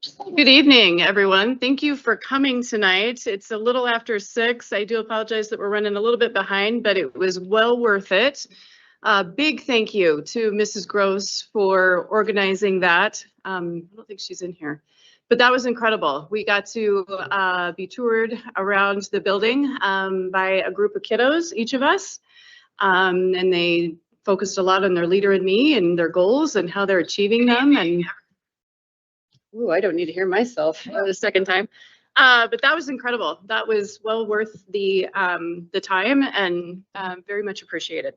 Good evening, everyone. Thank you for coming tonight. It's a little after 6. I do apologize that we're running a little bit behind, but it was well worth it. Big thank you to Mrs. Gross for organizing that. I don't think she's in here, but that was incredible. We got to be toured around the building by a group of kiddos, each of us, and they focused a lot on their leader and me and their goals and how they're achieving them. And ooh, I don't need to hear myself the second time. But that was incredible. That was well worth the time and very much appreciated.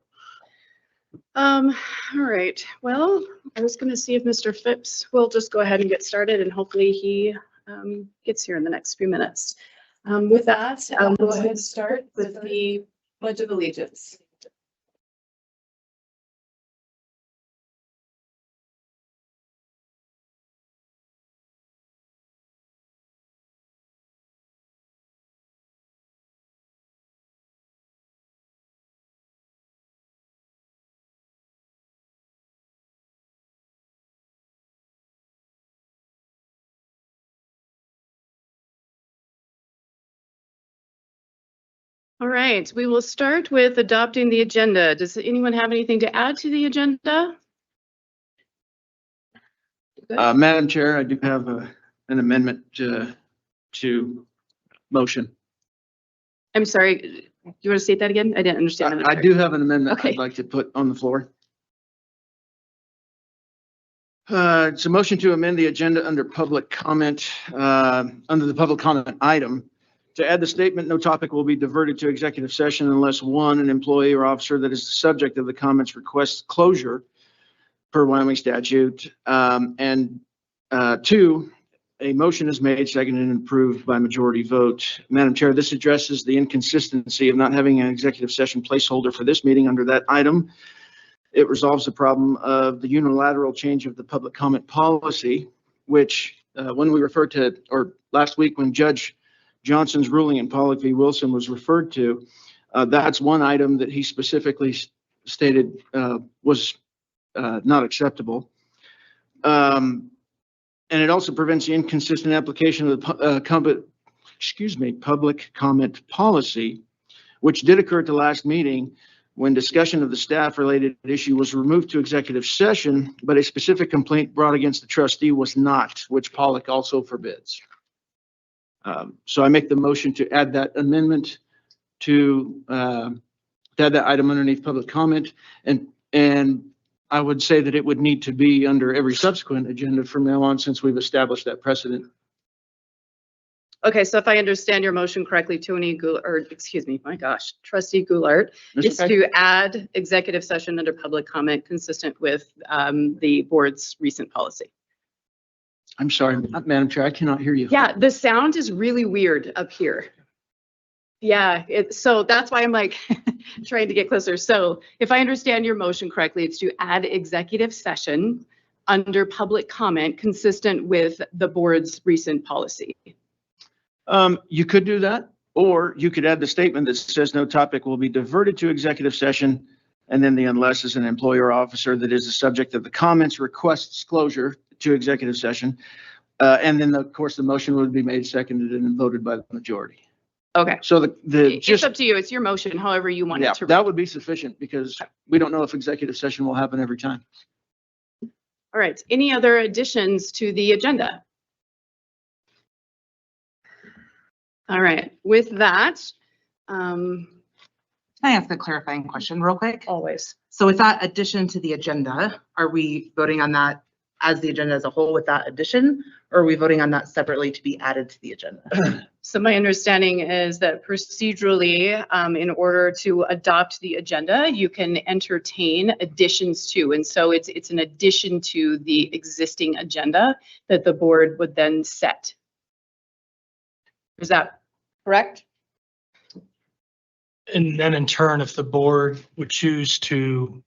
All right. Well, I was going to see if Mr. Phipps will just go ahead and get started, and hopefully he gets here in the next few minutes. With that, I'll go ahead and start with the Pledge of Allegiance. All right, we will start with adopting the agenda. Does anyone have anything to add to the agenda? Madam Chair, I do have an amendment to motion. I'm sorry, do you want to state that again? I didn't understand that. I do have an amendment Okay. I'd like to put on the floor. It's a motion to amend the agenda under public comment, under the public comment item, to add the statement, no topic will be diverted to executive session unless one, an employee or officer that is the subject of the comments requests closure per Wyoming statute, and two, a motion is made, seconded, and approved by majority vote. Madam Chair, this addresses the inconsistency of not having an executive session placeholder for this meeting under that item. It resolves the problem of the unilateral change of the public comment policy, which when we referred to, or last week when Judge Johnson's ruling in Pollock v. Wilson was referred to, that's one item that he specifically stated was not acceptable. And it also prevents the inconsistent application of the public comment policy, which did occur at the last meeting when discussion of the staff-related issue was removed to executive session, but a specific complaint brought against the trustee was not, which Pollock also forbids. So I make the motion to add that amendment to add that item underneath public comment, and I would say that it would need to be under every subsequent agenda from now on, since we've established that precedent. Okay, so if I understand your motion correctly, Trustee Goulart, is to add executive session under public comment consistent with the board's recent policy. I'm sorry, Madam Chair, I cannot hear you. Yeah, the sound is really weird up here. Yeah, so that's why I'm like trying to get closer. So if I understand your motion correctly, it's to add executive session under public comment consistent with the board's recent policy. You could do that, or you could add the statement that says no topic will be diverted to executive session, and then the unless is an employer or officer that is the subject of the comments requests closure to executive session. And then of course the motion would be made, seconded, and voted by the majority. Okay. So it's up to you. It's your motion, however you want it to. That would be sufficient because we don't know if executive session will happen every time. All right. Any other additions to the agenda? All right. With that, Can I ask a clarifying question real quick? always. So with that addition to the agenda, are we voting on that as the agenda as a whole with that addition? Or are we voting on that separately to be added to the agenda? So my understanding is that procedurally, in order to adopt the agenda, you can entertain additions to, and so it's an addition to the existing agenda that the board would then set. Is that correct? And then in turn, if the board would choose to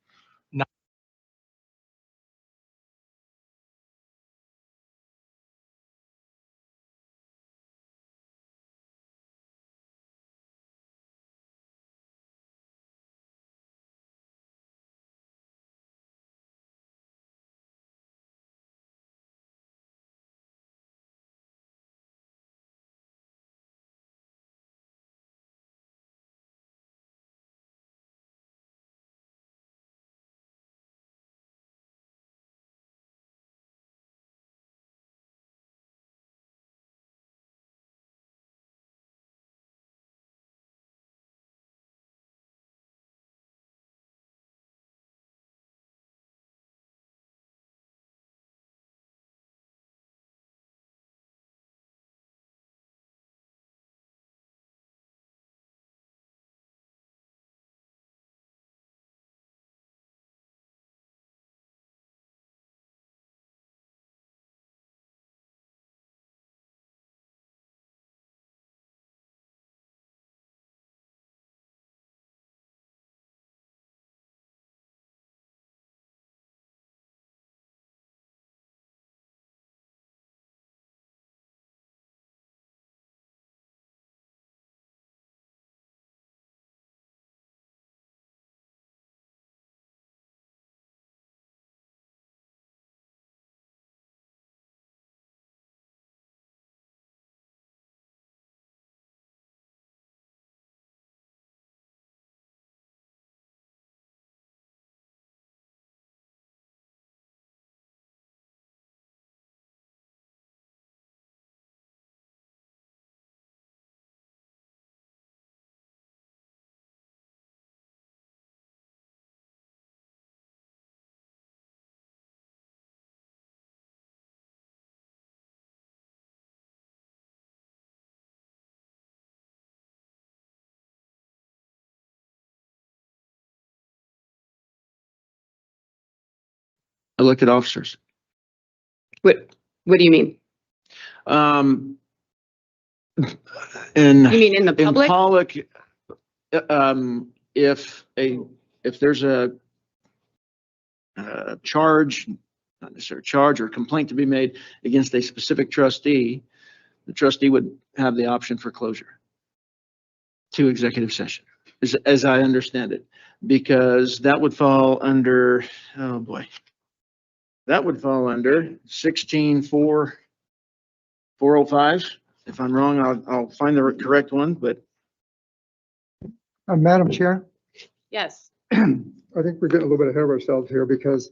elected officers. What do you mean? In You mean in the public? public, if there's a charge, not necessarily charge or complaint to be made against a specific trustee, the trustee would have the option for closure to executive session, as I understand it, because that would fall under, oh boy, that would fall under 16.405. If I'm wrong, I'll find the correct one, but Madam Chair, Yes. I think we're getting a little bit ahead of ourselves here because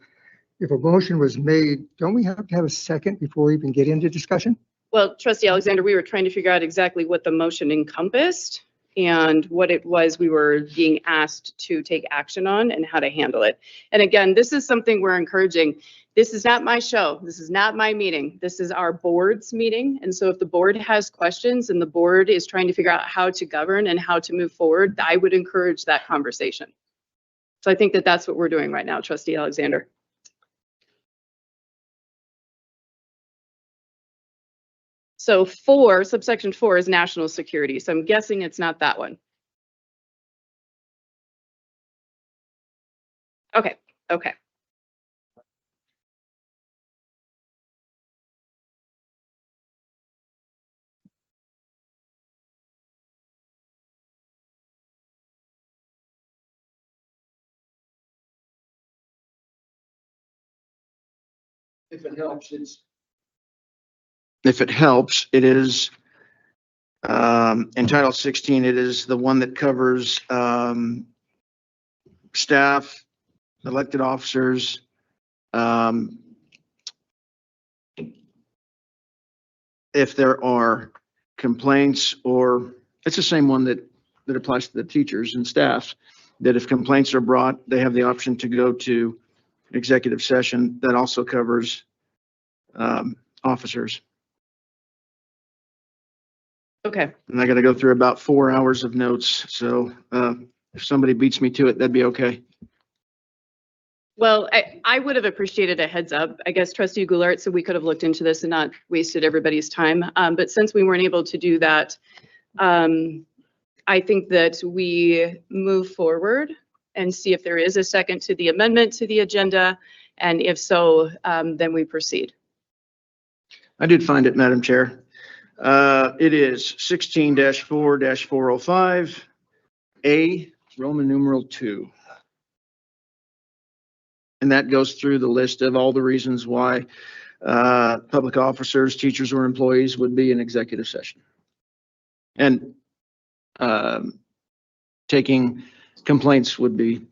if a motion was made, don't we have to have a second before we even get into discussion? Well, Trustee Alexander, we were trying to figure out exactly what the motion encompassed and what it was we were being asked to take action on and how to handle it. And again, this is something we're encouraging. This is not my show. This is not my meeting. This is our board's meeting. And so if the board has questions and the board is trying to figure out how to govern and how to move forward, I would encourage that conversation. So I think that that's what we're doing right now, Trustee Alexander. So 4, subsection 4 is national security. So I'm guessing it's not that one. Okay, okay. if it helps, it is in Title 16, it is the one that covers staff, elected officers, if there are complaints, or it's the same one that applies to the teachers and staff, that if complaints are brought, they have the option to go to executive session. That also covers officers. Okay. And I got to go through about 4 hours of notes. So if somebody beats me to it, that'd be okay. Well, I would have appreciated a heads up. I guess Trustee Goulart said we could have looked into this and not wasted everybody's time. But since we weren't able to do that, I think that we move forward and see if there is a second to the amendment to the agenda. And if so, then we proceed. I did find it, Madam Chair. It is 16-4-405, A, Roman numeral 2. And that goes through the list of all the reasons why public officers, teachers, or employees would be in executive session. And taking complaints would be,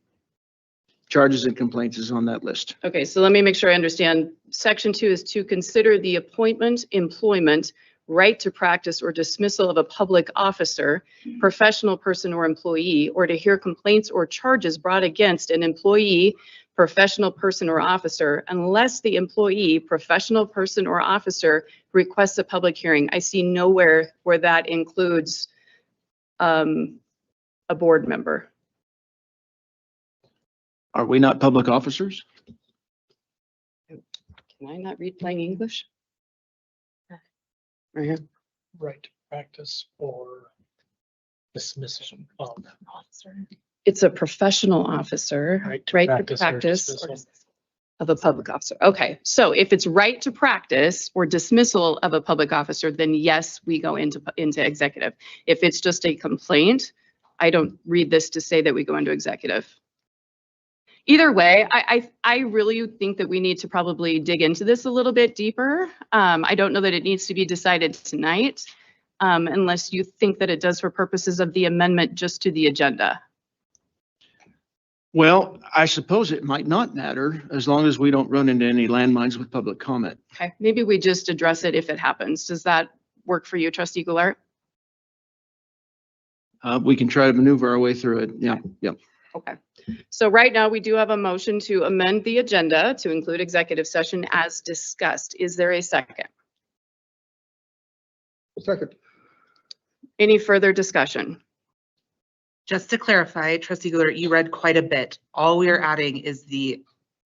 charges and complaints is on that list. Okay, so let me make sure I understand. Section 2 is to consider the appointment, employment, right to practice, or dismissal of a public officer, professional person, or employee, or to hear complaints or charges brought against an employee, professional person, or officer, unless the employee, professional person, or officer requests a public hearing. I see nowhere where that includes a board member. Are we not public officers? Can I not read plain English? Right here. Right to practice or dismissal of officer. It's a professional officer, Right to right to practice or practice dismissal. of a public officer. Okay, so if it's right to practice or dismissal of a public officer, then yes, we go into executive. If it's just a complaint, I don't read this to say that we go into executive. Either way, I really think that we need to probably dig into this a little bit deeper. I don't know that it needs to be decided tonight, unless you think that it does for purposes of the amendment just to the agenda. Well, I suppose it might not matter as long as we don't run into any landmines with public comment. Okay, maybe we just address it if it happens. Does that work for you, Trustee Goulart? We can try to maneuver our way through it. Yeah, yeah. Okay, so right now we do have a motion to amend the agenda to include executive session as discussed. Is there a second? Second. Any further discussion? Just to clarify, Trustee Goulart, you read quite a bit. All we are adding is the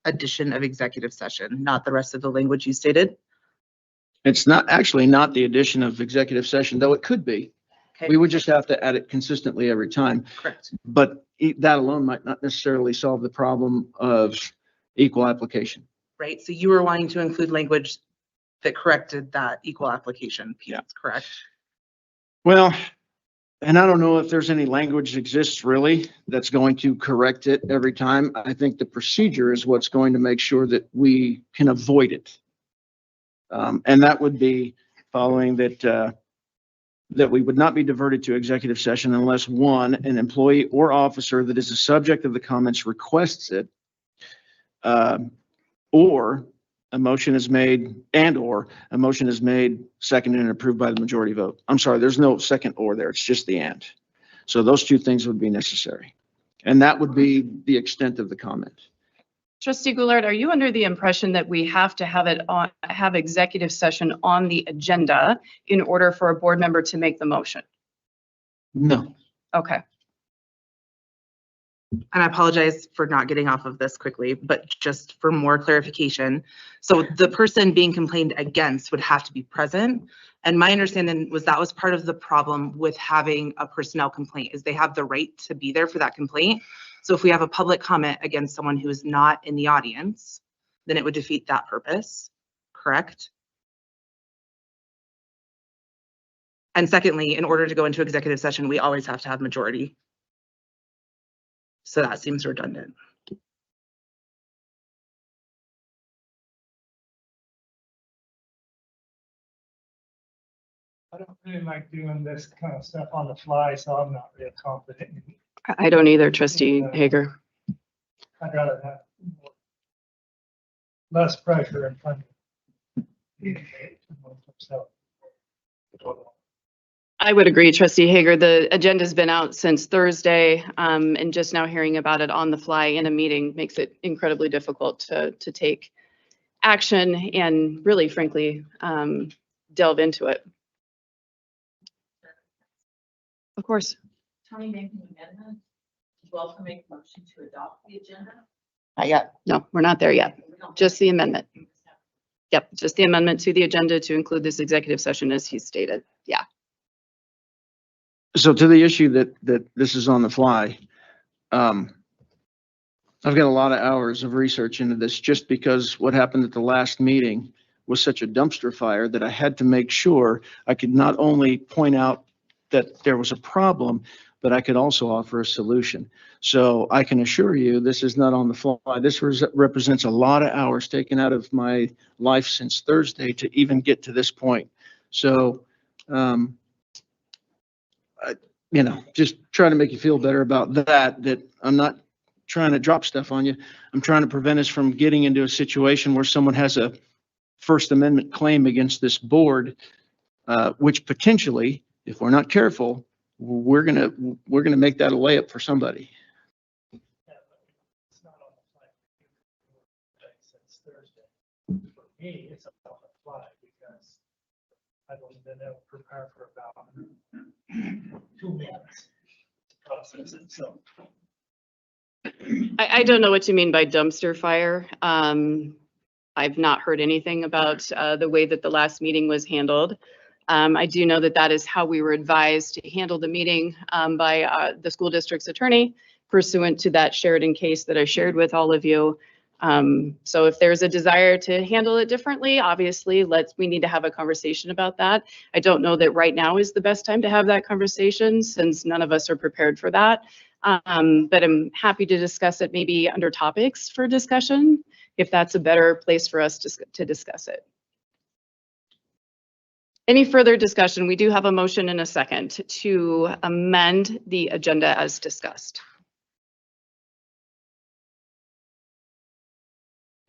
addition of executive session, not the rest of the language you stated? It's not, actually not the addition of executive session, though it could be. Okay, We would just have to add it consistently every time. correct. But that alone might not necessarily solve the problem of equal application. Right, so you were wanting to include language that corrected that equal application piece, Yeah. correct? Well, and I don't know if there's any language that exists really that's going to correct it every time. I think the procedure is what's going to make sure that we can avoid it. And that would be following that, that we would not be diverted to executive session unless one, an employee or officer that is the subject of the comments requests it, or a motion is made or a motion is made, seconded and approved by the majority vote. I'm sorry, there's no second or there. It's just the and. So those two things would be necessary. And that would be the extent of the comment. Trustee Goulart, are you under the impression that we have to have executive session on the agenda in order for a board member to make the motion? No. Okay. And I apologize for not getting off of this quickly, but just for more clarification. So the person being complained against would have to be present. And my understanding was that was part of the problem with having a personnel complaint, is they have the right to be there for that complaint. So if we have a public comment against someone who is not in the audience, then it would defeat that purpose, correct? And secondly, in order to go into executive session, we always have to have majority. So that seems redundant. I don't really like doing this kind of stuff on the fly, so I'm not real confident. I don't either, Trustee Hager. I'd rather have less pressure in front of so. I would agree, Trustee Hager. The agenda's been out since Thursday, and just now hearing about it on the fly in a meeting makes it incredibly difficult to take action and really, frankly, delve into it. Of course. Tony make an amendment. Would you also make a motion to adopt the agenda? Not yet. No, we're not there yet. We don't Just have- the amendment. Yep, just the amendment to the agenda to include this executive session as he stated. Yeah. So to the issue that this is on the fly, I've got a lot of hours of research into this just because what happened at the last meeting was such a dumpster fire that I had to make sure I could not only point out that there was a problem, but I could also offer a solution. So I can assure you, this is not on the fly. This represents a lot of hours taken out of my life since Thursday to even get to this point. So, just trying to make you feel better about that I'm not trying to drop stuff on you. I'm trying to prevent us from getting into a situation where someone has a First Amendment claim against this board, which potentially, if we're not careful, we're gonna make that a layup for somebody. It's not on the fly. Since Thursday. For me, it's on the fly because I've only been able to prepare for about 2 minutes to process it, so. I don't know what you mean by dumpster fire. I've not heard anything about the way that the last meeting was handled. I do know that that is how we were advised to handle the meeting by the school district's attorney pursuant to that Sheridan case that I shared with all of you. So if there's a desire to handle it differently, obviously we need to have a conversation about that. I don't know that right now is the best time to have that conversation since none of us are prepared for that. But I'm happy to discuss it maybe under topics for discussion, if that's a better place for us to discuss it. Any further discussion? We do have a motion and a second to amend the agenda as discussed.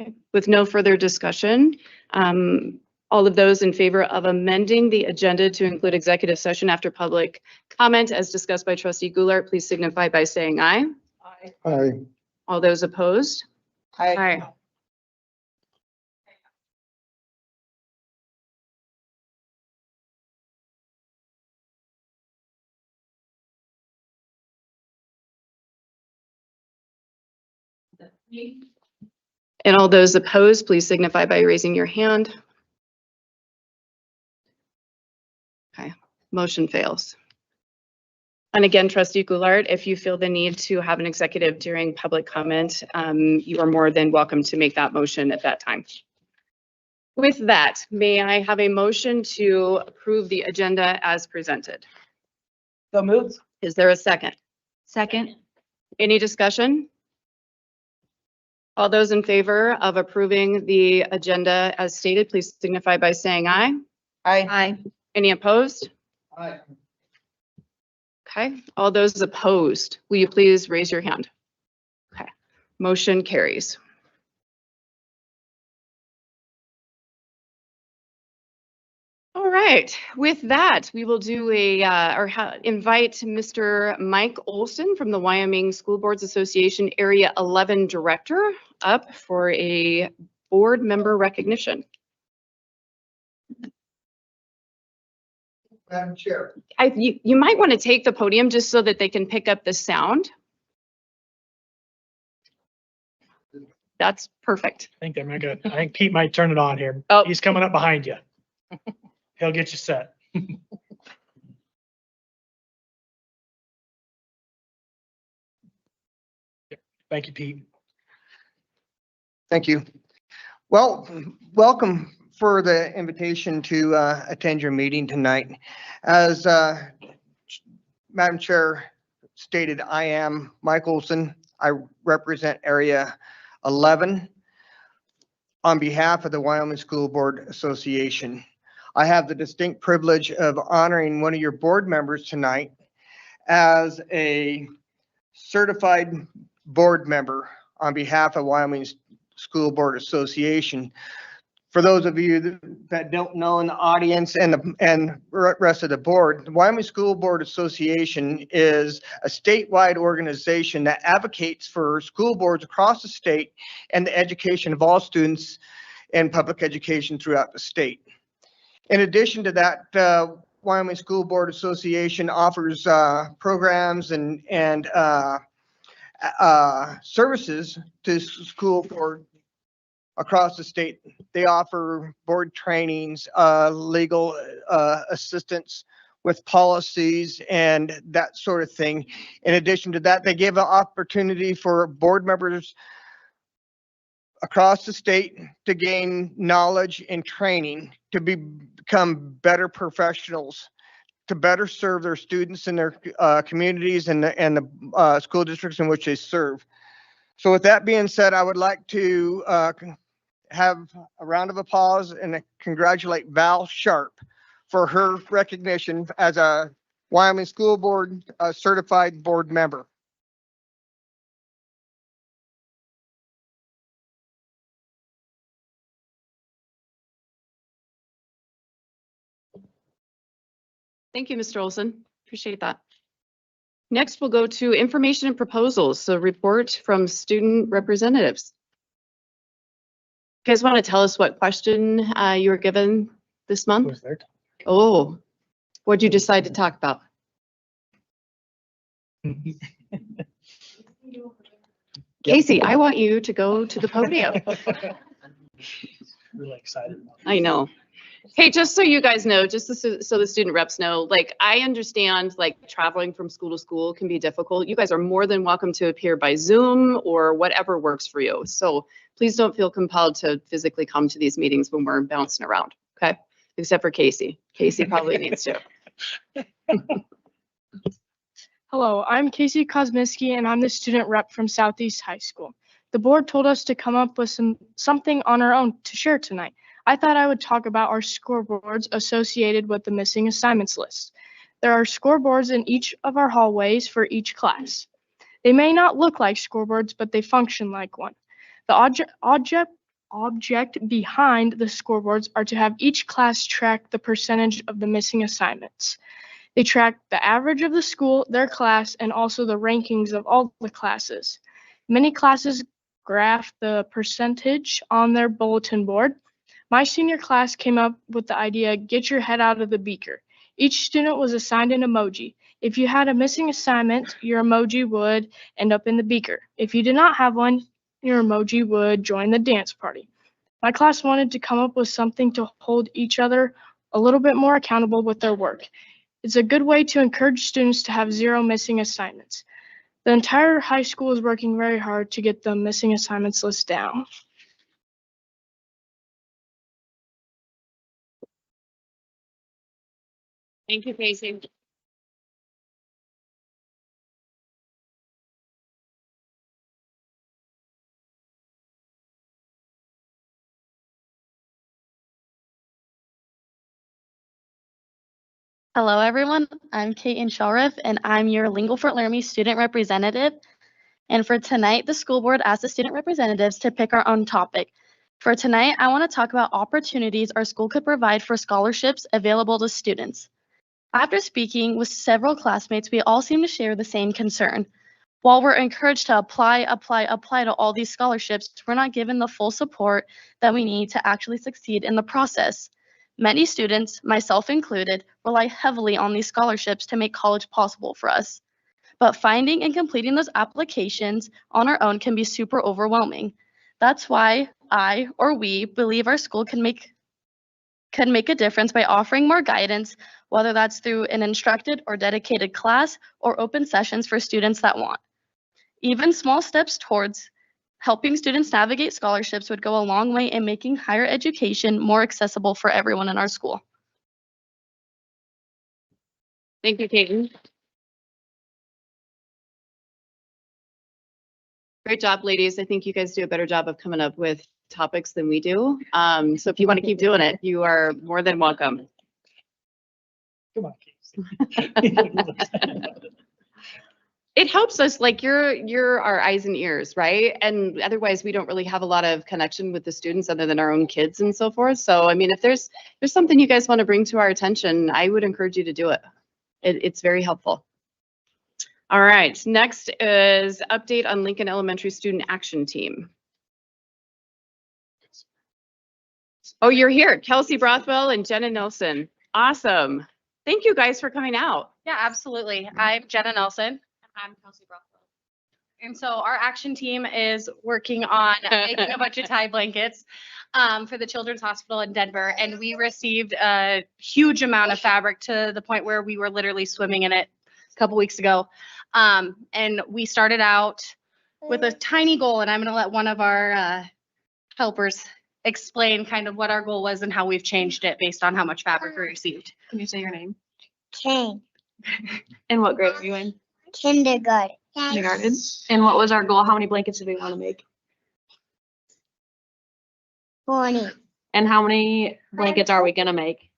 Okay. With no further discussion, all of those in favor of amending the agenda to include executive session after public comment as discussed by Trustee Goulart, please signify by saying aye. Aye. Aye. All those opposed? Aye. Me? And all those opposed, please signify by raising your hand. Okay, motion fails. And again, Trustee Goulart, if you feel the need to have an executive during public comment, you are more than welcome to make that motion at that time. With that, may I have a motion to approve the agenda as presented? So moved. Is there a second? Second. Any discussion? All those in favor of approving the agenda as stated, please signify by saying aye. Aye. Any opposed? Aye. Okay, all those opposed, will you please raise your hand? Okay, motion carries. All right, with that, we will do invite Mr. Mike Olson from the Wyoming School Boards Association Area 11 Director up for a board member recognition. Madam Chair. You might want to take the podium just so that they can pick up the sound. That's perfect. I think Pete might turn it on here. Oh. He's coming up behind you. He'll get you set. Thank you, Pete. Thank you. Well, welcome for the invitation to attend your meeting tonight. As Madam Chair stated, I am Mike Olson. I represent Area 11 on behalf of the Wyoming School Board Association. I have the distinct privilege of honoring one of your board members tonight as a certified board member on behalf of Wyoming School Board Association. For those of you that don't know in the audience and the rest of the board, the Wyoming School Board Association is a statewide organization that advocates for school boards across the state and the education of all students in public education throughout the state. In addition to that, Wyoming School Board Association offers programs and services to school board across the state. They offer board trainings, legal assistance with policies and that sort of thing. In addition to that, they give an opportunity for board members across the state to gain knowledge and training to become better professionals, to better serve their students and their communities and the school districts in which they serve. So with that being said, I would like to have a round of applause and congratulate Val Sharp for her recognition as a Wyoming School Board certified board member. Thank you, Mr. Olson. Appreciate that. Next, we'll go to information and proposals. So report from student representatives. You guys want to tell us what question you were given this month? Who's there? Oh, what'd you decide to talk about? Casey, I want you to go to the podium. Really excited. I know. Hey, just so you guys know, just so the student reps know, like, I understand like traveling from school to school can be difficult. You guys are more than welcome to appear by Zoom or whatever works for you. So please don't feel compelled to physically come to these meetings when we're bouncing around, okay? Except for Casey. Casey probably needs to. Hello, I'm Casey Kosminski, and I'm the student rep from Southeast High School. The board told us to come up with something on our own to share tonight. I thought I would talk about our scoreboards associated with the missing assignments list. There are scoreboards in each of our hallways for each class. They may not look like scoreboards, but they function like one. The object behind the scoreboards are to have each class track the percentage of the missing assignments. They track the average of the school, their class, and also the rankings of all the classes. Many classes graph the percentage on their bulletin board. My senior class came up with the idea, get your head out of the beaker. Each student was assigned an emoji. If you had a missing assignment, your emoji would end up in the beaker. If you did not have one, your emoji would join the dance party. My class wanted to come up with something to hold each other a little bit more accountable with their work. It's a good way to encourage students to have 0 missing assignments. The entire high school is working very hard to get the missing assignments list down. Thank you, Casey. Hello, everyone. I'm Kate Shelriff, and I'm your Lingo for Laramie student representative. And for tonight, the school board asked the student representatives to pick our own topic. For tonight, I want to talk about opportunities our school could provide for scholarships available to students. After speaking with several classmates, we all seem to share the same concern. While we're encouraged to apply to all these scholarships, we're not given the full support that we need to actually succeed in the process. Many students, myself included, rely heavily on these scholarships to make college possible for us. But finding and completing those applications on our own can be super overwhelming. That's why we believe our school can make a difference by offering more guidance, whether that's through an instructed or dedicated class or open sessions for students that want. Even small steps towards helping students navigate scholarships would go a long way in making higher education more accessible for everyone in our school. Thank you, Katie. Great job, ladies. I think you guys do a better job of coming up with topics than we do. So if you want to keep doing it, you are more than welcome. Come on, Casey. It helps us, like you're our eyes and ears, right? And otherwise we don't really have a lot of connection with the students other than our own kids and so forth. So I mean, if there's something you guys want to bring to our attention, I would encourage you to do it. It's very helpful. All right, next is update on Lincoln Elementary Student Action Team. Oh, you're here, Kelsey Brothwell and Jenna Nelson. Awesome. Thank you guys for coming out. Yeah, absolutely. I'm Jenna Nelson. I'm Kelsey Brothwell. And so our action team is working on making a bunch of tie blankets for the Children's Hospital in Denver. And we received a huge amount of fabric to the point where we were literally swimming in it a couple weeks ago. And we started out with a tiny goal, and I'm going to let one of our helpers explain kind of what our goal was and how we've changed it based on how much fabric we received. Can you say your name? King. And what grade are you in? Kindergarten. Kindergarten. And what was our goal? How many blankets did we want to make? 40. And how many blankets are we gonna make?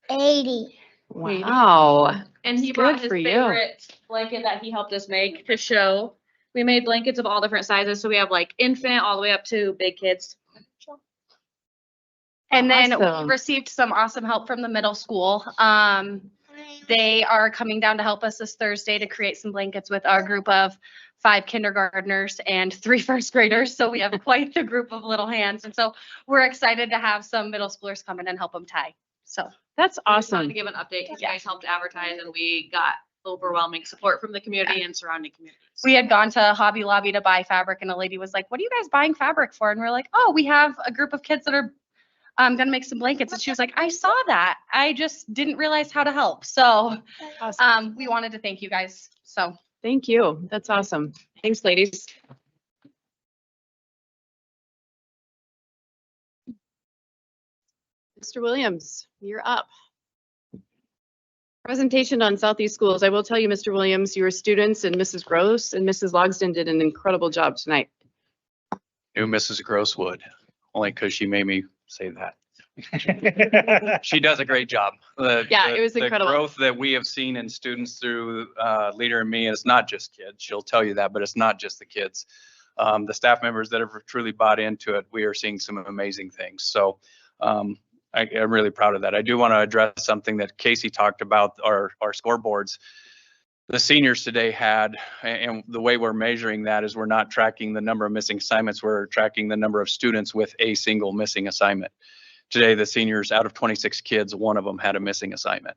80. Wow. And he Good brought his for you. favorite blanket that he helped us make to show. We made blankets of all different sizes, so we have like infant all the way up to big kids. And then Awesome. we received some awesome help from the middle school. They are coming down to help us this Thursday to create some blankets with our group of 5 kindergartners and 3 first graders. So we have quite the group of little hands. And so we're excited to have some middle schoolers come in and help them tie. So That's I just wanted awesome. to give an update because you guys helped advertise and we got overwhelming support from the community and surrounding communities. we had gone to Hobby Lobby to buy fabric, and a lady was like, "What are you guys buying fabric for?" And we're like, "Oh, we have a group of kids that are gonna make some blankets." And she was like, "I saw that. I just didn't realize how to help." So we wanted to thank you guys. So Thank you. That's awesome. Thanks, ladies. Mr. Williams, you're up. Presentation on Southeast schools. I will tell you, Mr. Williams, your students and Mrs. Gross and Mrs. Logsden did an incredible job tonight. Knew Mrs. Gross would, only because she made me say that. She does a great job. Yeah, it was incredible. The growth that we have seen in students through Leader and Me is not just kids. She'll tell you that, but it's not just the kids. The staff members that have truly bought into it, we are seeing some amazing things. So I'm really proud of that. I do want to address something that Casey talked about, our scoreboards. The seniors today had, and the way we're measuring that is we're not tracking the number of missing assignments, we're tracking the number of students with a single missing assignment. Today, the seniors, out of 26 kids, one of them had a missing assignment.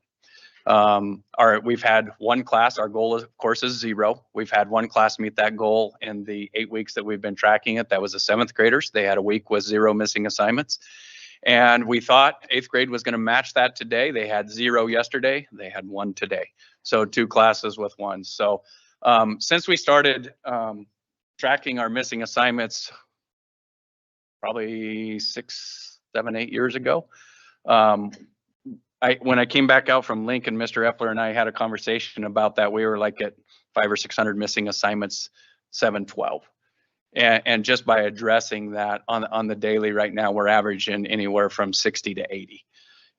We've had one class, our goal is, of course, is 0. We've had one class meet that goal in the 8 weeks that we've been tracking it. That was the 7th graders. They had a week with 0 missing assignments. And we thought 8th grade was going to match that today. They had 0 yesterday. They had 1 today. So 2 classes with 1. So since we started tracking our missing assignments, probably 6, 7, 8 years ago, when I came back out from Lincoln, Mr. Epler and I had a conversation about that. We were like at 500 or 600 missing assignments, 712. And just by addressing that on the daily right now, we're averaging anywhere from 60 to 80.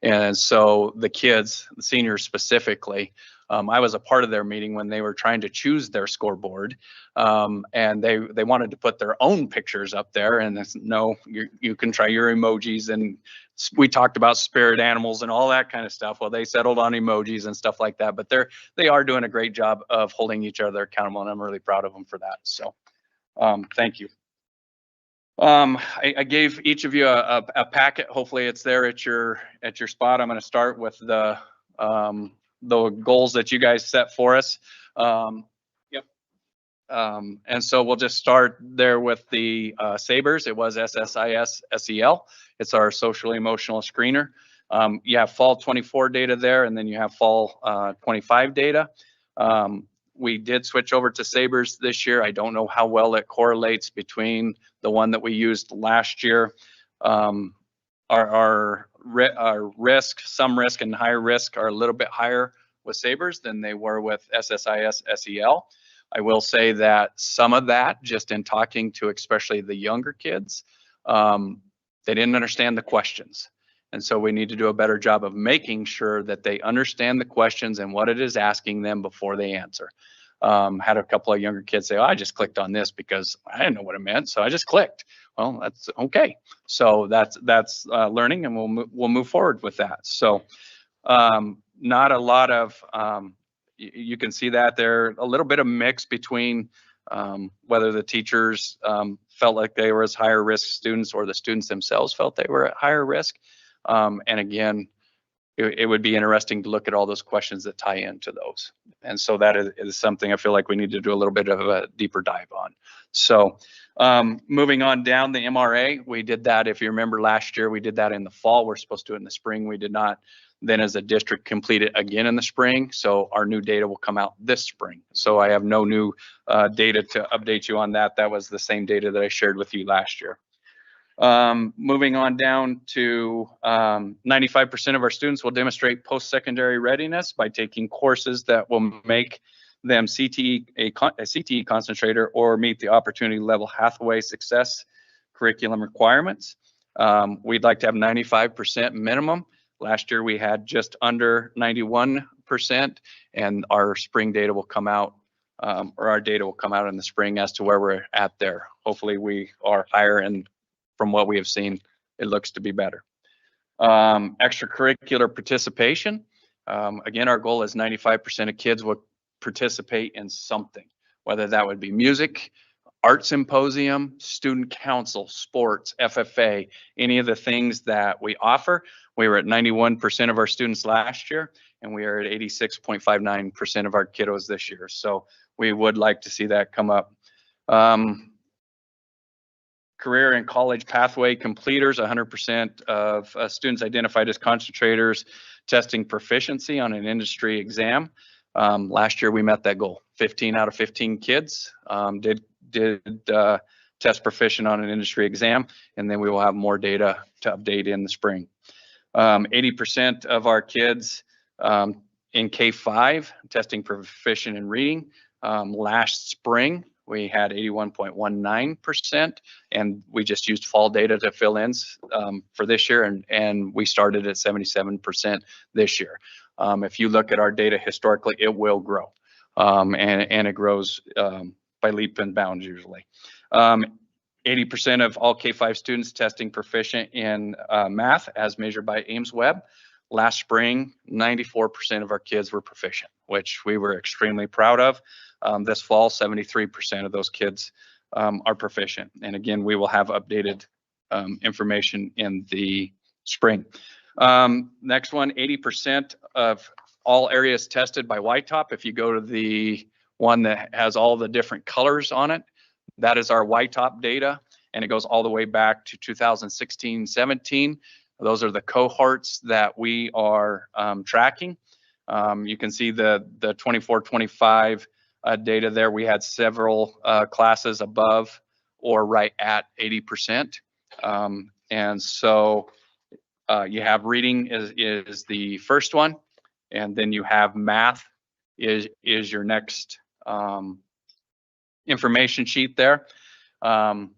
And so the kids, the seniors specifically, I was a part of their meeting when they were trying to choose their scoreboard, and they wanted to put their own pictures up there. And I said, no, you can try your emojis. And we talked about spirit animals and all that kind of stuff. Well, they settled on emojis and stuff like that. But they are doing a great job of holding each other accountable, and I'm really proud of them for that. So thank you. I gave each of you a packet. Hopefully it's there at your spot. I'm going to start with the goals that you guys set for us. Yep. And so we'll just start there with the SABRS. It was SSIS SEL. It's our social emotional screener. You have fall 24 data there, and then you have fall 25 data. We did switch over to SABRS this year. I don't know how well it correlates between the one that we used last year. Our risk, some risk and higher risk are a little bit higher with SABRS than they were with SSIS SEL. I will say that some of that, just in talking to especially the younger kids, they didn't understand the questions. And so we need to do a better job of making sure that they understand the questions and what it is asking them before they answer. Had a couple of younger kids say, oh, I just clicked on this because I didn't know what it meant, so I just clicked. Well, that's okay. So that's learning, and we'll move forward with that. So not a lot of, you can see that there, a little bit of mix between whether the teachers felt like they were as higher risk students or the students themselves felt they were at higher risk. And again, it would be interesting to look at all those questions that tie into those. And so that is something I feel like we need to do a little bit of a deeper dive on. So moving on down the MRA, we did that, if you remember last year, we did that in the fall. We're supposed to do it in the spring. We did not then as a district complete it again in the spring. So our new data will come out this spring. So I have no new data to update you on that. That was the same data that I shared with you last year. Moving on down to 95% of our students will demonstrate post-secondary readiness by taking courses that will make them a CTE concentrator or meet the opportunity level Hathaway success curriculum requirements. We'd like to have 95% minimum. Last year we had just under 91%, and our spring data will come out, or our data will come out in the spring as to where we're at there. Hopefully we are higher, and from what we have seen, it looks to be better. Extracurricular participation. Again, our goal is 95% of kids will participate in something, whether that would be music, art symposium, student council, sports, FFA, any of the things that we offer. We were at 91% of our students last year, and we are at 86.59% of our kiddos this year. So we would like to see that come up. Career and college pathway completers, 100% of students identified as concentrators testing proficiency on an industry exam. Last year we met that goal. 15 out of 15 kids did test proficient on an industry exam, and then we will have more data to update in the spring. 80% of our kids in K-5 testing proficient in reading. Last spring, we had 81.19%, and we just used fall data to fill in for this year, and we started at 77% this year. If you look at our data historically, it will grow, and it grows by leap and bounds usually. 80% of all K-5 students testing proficient in math as measured by Ames Web. Last spring, 94% of our kids were proficient, which we were extremely proud of. This fall, 73% of those kids are proficient. And again, we will have updated information in the spring. Next one, 80% of all areas tested by White Top. If you go to the one that has all the different colors on it, that is our White Top data, and it goes all the way back to 2016-17. Those are the cohorts that we are tracking. You can see the 24-25 data there. We had several classes above or right at 80%. And so you have reading is the first one, and then you have math is your next information sheet there. And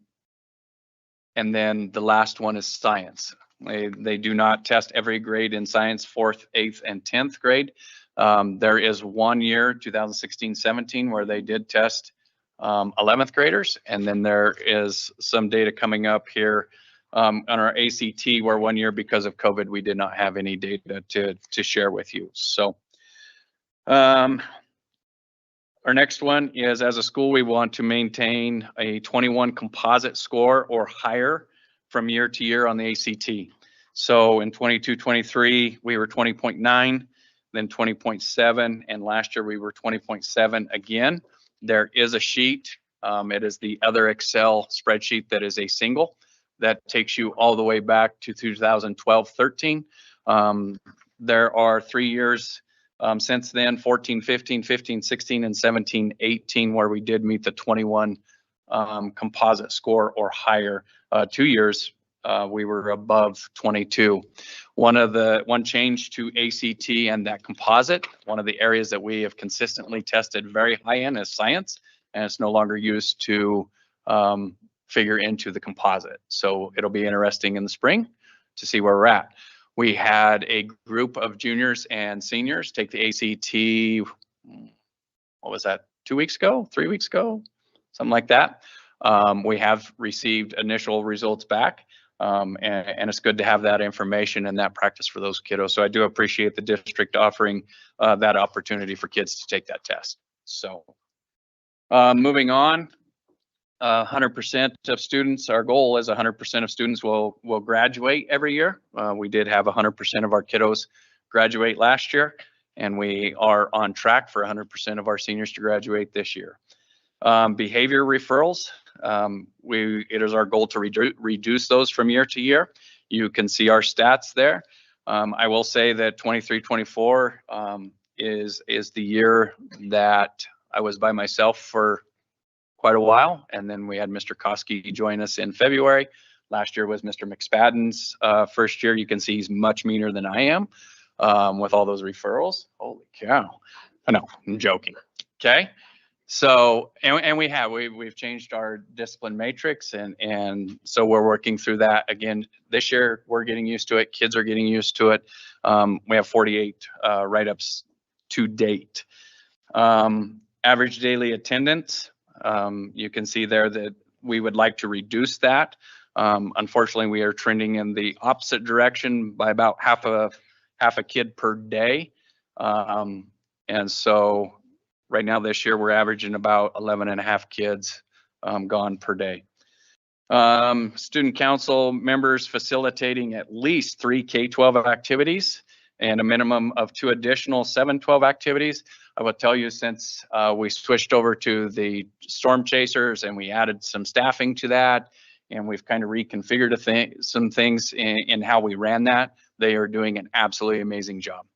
then the last one is science. They do not test every grade in science, 4th, 8th, and 10th grade. There is 1 year, 2016-17, where they did test 11th graders. And then there is some data coming up here on our ACT, where 1 year, because of COVID, we did not have any data to share with you. So our next one is, as a school, we want to maintain a 21 composite score or higher from year to year on the ACT. So in 22-23, we were 20.9, then 20.7, and last year we were 20.7 again. There is a sheet. It is the other Excel spreadsheet that is a single that takes you all the way back to 2012-13. There are 3 years since then, 14-15, 15-16, and 17-18, where we did meet the 21 composite score or higher. 2 years we were above 22. One change to ACT and that composite, one of the areas that we have consistently tested very high in is science, and it's no longer used to figure into the composite. So it'll be interesting in the spring to see where we're at. We had a group of juniors and seniors take the ACT, what was that, 2 weeks ago, 3 weeks ago, something like that. We have received initial results back, and it's good to have that information and that practice for those kiddos. So I do appreciate the district offering that opportunity for kids to take that test. So moving on. 100% of students, our goal is 100% of students will graduate every year. We did have 100% of our kiddos graduate last year, and we are on track for 100% of our seniors to graduate this year. Behavior referrals, it is our goal to reduce those from year to year. You can see our stats there. I will say that 23-24 is the year that I was by myself for quite a while, and then we had Mr. Koski join us in February. Last year was Mr. McSpadden's first year. You can see he's much meaner than I am with all those referrals. Holy cow. I know, I'm joking. Okay. So, and we've changed our discipline matrix, and so we're working through that. Again, this year we're getting used to it. Kids are getting used to it. We have 48 write-ups to date. Average daily attendance. You can see there that we would like to reduce that. Unfortunately, we are trending in the opposite direction by about half a kid per day. And so right now this year, we're averaging about 11 and a half kids gone per day. Student council members facilitating at least 3 K-12 activities and a minimum of 2 additional 7-12 activities. I will tell you, since we switched over to the storm chasers and we added some staffing to that, and we've kind of reconfigured some things in how we ran that, they are doing an absolutely amazing job.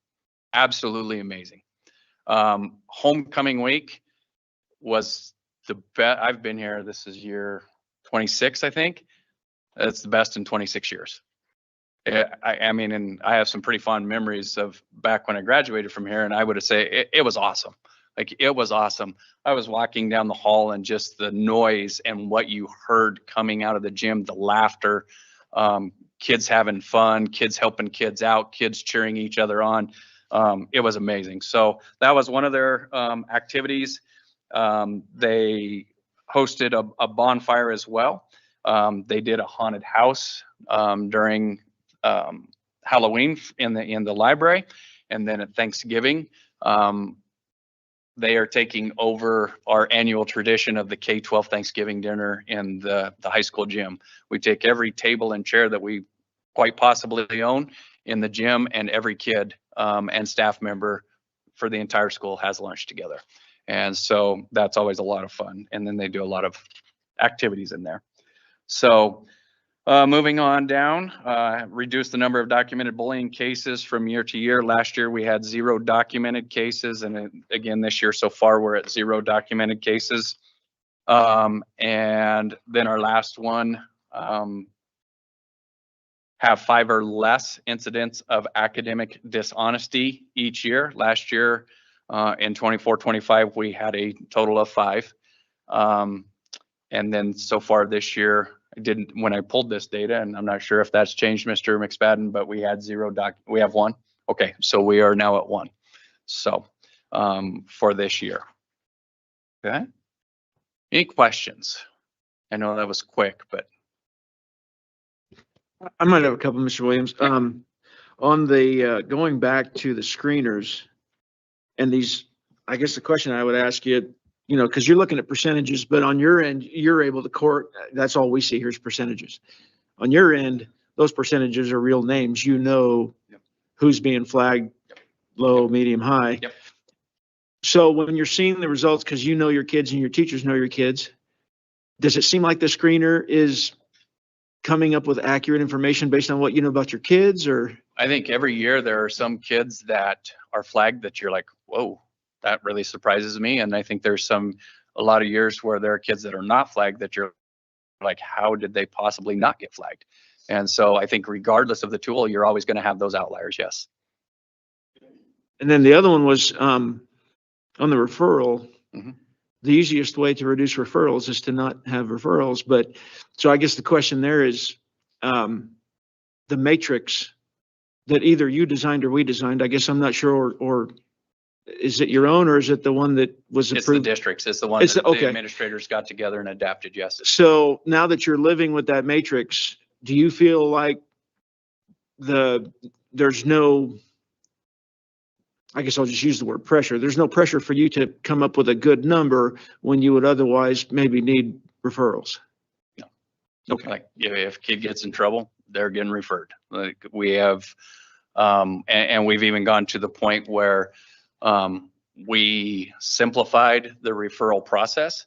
Absolutely amazing. Homecoming week was the best. I've been here, this is year 26, I think. It's the best in 26 years. I mean, and I have some pretty fond memories of back when I graduated from here, and I would say it was awesome. Like, it was awesome. I was walking down the hall and just the noise and what you heard coming out of the gym, the laughter, kids having fun, kids helping kids out, kids cheering each other on. It was amazing. So that was one of their activities. They hosted a bonfire as well. They did a haunted house during Halloween in the library, and then at Thanksgiving, they are taking over our annual tradition of the K-12 Thanksgiving dinner in the high school gym. We take every table and chair that we quite possibly own in the gym, and every kid and staff member for the entire school has lunch together. And so that's always a lot of fun. And then they do a lot of activities in there. So moving on down, reduce the number of documented bullying cases from year to year. Last year we had 0 documented cases, and again this year so far we're at 0 documented cases. And then our last one, have 5 or less incidents of academic dishonesty each year. Last year in 24-25 we had a total of 5. And then so far this year, I didn't, when I pulled this data, and I'm not sure if that's changed, Mr. McSpadden, but we had 0 we have 1. Okay, so we are now at 1. So for this year. Okay. Any questions? I know that was quick, but. I might have a couple, Mr. Williams. On the, going back to the screeners and these, I guess the question I would ask you, you know, because you're looking at percentages, but on your end, you're able to that's all we see here is percentages. On your end, those percentages are real names. You know who's being flagged, low, medium, high. Yep. So when you're seeing the results, because you know your kids and your teachers know your kids, does it seem like the screener is coming up with accurate information based on what you know about your kids? Or I think every year there are some kids that are flagged that you're like, whoa, that really surprises me. And I think there's a lot of years where there are kids that are not flagged that you're like, how did they possibly not get flagged? And so I think regardless of the tool, you're always going to have those outliers. Yes. And then the other one was on the referral. Mhm. The easiest way to reduce referrals is to not have referrals. But so I guess the question there is the matrix that either you designed or we designed. I guess I'm not sure, or is it your own, or is it the one that was approved? It's the districts. It's the one that the administrators got together and adapted. Yes. So now that you're living with that matrix, do you feel like there's no, I guess I'll just use the word pressure. There's no pressure for you to come up with a good number when you would otherwise maybe need referrals? No. Okay. Like if a kid gets in trouble, they're getting referred. Like we have, and we've even gone to the point where we simplified the referral process.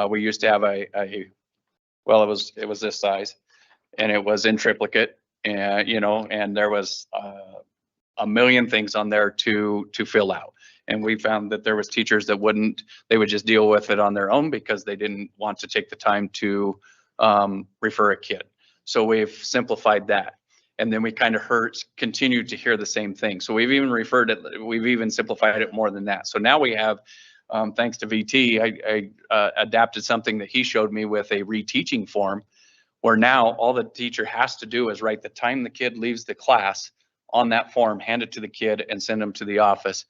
We used to have well, it was this size, and it was in triplicate, and and there was a million things on there to fill out. And we found that there was teachers that they would just deal with it on their own because they didn't want to take the time to refer a kid. So we've simplified that. And then we kind of continued to hear the same thing. So we've even simplified it more than that. So now we have, thanks to VT, I adapted something that he showed me with a reteaching form, where now all the teacher has to do is write the time the kid leaves the class on that form, hand it to the kid and send them to the office.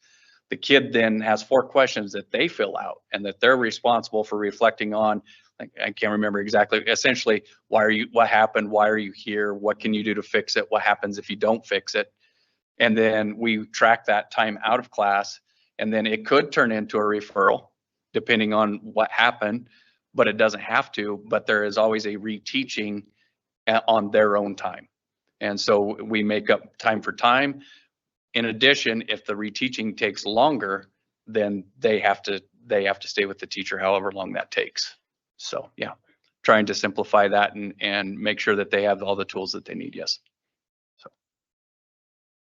The kid then has 4 questions that they fill out and that they're responsible for reflecting on. I can't remember exactly, essentially, what happened? Why are you here? What can you do to fix it? What happens if you don't fix it? And then we track that time out of class, and then it could turn into a referral depending on what happened, but it doesn't have to, but there is always a reteaching on their own time. And so we make up time for time. In addition, if the reteaching takes longer, then they have to stay with the teacher however long that takes. So yeah, trying to simplify that and make sure that they have all the tools that they need. Yes. So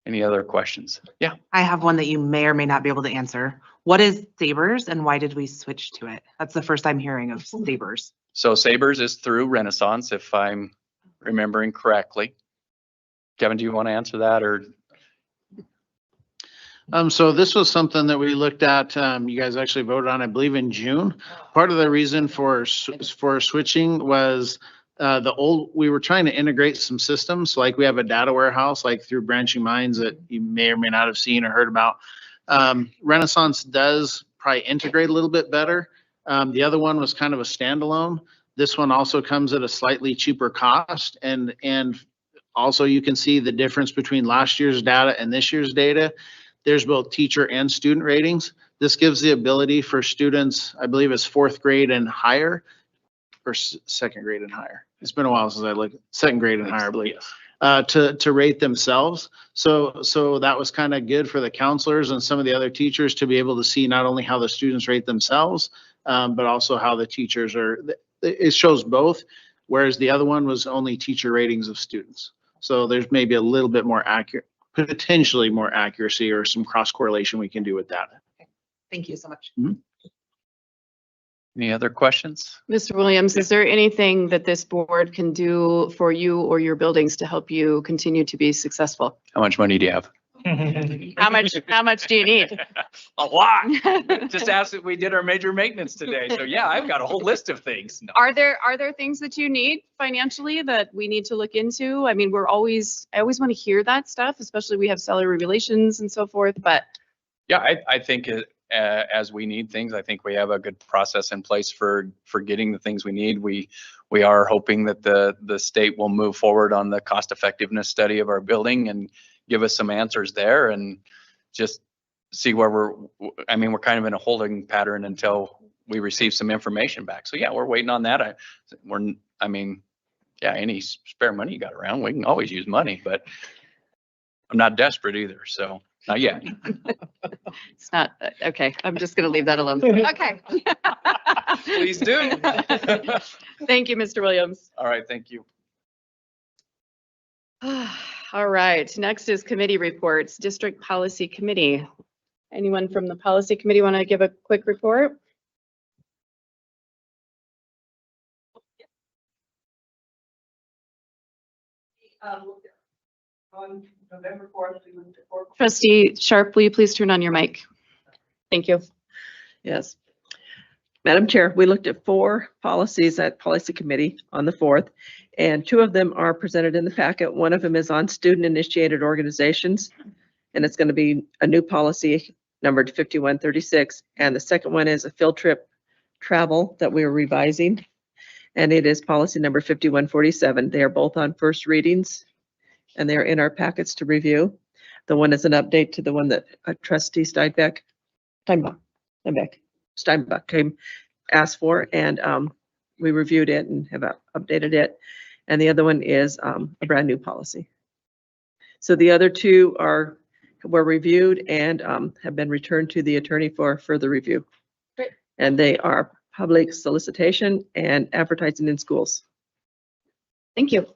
any other questions? Yeah. I have one that you may or may not be able to answer. What is Sabres and why did we switch to it? That's the first I'm hearing of Sabres. So Sabres is through Renaissance, if I'm remembering correctly. Kevin, do you want to answer that, or? So this was something that we looked at, you guys actually voted on, I believe in June. Part of the reason for switching was we were trying to integrate some systems. Like we have a data warehouse, like through Branching Minds, that you may or may not have seen or heard about. Renaissance does probably integrate a little bit better. The other one was kind of a standalone. This one also comes at a slightly cheaper cost, and also you can see the difference between last year's data and this year's data. There's both teacher and student ratings. This gives the ability for students, I believe it's 4th grade and higher, or 2nd grade and higher. It's been a while since I looked. 2nd grade and higher, I believe. to rate themselves. So that was kind of good for the counselors and some of the other teachers to be able to see not only how the students rate themselves, but also how the teachers are. It shows both, whereas the other one was only teacher ratings of students. So there's maybe a little bit more accurate, potentially more accuracy or some cross correlation we can do with that. Thank you so much. Any other questions? Mr. Williams, is there anything that this board can do for you or your buildings to help you continue to be successful? How much money do you have? How much do you need? A lot. Just asked if we did our major maintenance today. So yeah, I've got a whole list of things. No. Are there things that you need financially that we need to look into? I mean, I always want to hear that stuff, especially we have salary relations and so forth, but. Yeah, I think as we need things, I think we have a good process in place for getting the things we need. We are hoping that the state will move forward on the cost effectiveness study of our building and give us some answers there and just see where we're kind of in a holding pattern until we receive some information back. So yeah, we're waiting on that. Any spare money you got around, we can always use money, but I'm not desperate either. So not yet. It's not, okay, I'm just going to leave that alone. Okay. Please do. Thank you, Mr. Williams. All right, thank you. All right, next is committee reports, District Policy Committee. Anyone from the Policy Committee want to give a quick report? On November 4th, we went to court. Trustee Sharp, will you please turn on your mic? Thank you. Yes. Madam Chair, we looked at 4 policies at Policy Committee on the 4th, and 2 of them are presented in the packet. One of them is on student-initiated organizations, and it's going to be a new policy numbered 5136. And the second one is a field trip travel that we are revising, and it is policy number 5147. They are both on first readings, and they're in our packets to review. The one is an update to the one that Trustee Steinbeck asked for, and we reviewed it and have updated it. And the other one is a brand new policy. So the other 2 were reviewed and have been returned to the attorney for further review. Great. And they are public solicitation and advertising in schools. Thank you.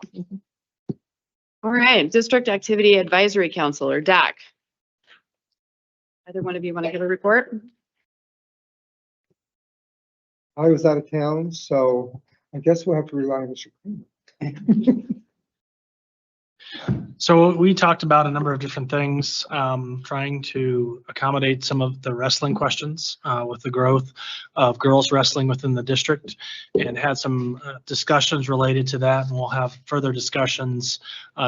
All right, District Activity Advisory Council, or DAC. Either one of you want to give a report? I was out of town, so I guess we'll have to rely on Mr. Kramer. So we talked about a number of different things, trying to accommodate some of the wrestling questions with the growth of girls wrestling within the district, and had some discussions related to that. And we'll have further discussions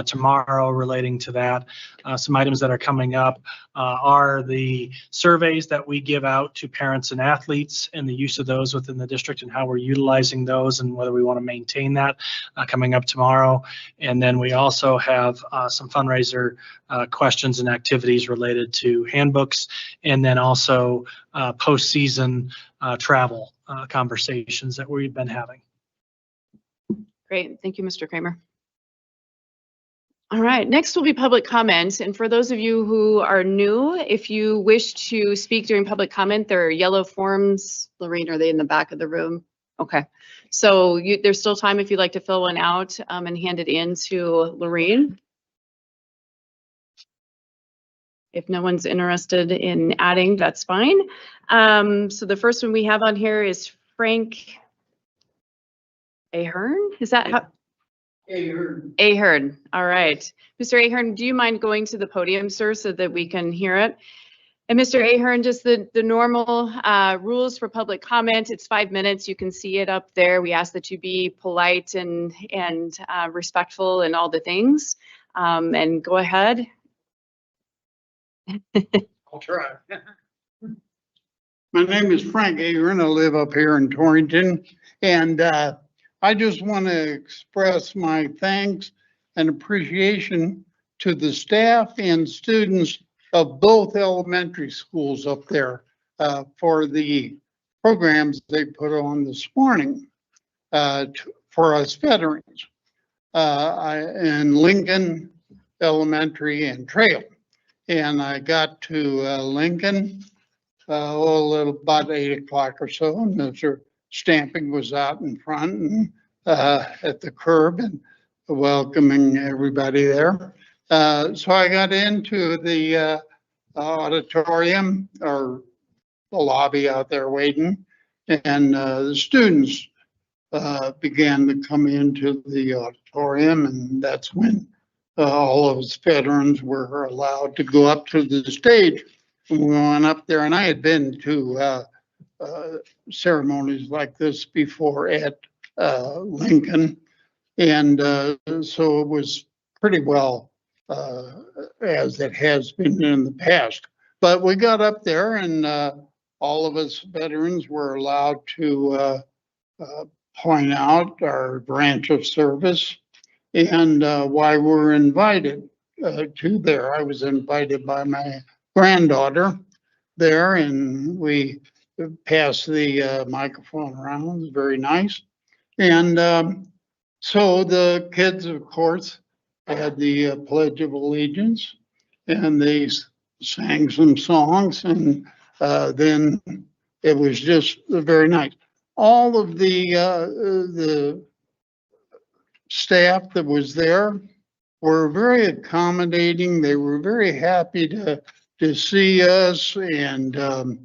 tomorrow relating to that. Some items that are coming up are the surveys that we give out to parents and athletes and the use of those within the district and how we're utilizing those and whether we want to maintain that coming up tomorrow. And then we also have some fundraiser questions and activities related to handbooks, and then also postseason travel conversations that we've been having. Great, thank you, Mr. Kramer. All right, next will be public comment. And for those of you who are new, if you wish to speak during public comment, there are yellow forms. Lorraine, are they in the back of the room? Okay, so there's still time if you'd like to fill one out and hand it in to Lorraine. If no one's interested in adding, that's fine. So the first one we have on here is Frank Ahern. Is that how? Ahern. Ahern. All right. Mr. Ahern, do you mind going to the podium, sir, so that we can hear it? And Mr. Ahern, just the normal rules for public comment. It's 5 minutes. You can see it up there. We ask that you be polite and respectful and all the things. And go ahead. I'll try. My name is Frank Agron. I live up here in Torrington, and I just want to express my thanks and appreciation to the staff and students of both elementary schools up there for the programs they put on this morning for us veterans. in Lincoln Elementary and Trail. And I got to Lincoln about 8 o'clock or so, and the stamping was out in front and at the curb and welcoming everybody there. So I got into the auditorium or the lobby out there waiting, and the students began to come into the auditorium, and that's when all of us veterans were allowed to go up to the stage. And we went up there, and I had been to ceremonies like this before at Lincoln, and so it was pretty well as it has been in the past. But we got up there, and all of us veterans were allowed to point out our branch of service and why we're invited to there. I was invited by my granddaughter there, and we passed the microphone around. It was very nice. And so the kids, of course, had the Pledge of Allegiance, and they sang some songs, and then it was just very nice. All of the staff that was there were very accommodating. They were very happy to see us, and I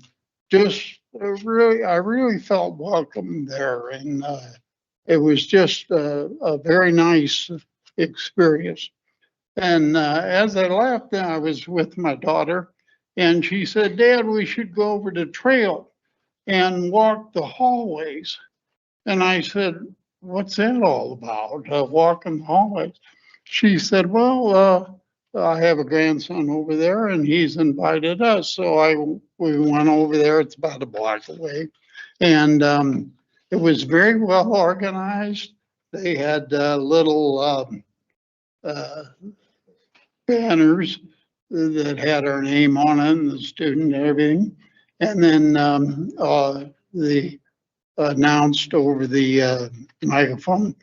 really felt welcome there, and it was just a very nice experience. And as I left, I was with my daughter, and she said, "Dad, we should go over to Trail and walk the hallways." And I said, "What's that all about, walking the hallways?" She said, "Well, I have a grandson over there, and he's invited us." So we went over there. It's about a block away. And it was very well organized. They had little banners that had our name on it and the student and everything. And then they announced over the microphone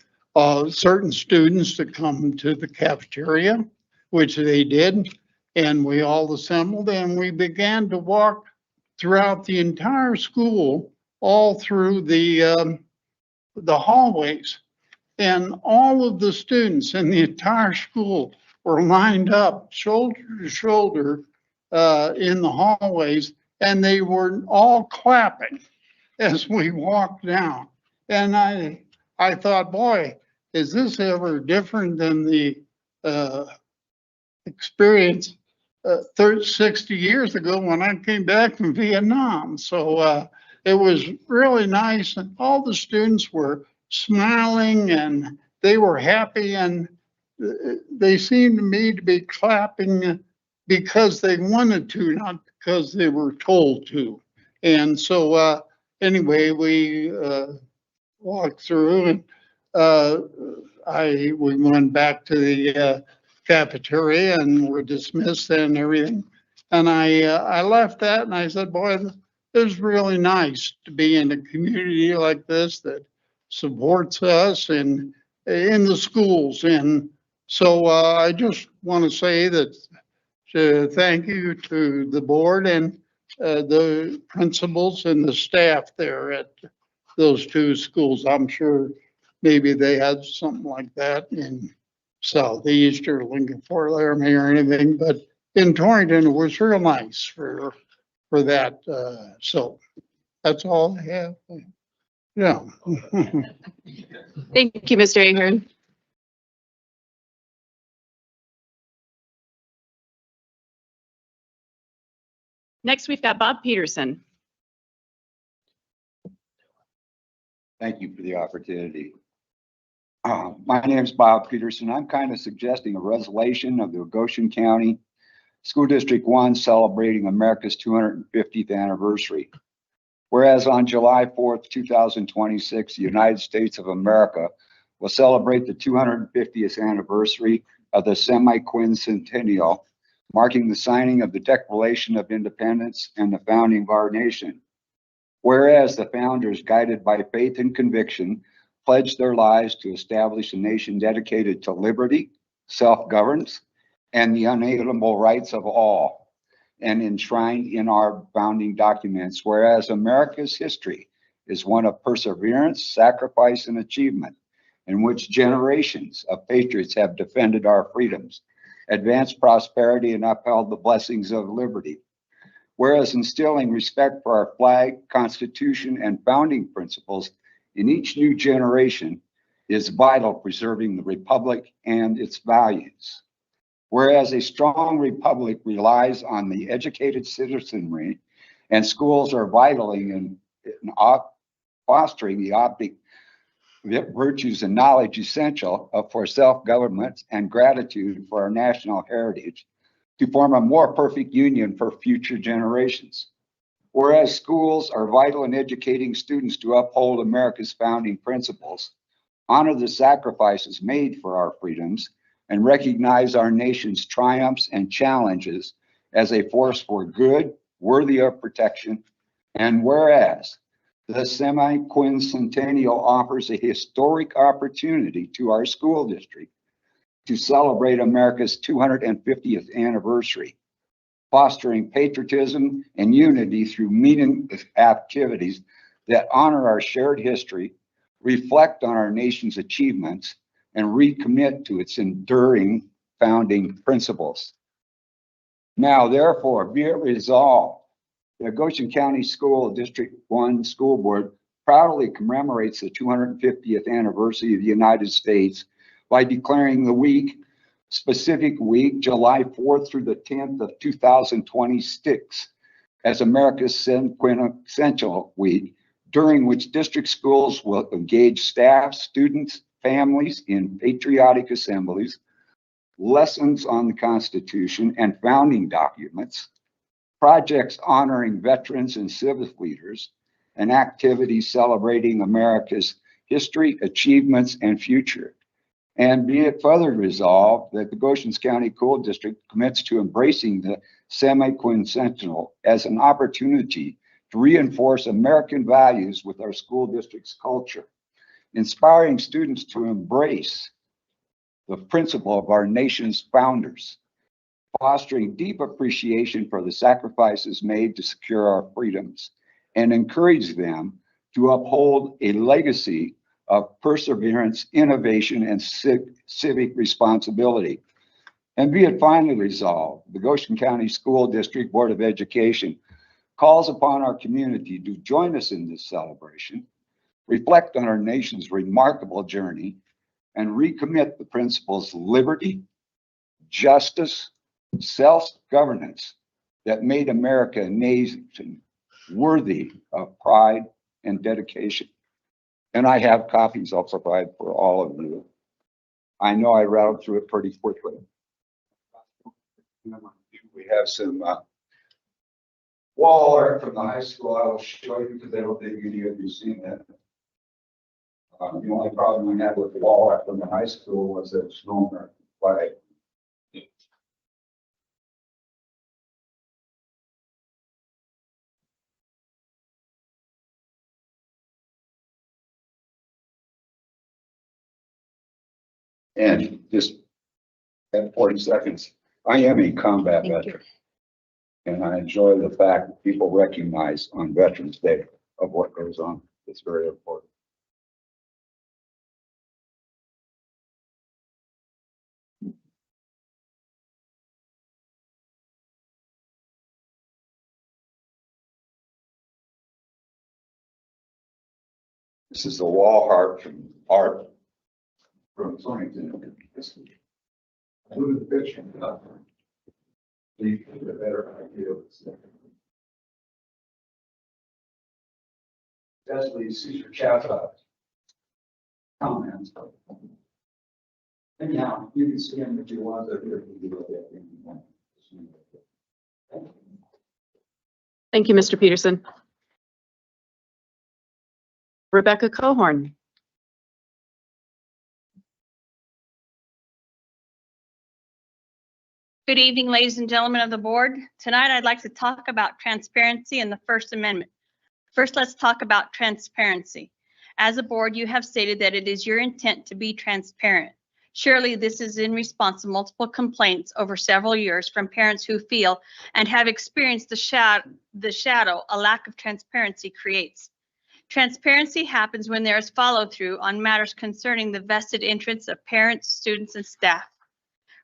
certain students to come to the cafeteria, which they did. And we all assembled, and we began to walk throughout the entire school, all through the hallways. And all of the students in the entire school were lined up shoulder to shoulder in the hallways, and they were all clapping as we walked down. And I thought, boy, is this ever different than the experience 60 years ago when I came back from Vietnam. So it was really nice, and all the students were smiling and they were happy, and they seemed to me to be clapping because they wanted to, not because they were told to. And so anyway, we walked through, and we went back to the cafeteria and were dismissed and everything. And I left that, and I said, boy, it was really nice to be in a community like this that supports us and in the schools. And so I just want to say that thank you to the board and the principals and the staff there at those two schools. I'm sure maybe they had something like that in Southeast or Lincoln Fort Laramie or anything, but in Torrington, it was real nice for that. So that's all I have. Yeah. Thank you, Mr. Ahern. Next, we've got Bob Peterson. Thank you for the opportunity. My name is Bob Peterson. I'm kind of suggesting a resolution of the Goshen County School District 1 celebrating America's 250th anniversary. Whereas on July 4th, 2026, the United States of America will celebrate the 250th anniversary of the semi-quincentennial, marking the signing of the Declaration of Independence and the founding of our nation. Whereas the founders, guided by faith and conviction, pledged their lives to establish a nation dedicated to liberty, self-governance, and the unalienable rights of all, and enshrined in our founding documents, whereas America's history is one of perseverance, sacrifice, and achievement, in which generations of patriots have defended our freedoms, advanced prosperity, and upheld the blessings of liberty. Whereas instilling respect for our flag, Constitution, and founding principles in each new generation is vital to preserving the Republic and its values. Whereas a strong republic relies on the educated citizenry, and schools are vital in fostering the virtues and knowledge essential for self-government and gratitude for our national heritage to form a more perfect union for future generations. Whereas schools are vital in educating students to uphold America's founding principles, honor the sacrifices made for our freedoms, and recognize our nation's triumphs and challenges as a force for good, worthy of protection. And whereas the semi-quincentennial offers a historic opportunity to our school district to celebrate America's 250th anniversary, fostering patriotism and unity through meaningful activities that honor our shared history, reflect on our nation's achievements, and recommit to its enduring founding principles. Now, therefore, be it resolved, the Goshen County School District 1 School Board proudly commemorates the 250th anniversary of the United States by declaring the specific week, July 4th through the 10th of 2026, as America's quintessential week, during which district schools will engage staff, students, families in patriotic assemblies, lessons on the Constitution and founding documents, projects honoring veterans and civic leaders, and activities celebrating America's history, achievements, and future. And be it further resolved that the Goshen County School District commits to embracing the semi-quincentennial as an opportunity to reinforce American values with our school district's culture, inspiring students to embrace the principle of our nation's founders, fostering deep appreciation for the sacrifices made to secure our freedoms, and encourage them to uphold a legacy of perseverance, innovation, and civic responsibility. And be it finally resolved, the Goshen County School District Board of Education calls upon our community to join us in this celebration, reflect on our nation's remarkable journey, and recommit the principles of liberty, justice, self-governance that made America a nation worthy of pride and dedication. And I have copies I'll provide for all of you. I know I rattled through it pretty quickly. We have some wall art from the high school. I will show you because I don't think any of you have seen that. The only problem I had with the wall art from the high school was that it's no American flag. And just at 40 seconds, I am a combat veteran. And I enjoy the fact that people recognize on Veterans Day of what goes on. It's very important. This is the wall art from Torrington. I moved the picture up. So you can get a better idea of this. That's the Caesar Chapa comments. Anyhow, you can see them if you want to here. Thank you, Mr. Peterson. Rebecca Cohorn. Good evening, ladies and gentlemen of the board. Tonight, I'd like to talk about transparency and the First Amendment. First, let's talk about transparency. As a board, you have stated that it is your intent to be transparent. Surely this is in response to multiple complaints over several years from parents who feel and have experienced the shadow a lack of transparency creates. Transparency happens when there is follow-through on matters concerning the vested interests of parents, students, and staff.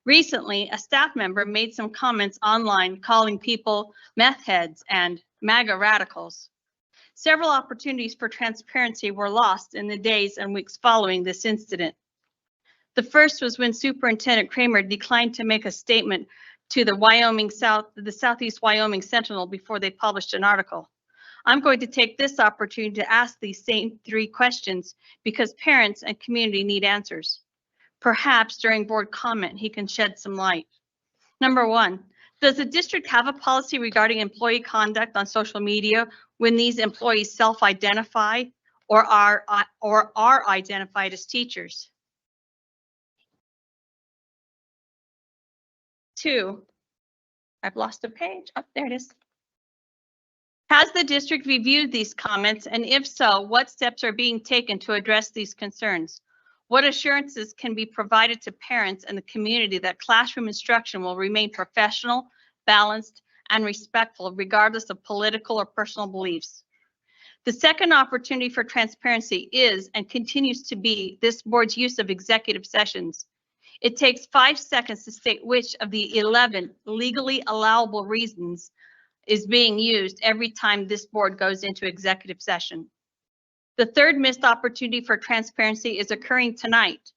Recently, a staff member made some comments online calling people meth heads and MAGA radicals. Several opportunities for transparency were lost in the days and weeks following this incident. The first was when Superintendent Kramer declined to make a statement to the Southeast Wyoming Sentinel before they published an article. I'm going to take this opportunity to ask these same 3 questions because parents and community need answers. Perhaps during board comment, he can shed some light. Number 1, does the district have a policy regarding employee conduct on social media when these employees self-identify or are identified as teachers? 2, I've lost a page. Oh, there it is. Has the district reviewed these comments, and if so, what steps are being taken to address these concerns? What assurances can be provided to parents and the community that classroom instruction will remain professional, balanced, and respectful regardless of political or personal beliefs? The second opportunity for transparency is and continues to be this board's use of executive sessions. It takes 5 seconds to state which of the 11 legally allowable reasons is being used every time this board goes into executive session. The third missed opportunity for transparency is occurring tonight.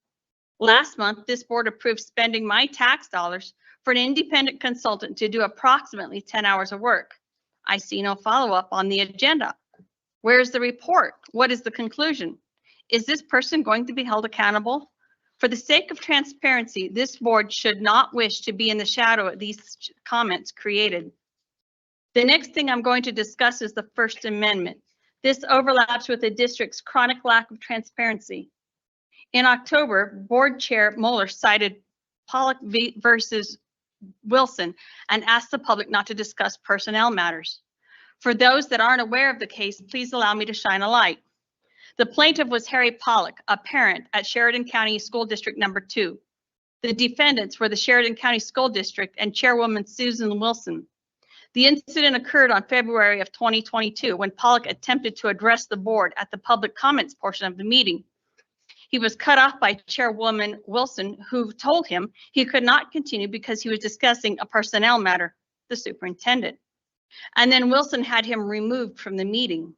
Last month, this board approved spending my tax dollars for an independent consultant to do approximately 10 hours of work. I see no follow-up on the agenda. Where's the report? What is the conclusion? Is this person going to be held accountable? For the sake of transparency, this board should not wish to be in the shadow of these comments created. The next thing I'm going to discuss is the First Amendment. This overlaps with the district's chronic lack of transparency. In October, Board Chair Moeller cited Pollock versus Wilson and asked the public not to discuss personnel matters. For those that aren't aware of the case, please allow me to shine a light. The plaintiff was Harry Pollock, a parent at Sheridan County School District Number 2. The defendants were the Sheridan County School District and Chairwoman Susan Wilson. The incident occurred on February of 2022 when Pollock attempted to address the board at the public comments portion of the meeting. He was cut off by Chairwoman Wilson, who told him he could not continue because he was discussing a personnel matter, the superintendent. And then Wilson had him removed from the meeting.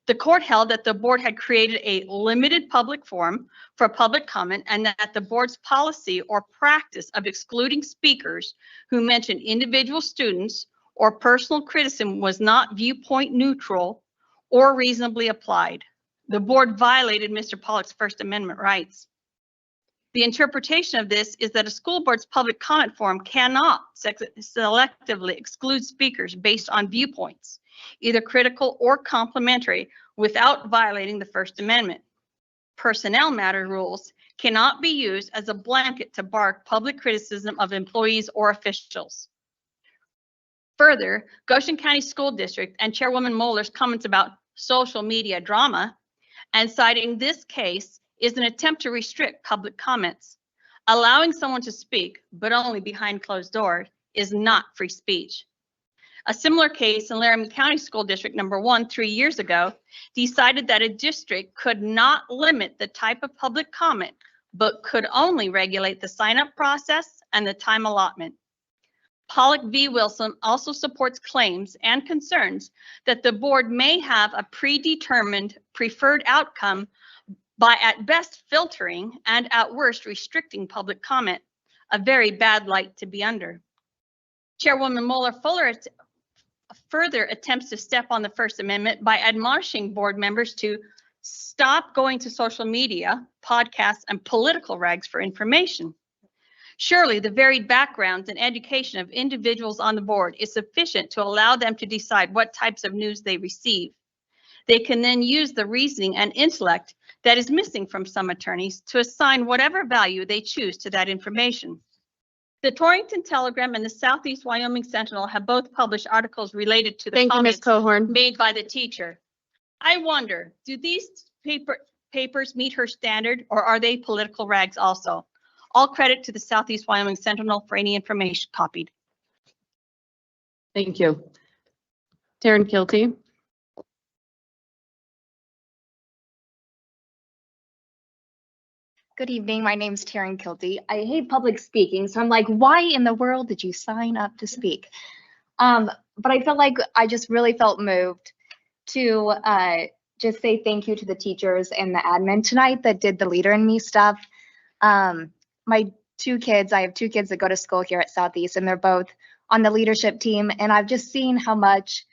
The court held that the board had created a limited public forum for public comment and that the board's policy or practice of excluding speakers who mentioned individual students or personal criticism was not viewpoint neutral or reasonably applied. The board violated Mr. Pollock's First Amendment rights. The interpretation of this is that a school board's public comment forum cannot selectively exclude speakers based on viewpoints, either critical or complimentary, without violating the First Amendment. Personnel matter rules cannot be used as a blanket to bar public criticism of employees or officials. Further, Goshen County School District and Chairwoman Moeller's comments about social media drama and citing this case is an attempt to restrict public comments. Allowing someone to speak, but only behind closed doors, is not free speech. A similar case in Laramie County School District Number 1 3 years ago decided that a district could not limit the type of public comment, but could only regulate the sign-up process and the time allotment. Pollock v. Wilson also supports claims and concerns that the board may have a predetermined preferred outcome by at best filtering and at worst restricting public comment, a very bad light to be under. Chairwoman Moeller further attempts to step on the First Amendment by admonishing board members to stop going to social media, podcasts, and political rags for information. Surely the varied backgrounds and education of individuals on the board is sufficient to allow them to decide what types of news they receive. They can then use the reasoning and intellect that is missing from some attorneys to assign whatever value they choose to that information. The Torrington Telegram and the Southeast Wyoming Sentinel have both published articles related to the comments made by the teacher. I wonder, do these papers meet her standard, or are they political rags also? All credit to the Southeast Wyoming Sentinel for any information copied. Thank you. Taryn Kilty. Good evening. My name's Taryn Kilty. I hate public speaking, so I'm like, why in the world did you sign up to speak? But I felt like I just really felt moved to just say thank you to the teachers and the admin tonight that did the Leader in Me stuff. My two kids, I have two kids that go to school here at Southeast, and they're both on the leadership team, and I've just seen how much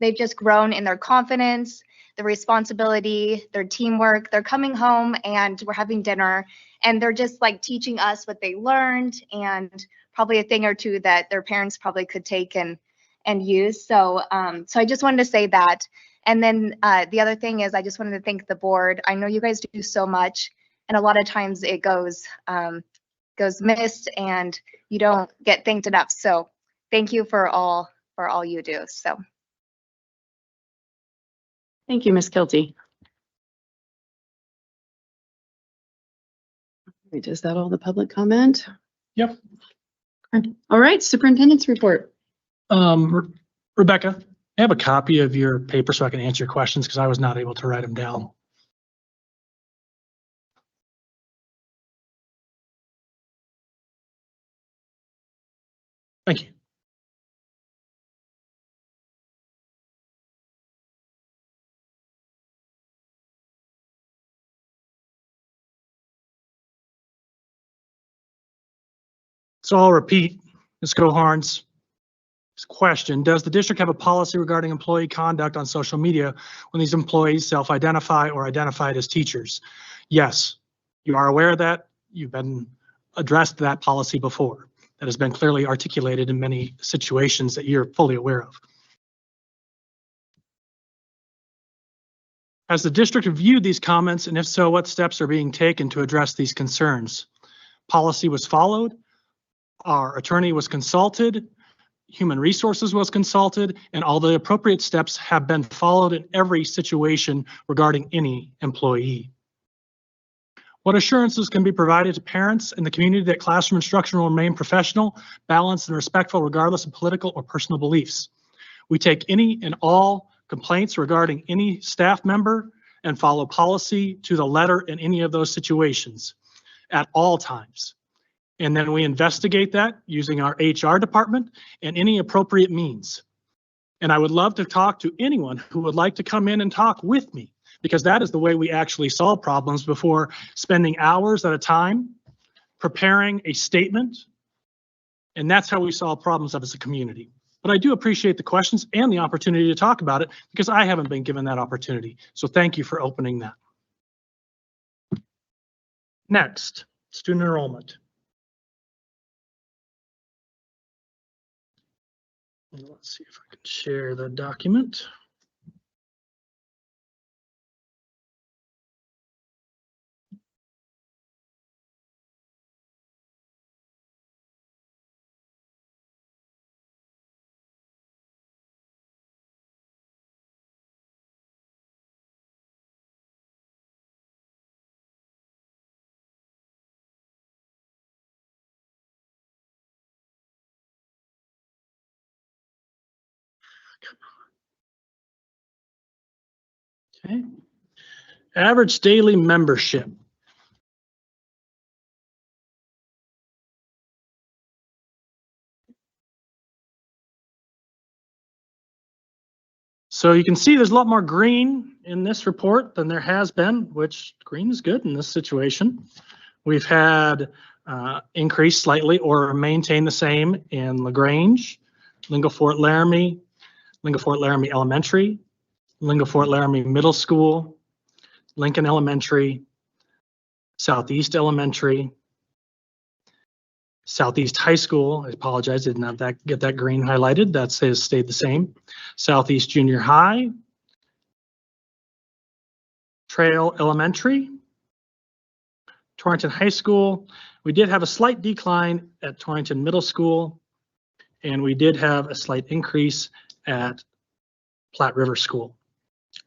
they've just grown in their confidence, the responsibility, their teamwork. They're coming home and we're having dinner, and they're just like teaching us what they learned and probably a thing or two that their parents probably could take and use. So so I just wanted to say that. And then the other thing is I just wanted to thank the board. I know you guys do so much, and a lot of times it goes missed and you don't get thanked enough. So thank you for all you do. So Thank you, Ms. Kilty. Wait, is that all the public comment? Yep. All right, superintendent's report. Rebecca, I have a copy of your paper so I can answer your questions because I was not able to write them down. Thank you. So I'll repeat Ms. Coharn's question. Does the district have a policy regarding employee conduct on social media when these employees self-identify or identified as teachers? Yes, you are aware of that. You've been addressed that policy before. That has been clearly articulated in many situations that you're fully aware of. Has the district reviewed these comments, and if so, what steps are being taken to address these concerns? Policy was followed. Our attorney was consulted, human resources was consulted, and all the appropriate steps have been followed in every situation regarding any employee. What assurances can be provided to parents and the community that classroom instruction will remain professional, balanced, and respectful regardless of political or personal beliefs? We take any and all complaints regarding any staff member and follow policy to the letter in any of those situations at all times. And then we investigate that using our HR department and any appropriate means. And I would love to talk to anyone who would like to come in and talk with me, because that is the way we actually solve problems before spending hours at a time preparing a statement. And that's how we solve problems as a community. But I do appreciate the questions and the opportunity to talk about it because I haven't been given that opportunity. So thank you for opening that. Next, student enrollment. Let's see if I can share the document. Okay. Average daily membership. So you can see there's a lot more green in this report than there has been, which green is good in this situation. We've had increase slightly or maintain the same in LaGrange, Lingo-Fort Laramie, Lingo-Fort Laramie Elementary, Lingo-Fort Laramie Middle School, Lincoln Elementary, Southeast Elementary, Southeast High School. I apologize, did not get that green highlighted. That says stayed the same. Southeast Junior High, Trail Elementary, Torrington High School. We did have a slight decline at Torrington Middle School, and we did have a slight increase at Platte River School.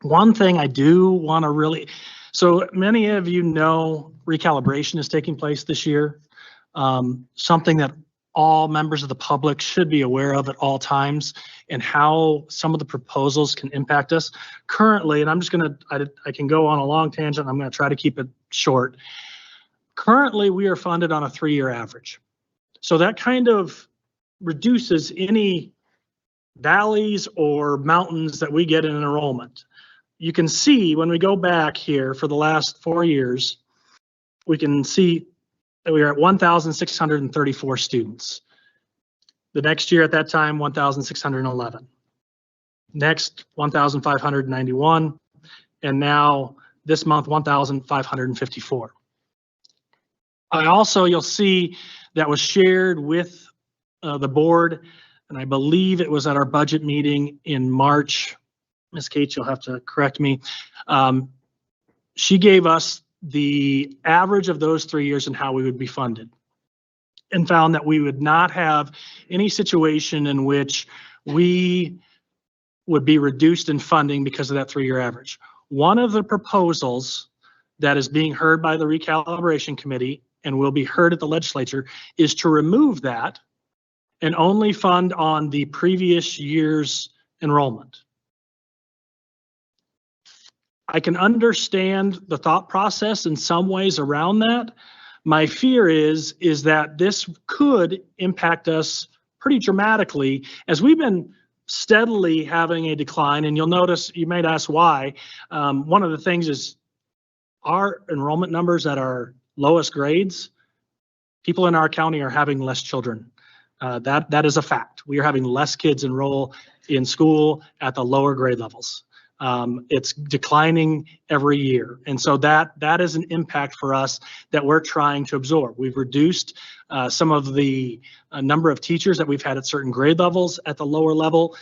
One thing I do want to really, so many of you know recalibration is taking place this year. Something that all members of the public should be aware of at all times, and how some of the proposals can impact us. Currently, and I'm just gonna, I can go on a long tangent, I'm gonna try to keep it short. Currently, we are funded on a 3-year average. So that kind of reduces any valleys or mountains that we get in enrollment. You can see when we go back here for the last 4 years, we can see that we are at 1,634 students. The next year at that time, 1,611. Next, 1,591. And now this month, 1,554. I also, you'll see that was shared with the board, and I believe it was at our budget meeting in March. Ms. Kate, you'll have to correct me. She gave us the average of those 3 years and how we would be funded, and found that we would not have any situation in which we would be reduced in funding because of that 3-year average. One of the proposals that is being heard by the recalibration committee and will be heard at the legislature is to remove that and only fund on the previous year's enrollment. I can understand the thought process in some ways around that. My fear is that this could impact us pretty dramatically, as we've been steadily having a decline. And you'll notice, you might ask why. One of the things is our enrollment numbers at our lowest grades, people in our county are having less children. That is a fact. We are having less kids enroll in school at the lower grade levels. It's declining every year. And so that is an impact for us that we're trying to absorb. We've reduced some of the number of teachers that we've had at certain grade levels at the lower level,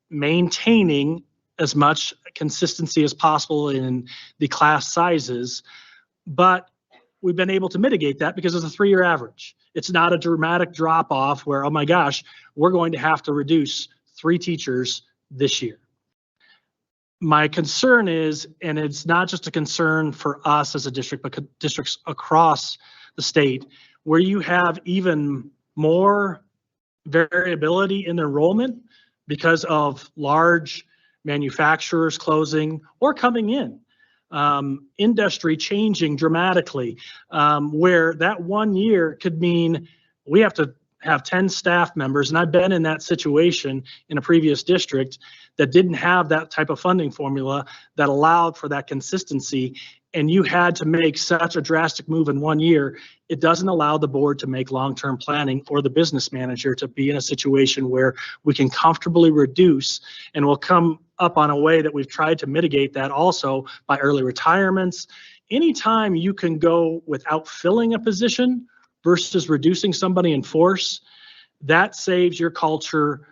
maintaining as much consistency as possible in the class sizes. But we've been able to mitigate that because of the 3-year average. It's not a dramatic drop off where, oh my gosh, we're going to have to reduce 3 teachers this year. My concern is, and it's not just a concern for us as a district, but districts across the state, where you have even more variability in enrollment because of large manufacturers closing or coming in, industry changing dramatically, where that 1 year could mean we have to have 10 staff members. And I've been in that situation in a previous district that didn't have that type of funding formula that allowed for that consistency. And you had to make such a drastic move in 1 year. It doesn't allow the board to make long-term planning or the business manager to be in a situation where we can comfortably reduce, and we'll come up on a way that we've tried to mitigate that also by early retirements. Anytime you can go without filling a position versus reducing somebody in force, that saves your culture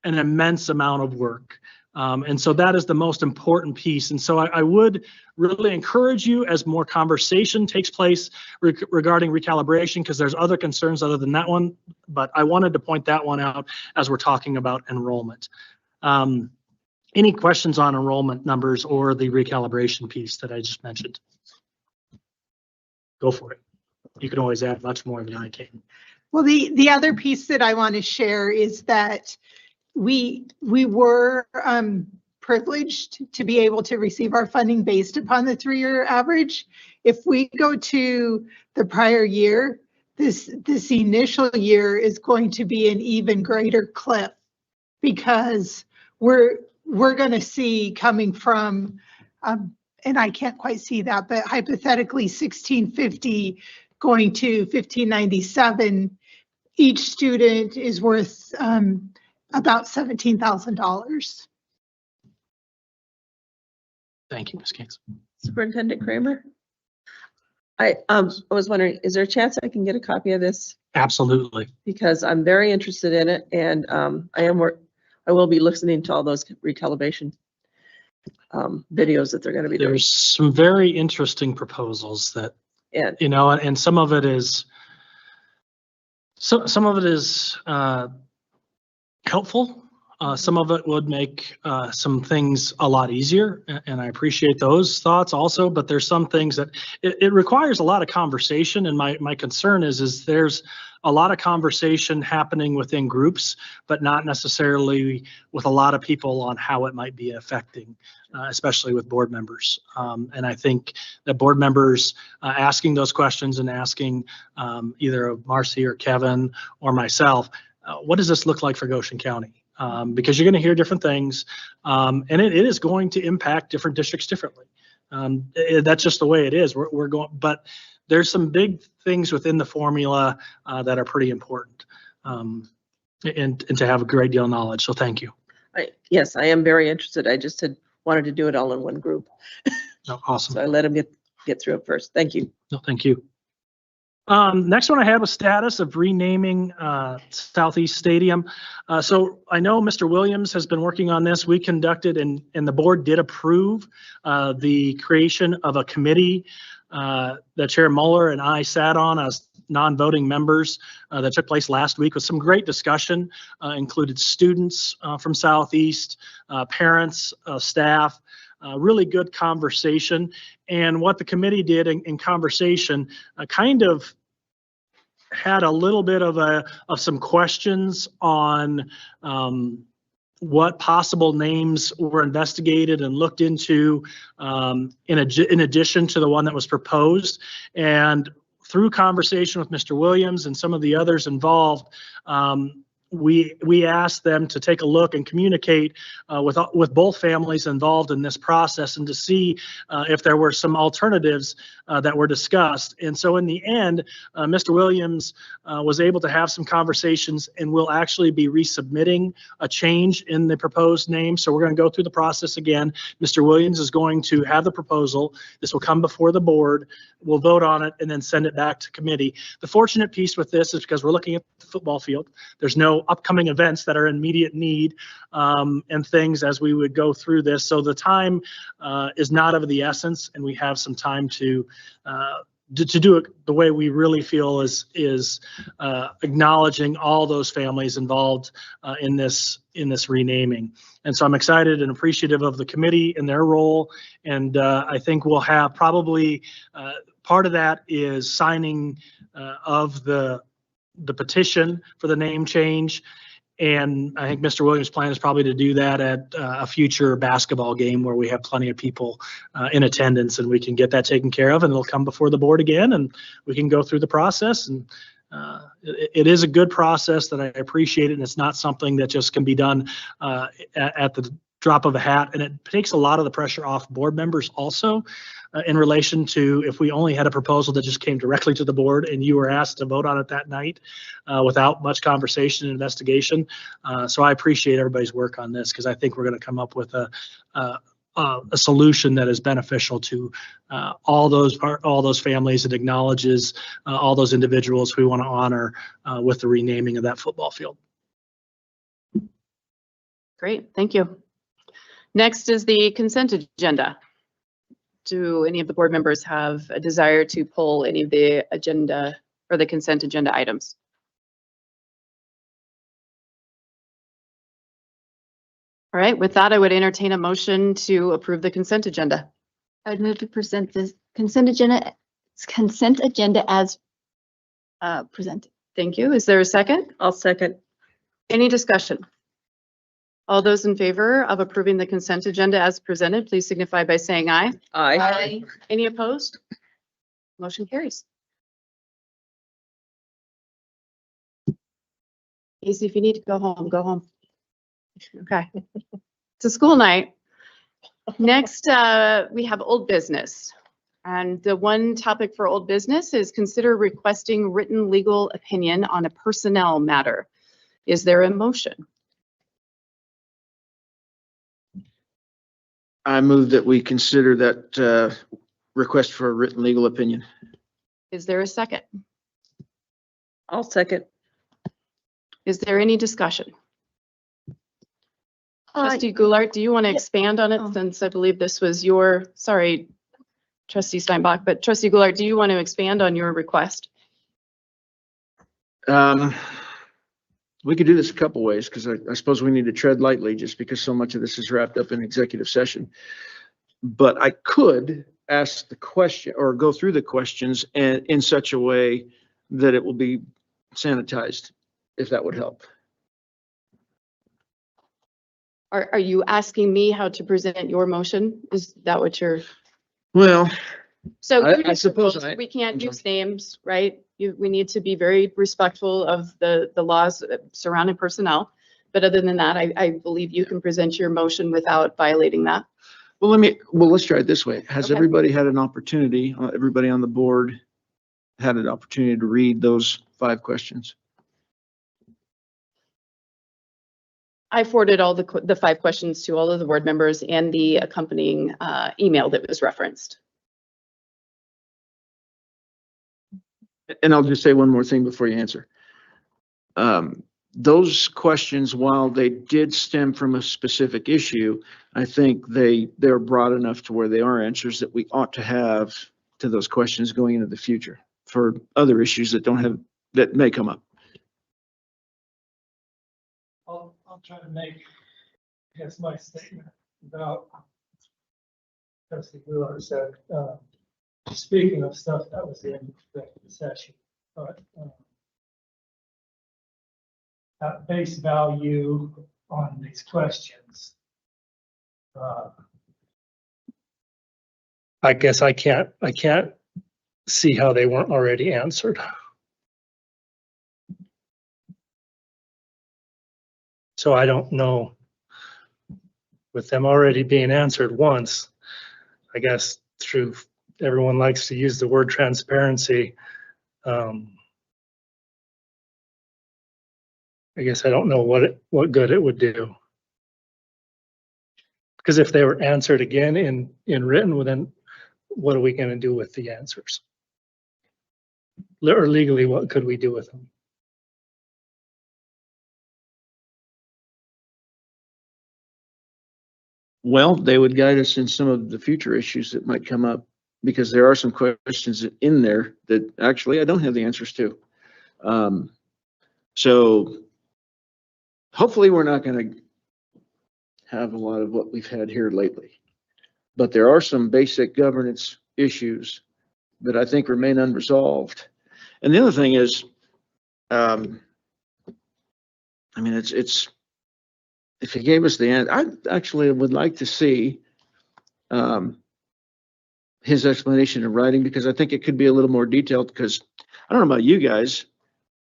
an immense amount of work. And so that is the most important piece. And so I would really encourage you, as more conversation takes place regarding recalibration, because there's other concerns other than that one, but I wanted to point that one out as we're talking about enrollment. Any questions on enrollment numbers or the recalibration piece that I just mentioned? Go for it. You can always add much more than I can. Well, the other piece that I want to share is that we were privileged to be able to receive our funding based upon the 3-year average. If we go to the prior year, this initial year is going to be an even greater clip, because we're going to see coming from, and I can't quite see that, but hypothetically 1650 going to 1597, each student is worth about $17,000. Thank you, Ms. Gates. Superintendent Kramer? I was wondering, is there a chance I can get a copy of this? Absolutely. Because I'm very interested in it, and I will be listening to all those recalibration videos that they're going to be doing. There's some very interesting proposals that, you know, and some of it is, some of it is helpful. Some of it would make some things a lot easier, and I appreciate those thoughts also, but there's some things that it requires a lot of conversation, and my concern is there's a lot of conversation happening within groups, but not necessarily with a lot of people on how it might be affecting, especially with board members. And I think that board members asking those questions and asking either Marcy or Kevin or myself, what does this look like for Goshen County? Because you're going to hear different things, and it is going to impact different districts differently. That's just the way it is. We're going, but there's some big things within the formula that are pretty important, and to have a great deal of knowledge. So thank you. Yes, I am very interested. I just had wanted to do it all in one group. Oh, awesome. So I let him get through it first. Thank you. No, thank you. Next one I have a status of renaming Southeast Stadium. So I know Mr. Williams has been working on this. We conducted and the board did approve the creation of a committee that Chair Mueller and I sat on as non-voting members that took place last week with some great discussion, included students from Southeast, parents, staff, really good conversation. And what the committee did in conversation kind of had a little bit of some questions on what possible names were investigated and looked into in addition to the one that was proposed. And through conversation with Mr. Williams and some of the others involved, we asked them to take a look and communicate with both families involved in this process and to see if there were some alternatives that were discussed. And so in the end, Mr. Williams was able to have some conversations and will actually be resubmitting a change in the proposed name. So we're going to go through the process again. Mr. Williams is going to have the proposal. This will come before the board. We'll vote on it and then send it back to committee. The fortunate piece with this is because we're looking at the football field. There's no upcoming events that are in immediate need and things as we would go through this. So the time is not of the essence, and we have some time to do it the way we really feel is acknowledging all those families involved in this renaming. And so I'm excited and appreciative of the committee and their role. And I think we'll have probably part of that is signing of the petition for the name change. And I think Mr. Williams' plan is probably to do that at a future basketball game where we have plenty of people in attendance, and we can get that taken care of, and it'll come before the board again, and we can go through the process. And it is a good process that I appreciate it, and it's not something that just can be done at the drop of a hat. And it takes a lot of the pressure off board members also in relation to if we only had a proposal that just came directly to the board and you were asked to vote on it that night without much conversation and investigation. So I appreciate everybody's work on this because I think we're going to come up with a solution that is beneficial to all those families and acknowledges all those individuals we want to honor with the renaming of that football field. Great, thank you. Next is the consent agenda. Do any of the board members have a desire to pull any of the agenda or the consent agenda items? All right, with that, I would entertain a motion to approve the consent agenda. I would move to present this consent agenda as presented. Thank you. Is there a second? I'll second. Any discussion? All those in favor of approving the consent agenda as presented, please signify by saying aye. Aye. Any opposed? Motion carries. Casey, if you need to go home, go home. Okay. It's a school night. Next, we have old business. And the one topic for old business is consider requesting written legal opinion on a personnel matter. Is there a motion? I move that we consider that request for a written legal opinion. Is there a second? I'll second. Is there any discussion? Trustee Goulart, do you want to expand on it since I believe this was your, sorry, Trustee Steinbach, but Trustee Goulart, do you want to expand on your request? Well, We could do this a couple ways, because I suppose we need to tread lightly just because so much of this is wrapped up in executive session. But I could ask the question or go through the questions and in such a way that it will be sanitized, if that would help. Are you asking me how to present your motion? Is that what you're? Well, So I suppose we can't use names, right? We need to be very respectful of the laws surrounding personnel. But other than that, I believe you can present your motion without violating that. Well, let's try it this way. Has Okay. everybody had an opportunity, everybody on the board had an opportunity to read those 5 questions? I forwarded all the 5 questions to all of the board members and the accompanying email that was referenced. And I'll just say one more thing before you answer. Those questions, while they did stem from a specific issue, I think they're broad enough to where they are answers that we ought to have to those questions going into the future for other issues that may come up. I'll try to make, I guess, my statement about Trustee Goulart said, speaking of stuff that was in the session, but at base value on these questions, I guess I can't see how they weren't already answered. So I don't know, with them already being answered once, I guess through, everyone likes to use the word transparency. I guess I don't know what good it would do. Because if they were answered again in written, well, then what are we going to do with the answers? Or legally, what could we do with them? Well, they would guide us in some of the future issues that might come up, because there are some questions in there that actually I don't have the answers to. So hopefully we're not going to have a lot of what we've had here lately, but there are some basic governance issues that I think remain unresolved. And the other thing is, I mean, it's if he gave us the answer, I actually would like to see his explanation in writing, because I think it could be a little more detailed, because I don't know about you guys,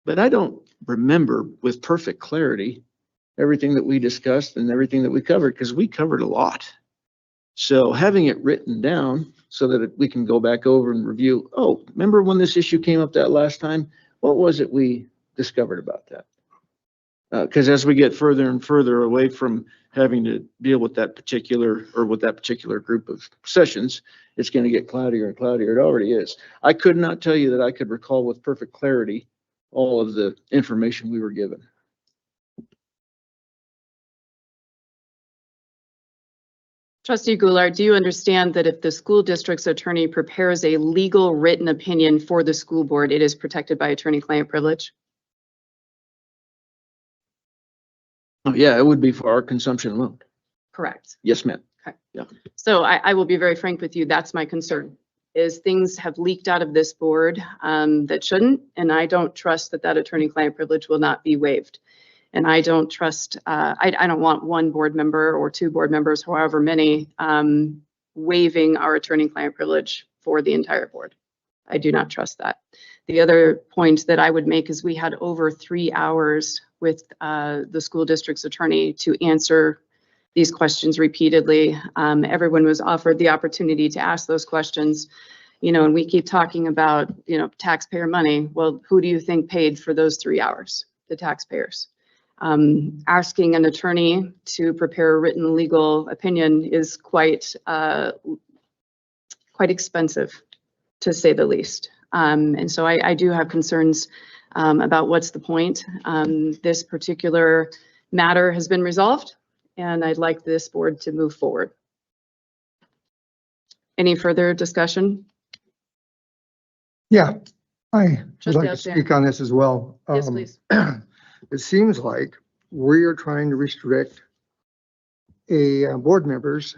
but I don't remember with perfect clarity everything that we discussed and everything that we covered, because we covered a lot. So having it written down so that we can go back over and review, oh, remember when this issue came up that last time? What was it we discovered about that? Because as we get further and further away from having to deal with that particular group of sessions, it's going to get cloudier and cloudier. It already is. I could not tell you that I could recall with perfect clarity all of the information we were given. Trustee Goulart, do you understand that if the school district's attorney prepares a legal written opinion for the school board, it is protected by attorney-client privilege? Oh, yeah, it would be for our consumption alone. Correct. Yes, ma'am. Okay. Yeah. So I will be very frank with you. That's my concern, is things have leaked out of this board that shouldn't, and I don't trust that attorney-client privilege will not be waived. And I don't trust, I don't want one board member or 2 board members, however many, waiving our attorney-client privilege for the entire board. I do not trust that. The other point that I would make is we had over 3 hours with the school district's attorney to answer these questions repeatedly. Everyone was offered the opportunity to ask those questions, and we keep talking about, taxpayer money. Well, who do you think paid for those 3 hours? The taxpayers. Asking an attorney to prepare a written legal opinion is quite expensive, to say the least. And so I do have concerns about what's the point. This particular matter has been resolved, and I'd like this board to move forward. Any further discussion? Yeah, I would like to Trustee speak on this as well. Yes, please. It seems like we are trying to restrict a board member's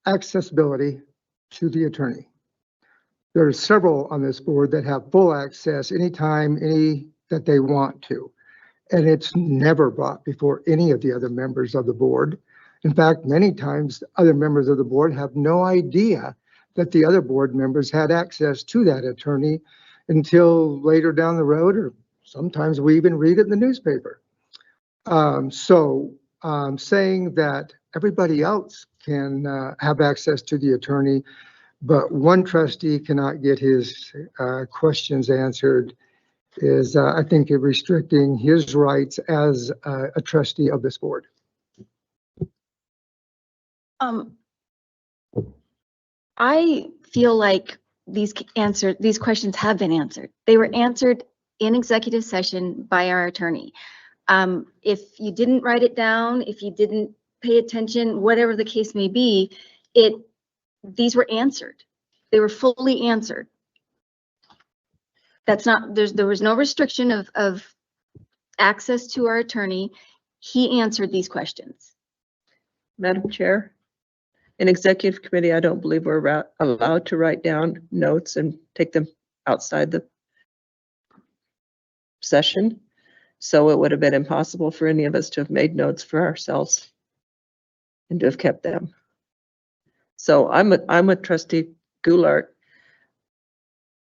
accessibility to the attorney. There are several on this board that have full access anytime, that they want to. And it's never brought before any of the other members of the board. In fact, many times other members of the board have no idea that the other board members had access to that attorney until later down the road, or sometimes we even read it in the newspaper. Saying that everybody else can have access to the attorney, but one trustee cannot get his questions answered is, I think, restricting his rights as a trustee of this board. I feel like these questions have been answered. They were answered in executive session by our attorney. If you didn't write it down, if you didn't pay attention, whatever the case may be, these were answered. They were fully answered. There was no restriction of access to our attorney. He answered these questions. Madam Chair, in executive committee, I don't believe we're allowed to write down notes and take them outside the session. So it would have been impossible for any of us to have made notes for ourselves and to have kept them. So I'm with Trustee Goulart.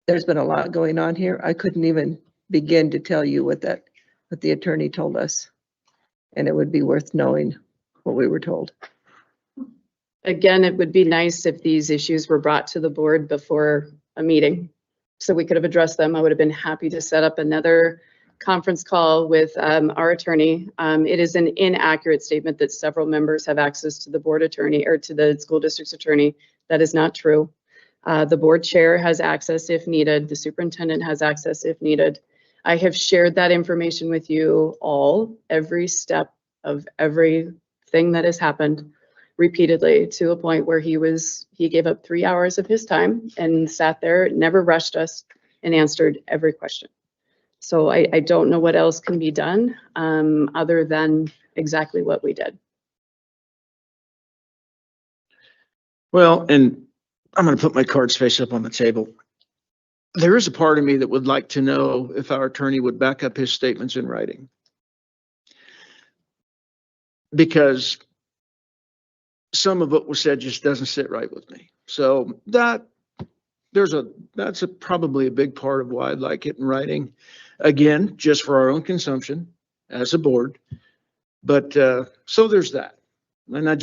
There's been a lot going on here. I couldn't even begin to tell you what the attorney told us. And it would be worth knowing what we were told. Again, it would be nice if these issues were brought to the board before a meeting so we could have addressed them. I would have been happy to set up another conference call with our attorney. It is an inaccurate statement that several members have access to the board attorney or to the school district's attorney. That is not true. The board chair has access if needed. The superintendent has access if needed. I have shared that information with you all, every step of everything that has happened repeatedly, to a point where he gave up 3 hours of his time and sat there, never rushed us, and answered every question. So I don't know what else can be done other than exactly what we did. Well, and I'm going to put my cards face up on the table. There is a part of me that would like to know if our attorney would back up his statements in writing. Because some of what was said just doesn't sit right with me. So that's probably a big part of why I'd like it in writing. Again, just for our own consumption as a board. But so there's that. And like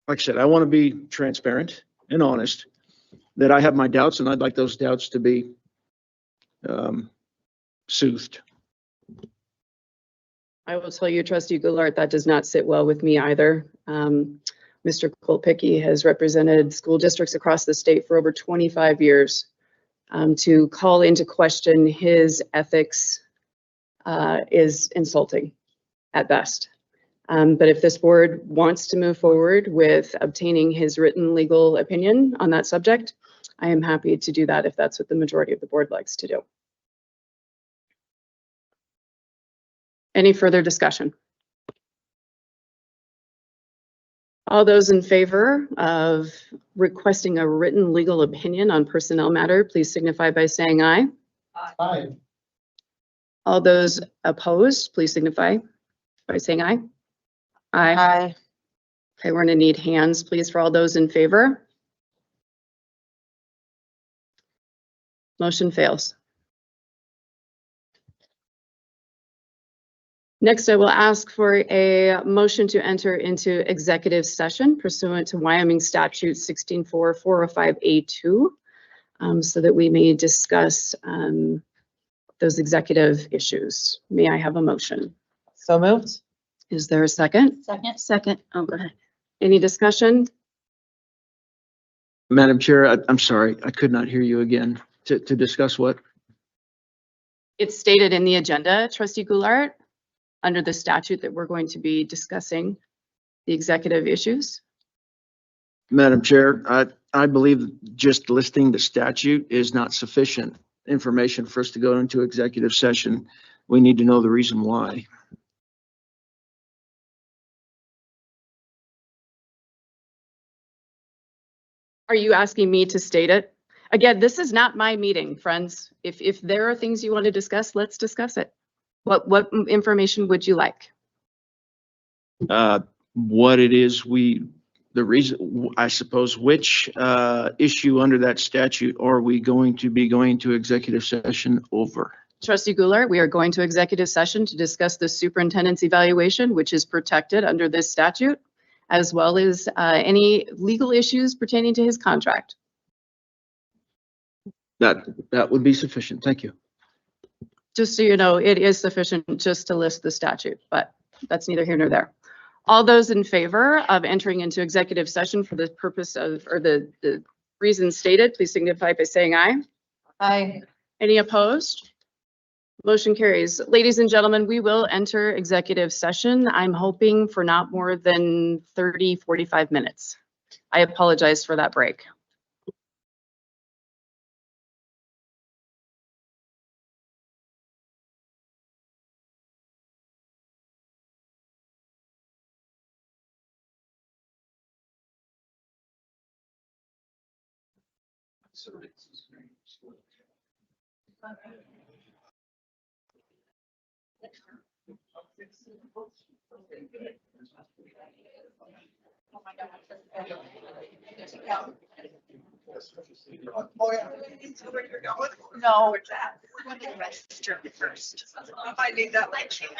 I said, I want to be transparent and honest that I have my doubts, and I'd like those doubts to be soothed. I will tell you, Trustee Goulart, that does not sit well with me either. Mr. Kolpicki has represented school districts across the state for over 25 years. To call into question his ethics is insulting at best. But if this board wants to move forward with obtaining his written legal opinion on that subject, I am happy to do that if that's what the majority of the board likes to do. Any further discussion? All those in favor of requesting a written legal opinion on personnel matter, please signify by saying aye. Aye. All those opposed, please signify by saying aye. Aye. Aye. Okay, we're going to need hands, please, for all those in favor. Motion fails. Next, I will ask for a motion to enter into executive session pursuant to Wyoming Statute 16-405A2, so that we may discuss those executive issues. May I have a motion? So moved. Is there a second? Second. Second. Oh, go ahead. Any discussion? Madam Chair, I'm sorry, I could not hear you again. To discuss what? It's stated in the agenda, Trustee Goulart, under the statute that we're going to be discussing the executive issues. Madam Chair, I believe just listing the statute is not sufficient information for us to go into executive session. we need to know the reason why. Are you asking me to state it? Again, this is not my meeting, friends. If there are things you want to discuss, let's discuss it. What information would you like? What it is the reason, I suppose, which issue under that statute are we going to be going to executive session over? Trustee Goulart, we are going to executive session to discuss the superintendent's evaluation, which is protected under this statute, as well as any legal issues pertaining to his contract. That would be sufficient. Thank you. Just so you know, it is sufficient just to list the statute, but that's neither here nor there. All those in favor of entering into executive session for the purpose of, or the reasons stated, please signify by saying aye. Aye. Any opposed? Motion carries. Ladies and gentlemen, we will enter executive session. I'm hoping for not more than 30, 45 minutes. I apologize for that break. No. Restroom first. I need that. I can't.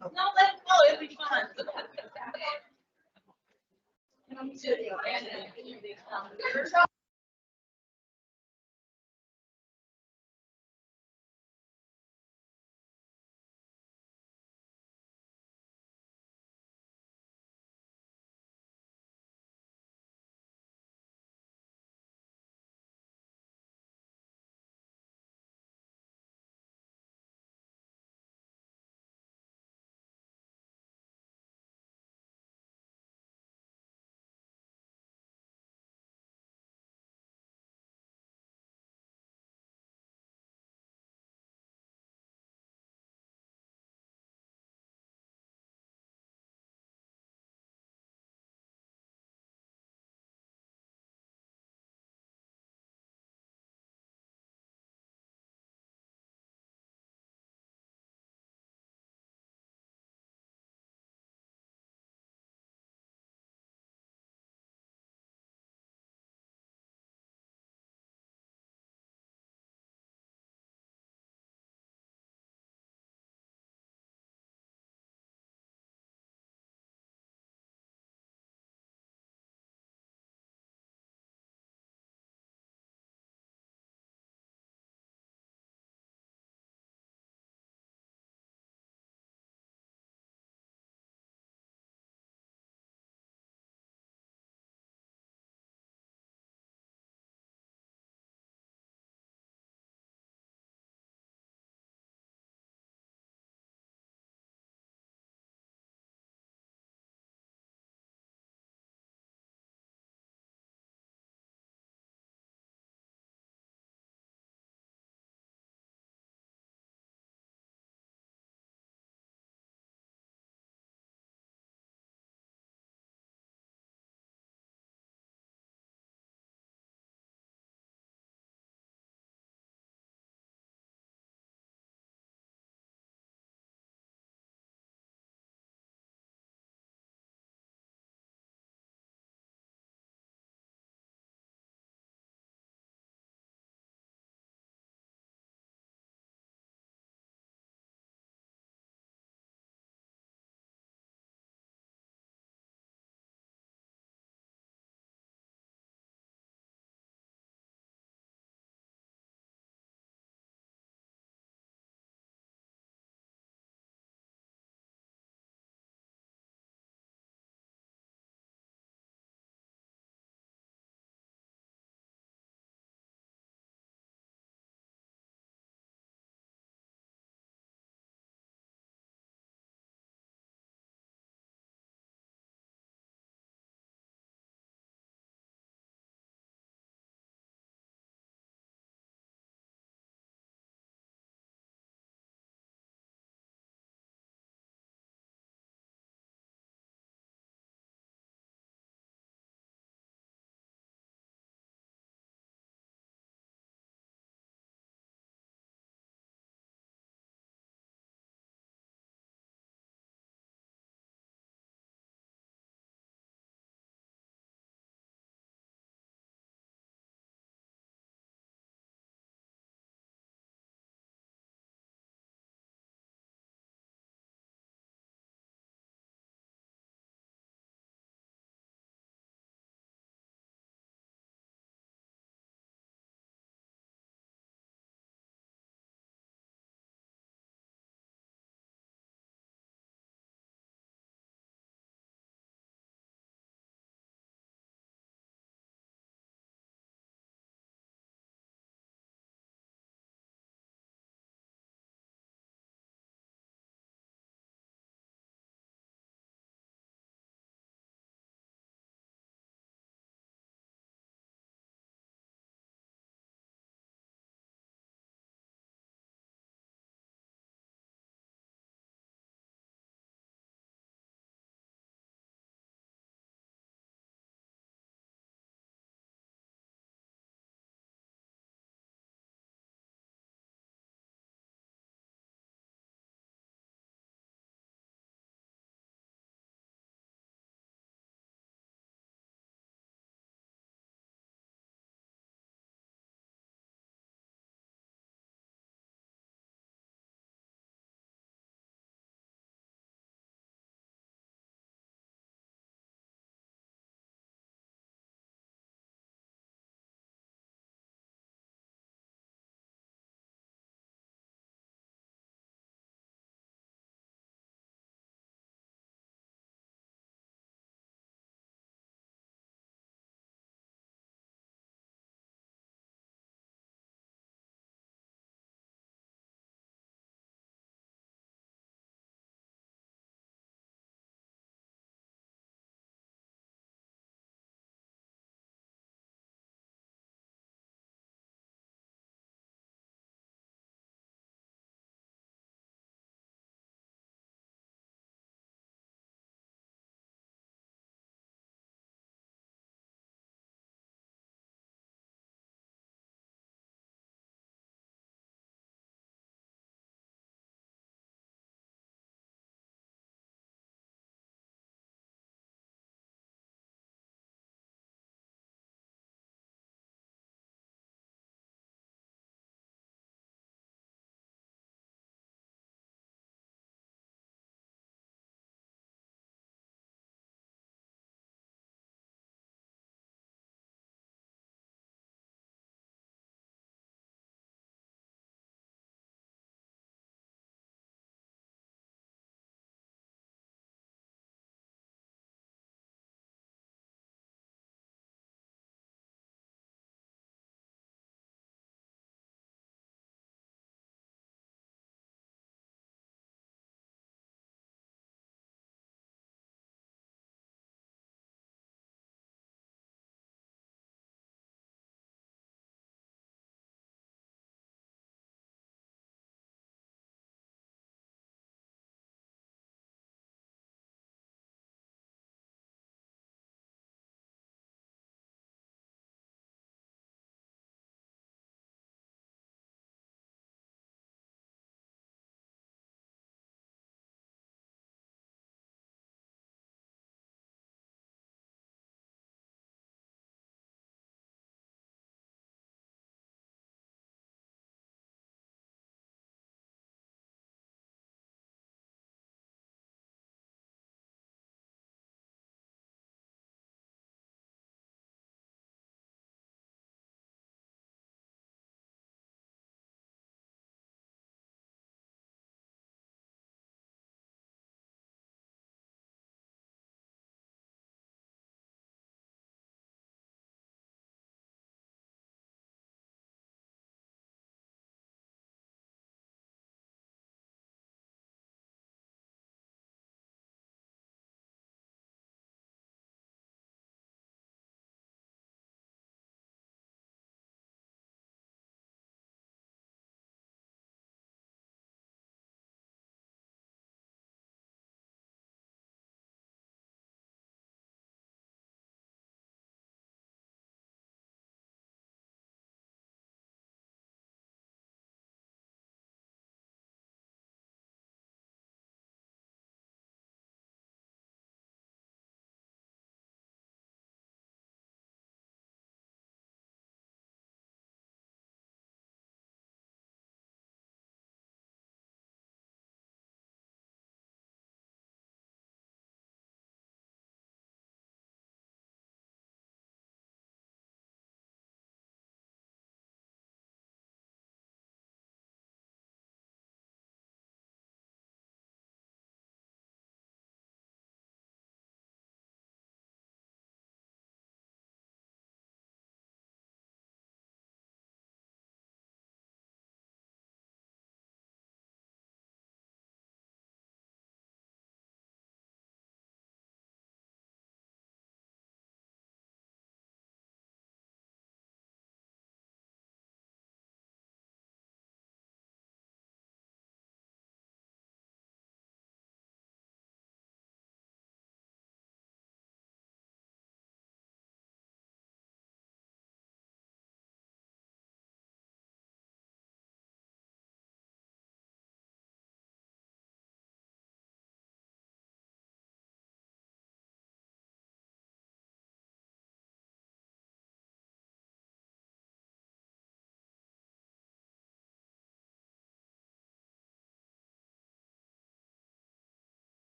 No, let it go. It'll be fun.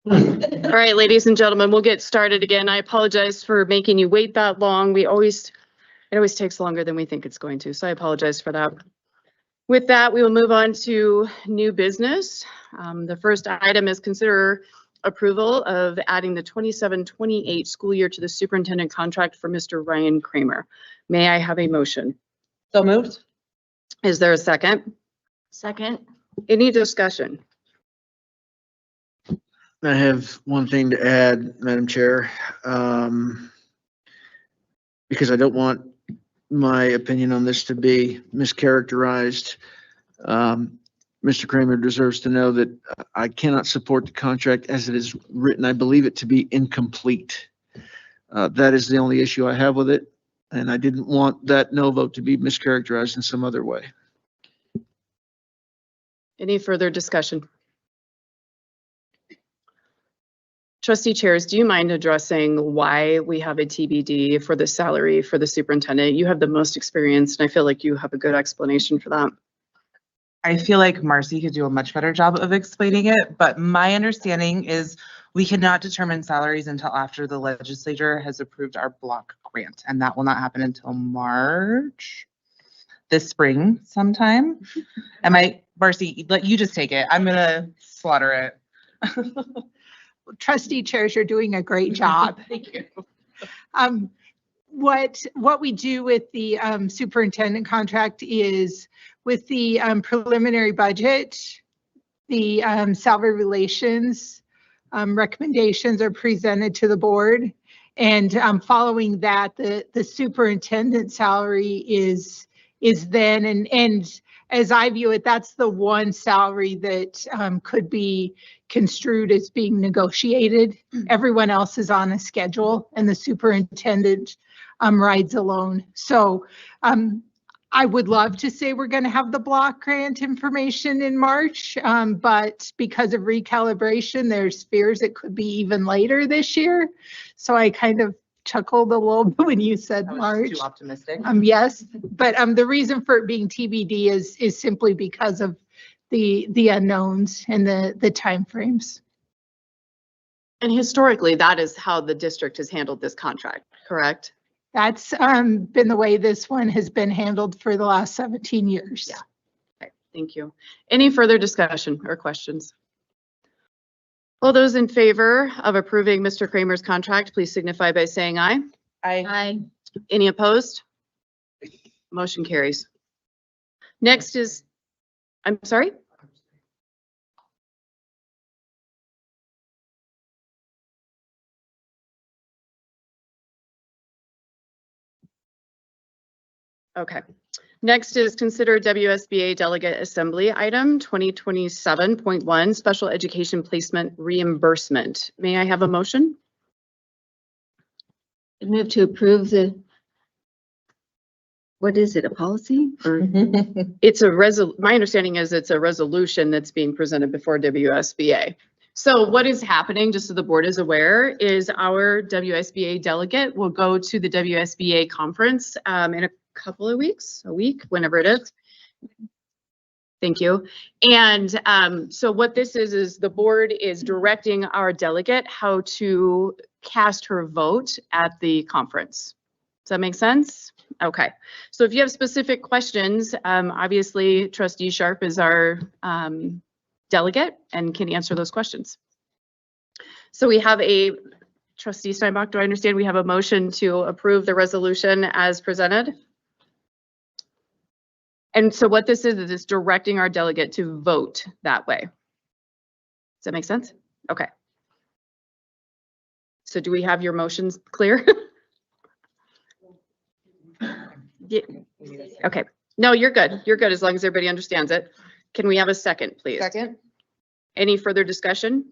All right, ladies and gentlemen, we'll get started again. I apologize for making you wait that long. It always takes longer than we think it's going to, so I apologize for that. With that, we will move on to new business. The first item is consider approval of adding the 27-28 school year to the superintendent contract for Mr. Ryan Kramer. May I have a motion? So moved. Is there a second? Second. Any discussion? I have one thing to add, Madam Chair. Because I don't want my opinion on this to be mischaracterized. Mr. Kramer deserves to know that I cannot support the contract as it is written. I believe it to be incomplete. That is the only issue I have with it, and I didn't want that no vote to be mischaracterized in some other way. Any further discussion? Trustee Chairs, do you mind addressing why we have a TBD for the salary for the superintendent? You have the most experience, and I feel like you have a good explanation for that. I feel like Marcy could do a much better job of explaining it, but my understanding is we cannot determine salaries until after the legislature has approved our block grant, and that will not happen until March, this spring sometime. Marcy, let you just take it. I'm gonna slaughter it. Trustee chairs, you're doing a great job. Thank you. What we do with the superintendent contract is with the preliminary budget, the salary relations recommendations are presented to the board. And following that, the superintendent salary is then, and as I view it, that's the one salary that could be construed as being negotiated. Everyone else is on a schedule and the superintendent rides alone. So I would love to say we're going to have the block grant information in March, but because of recalibration, there's fears it could be even later this year. So I kind of chuckled a little bit when you said March. Too optimistic. Yes, but the reason for it being TBD is simply because of the unknowns and the timeframes. And historically, that is how the district has handled this contract, correct? That's been the way this one has been handled for the last 17 years. Yeah. Okay, thank you. Any further discussion or questions? All those in favor of approving Mr. Kramer's contract, please signify by saying aye. Aye. Any opposed? Motion carries. Next is, I'm sorry? Okay. Next is consider WSBA Delegate Assembly Item 2027.1 Special Education Placement Reimbursement. May I have a motion? I move to approve what is it, a policy? Or It's my understanding is it's a resolution that's being presented before WSBA. So what is happening, just so the board is aware, is our WSBA delegate will go to the WSBA conference in a couple of weeks, a week, whenever it is. Thank you. And so what this is the board is directing our delegate how to cast her vote at the conference. Does that make sense? Okay. So if you have specific questions, obviously Trustee Sharp is our delegate and can answer those questions. So we have a, Trustee Steinbach, do I understand we have a motion to approve the resolution as presented? And so what this is it's directing our delegate to vote that way. Does that make sense? Okay. So do we have your motions clear? Yeah. Okay. No, you're good. You're good as long as everybody understands it. Can we have a second, please? Second. Any further discussion?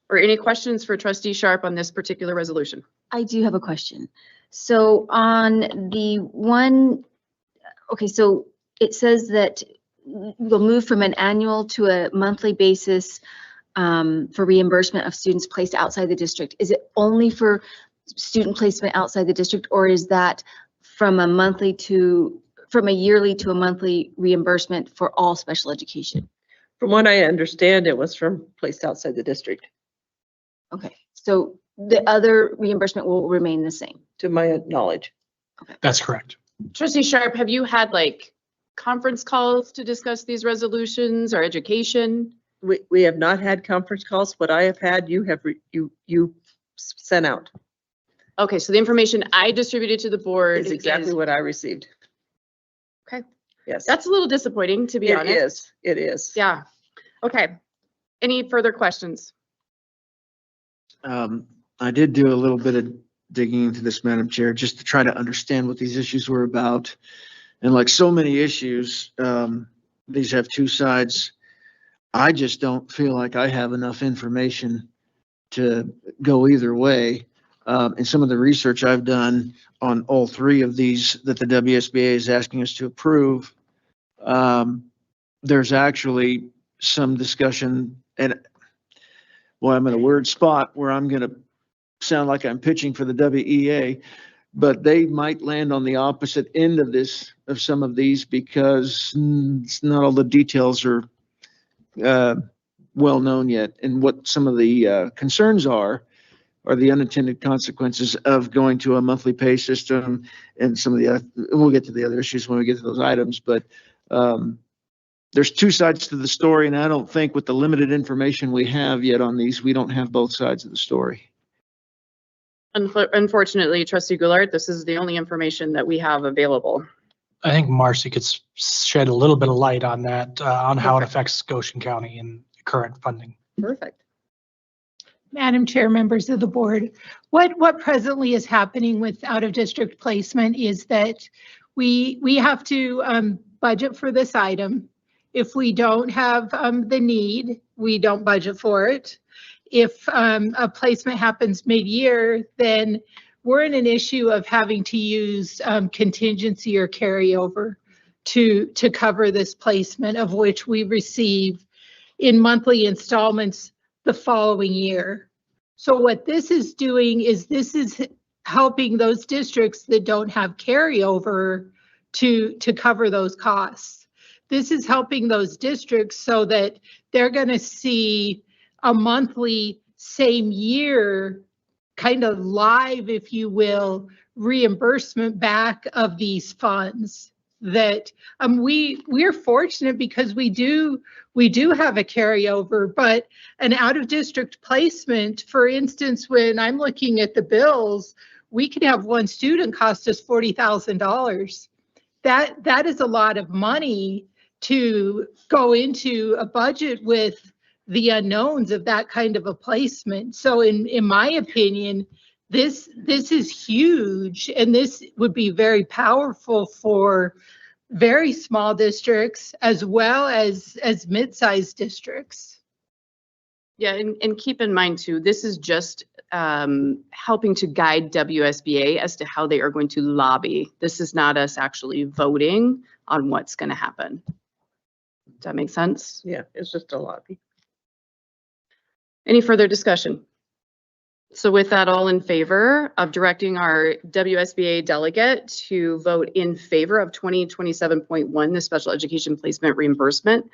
Or any questions for Trustee Sharp on this particular resolution? I do have a question. So on the one, okay, so it says that we'll move from an annual to a monthly basis for reimbursement of students placed outside the district. Is it only for student placement outside the district, or is that from a yearly to a monthly reimbursement for all special education? From what I understand, it was from placed outside the district. Okay, so the other reimbursement will remain the same. To my knowledge. That's correct. Trustee Sharp, have you had like conference calls to discuss these resolutions or education? We have not had conference calls. What I have had, you sent out. Okay, so the information I distributed to the board Is exactly what I received. Okay. Yes. That's a little disappointing, to be honest. It is. Yeah. Okay. Any further questions? I did do a little bit of digging into this, Madam Chair, just to try to understand what these issues were about. And like so many issues, these have two sides. I just don't feel like I have enough information to go either way. And some of the research I've done on all three of these that the WSBA is asking us to approve, there's actually some discussion, and well, I'm in a weird spot where I'm going to sound like I'm pitching for the WEA, but they might land on the opposite end of this, of some of these, because not all the details are well known yet. And what some of the concerns are the unintended consequences of going to a monthly pay system, and some of the, we'll get to the other issues when we get to those items, but there's two sides to the story, and I don't think with the limited information we have yet on these, we don't have both sides of the story. Unfortunately, Trustee Goulart, this is the only information that we have available. I think Marcy could shed a little bit of light on that, on how it affects Goshen County and current funding. Perfect. Madam Chair, members of the board, what presently is happening with out-of-district placement is that we have to budget for this item. If we don't have the need, we don't budget for it. If a placement happens mid-year, then we're in an issue of having to use contingency or carryover to cover this placement, of which we receive in monthly installments the following year. So what this is doing is this is helping those districts that don't have carryover to cover those costs. This is helping those districts so that they're going to see a monthly, same year, kind of live, if you will, reimbursement back of these funds. That we're fortunate because we do have a carryover, but an out-of-district placement, for instance, when I'm looking at the bills, we could have one student cost us $40,000. That is a lot of money to go into a budget with the unknowns of that kind of a placement. So in my opinion, this is huge, and this would be very powerful for very small districts as well as mid-sized districts. Yeah, and keep in mind too, this is just helping to guide WSBA as to how they are going to lobby. This is not us actually voting on what's going to happen. Does that make sense? Yeah, it's just a lobby. Any further discussion? So with that, all in favor of directing our WSBA delegate to vote in favor of 2027.1, the special education placement reimbursement,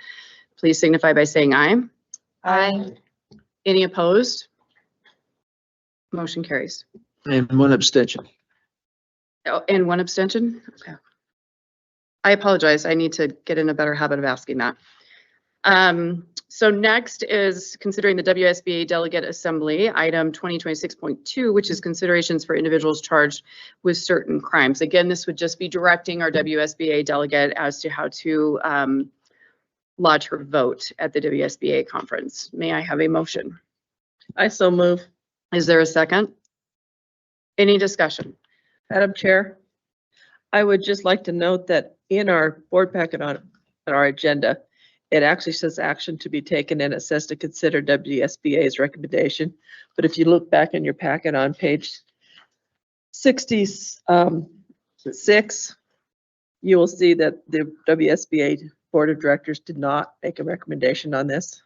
please signify by saying aye. Aye. Any opposed? Motion carries. And one abstention. Oh, and one abstention? Okay. I apologize. I need to get in a better habit of asking that. So next is considering the WSBA Delegate Assembly, item 2026.2, which is considerations for individuals charged with certain crimes. Again, this would just be directing our WSBA delegate as to how to lodge her vote at the WSBA conference. May I have a motion? I so move. Is there a second? Any discussion? Madam Chair, I would just like to note that in our board packet on our agenda, it actually says action to be taken, and it says to consider WSBA's recommendation. But if you look back in your packet on page 66, you will see that the WSBA Board of Directors did not make a recommendation on this.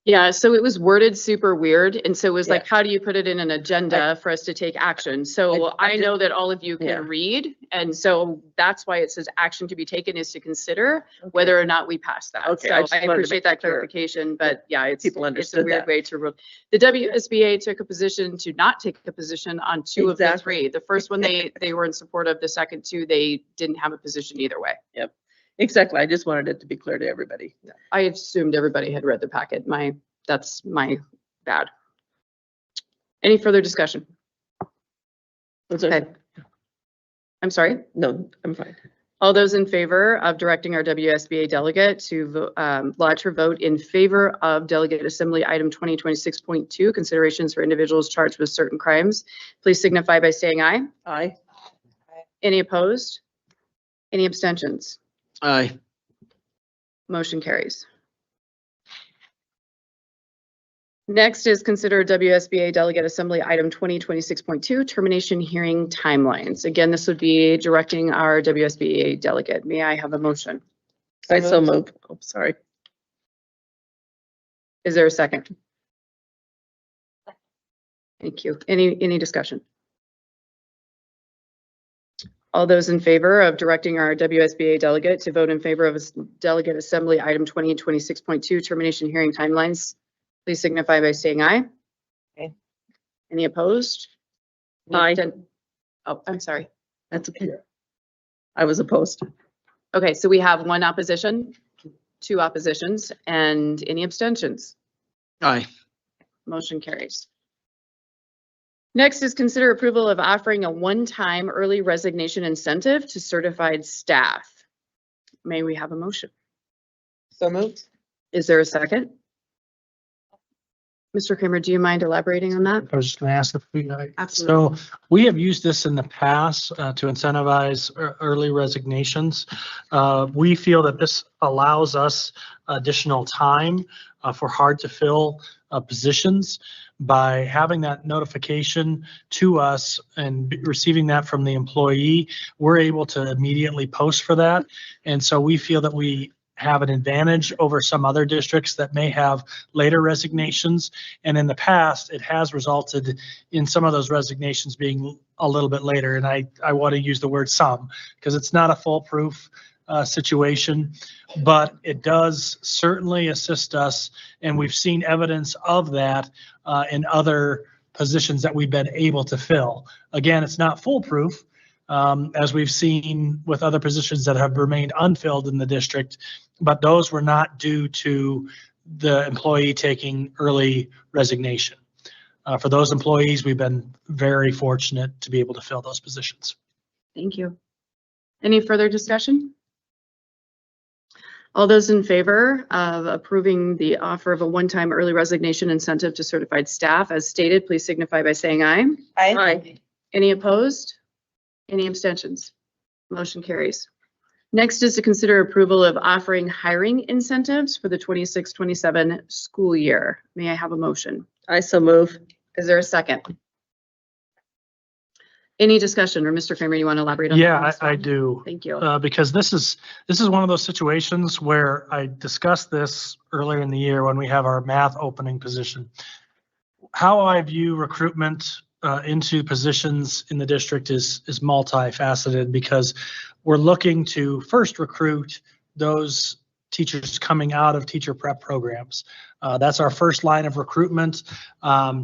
Yeah, so it was worded super weird. And so it was like, Yeah. how do you put it in an agenda for us to take action? So I know that all of you Yeah. can read. And so that's why it says action to be taken is to consider Okay. whether or not we pass that. Okay, So I just I wanted to appreciate make that sure clarification, but yeah, it's people a understood weird that. way to. The WSBA took a position to not take a position on two of the Exactly. three. The first one, they were in support of. The second two, they didn't have a position either way. Yep, exactly. I just wanted it to be clear to everybody. I assumed everybody had read the packet. That's my bad. Any further discussion? Okay. I'm sorry? No, I'm fine. All those in favor of directing our WSBA delegate to lodge her vote in favor of Delegate Assembly Item 2026.2, considerations for individuals charged with certain crimes, please signify by saying aye. Aye. Any opposed? Any abstentions? Aye. Motion carries. Next is consider WSBA Delegate Assembly Item 2026.2, termination hearing timelines. Again, this would be directing our WSBA delegate. May I have a motion? I so move. Oh, sorry. Is there a second? Thank you. Any discussion? All those in favor of directing our WSBA delegate to vote in favor of Delegate Assembly Item 2026.2, termination hearing timelines, please signify by saying aye. Okay. Any opposed? Aye. Oh, I'm sorry. That's okay. I was opposed. Okay, so we have one opposition, two oppositions, and any abstentions? Aye. Motion carries. Next is consider approval of offering a one-time early resignation incentive to certified staff. May we have a motion? So moved. Is there a second? Mr. Kramer, do you mind elaborating on that? I was just going to ask if we, Absolutely. so we have used this in the past to incentivize early resignations. We feel that this allows us additional time for hard to fill positions. By having that notification to us and receiving that from the employee, we're able to immediately post for that. And so we feel that we have an advantage over some other districts that may have later resignations. And in the past, it has resulted in some of those resignations being a little bit later. And I want to use the word some, because it's not a foolproof situation, but it does certainly assist us. And we've seen evidence of that in other positions that we've been able to fill. Again, it's not foolproof, as we've seen with other positions that have remained unfilled in the district, but those were not due to the employee taking early resignation. For those employees, we've been very fortunate to be able to fill those positions. Thank you. Any further discussion? All those in favor of approving the offer of a one-time early resignation incentive to certified staff as stated, please signify by saying aye. Aye. Any opposed? Any abstentions? Motion carries. Next is to consider approval of offering hiring incentives for the 26-27 school year. May I have a motion? I so move. Is there a second? Any discussion, or Mr. Kramer, you want to elaborate on that? Yeah, I do. Thank you. Because this is one of those situations where I discussed this earlier in the year when we have our math opening position. How I view recruitment into positions in the district is multifaceted, because we're looking to first recruit those teachers coming out of teacher prep programs. That's our first line of recruitment.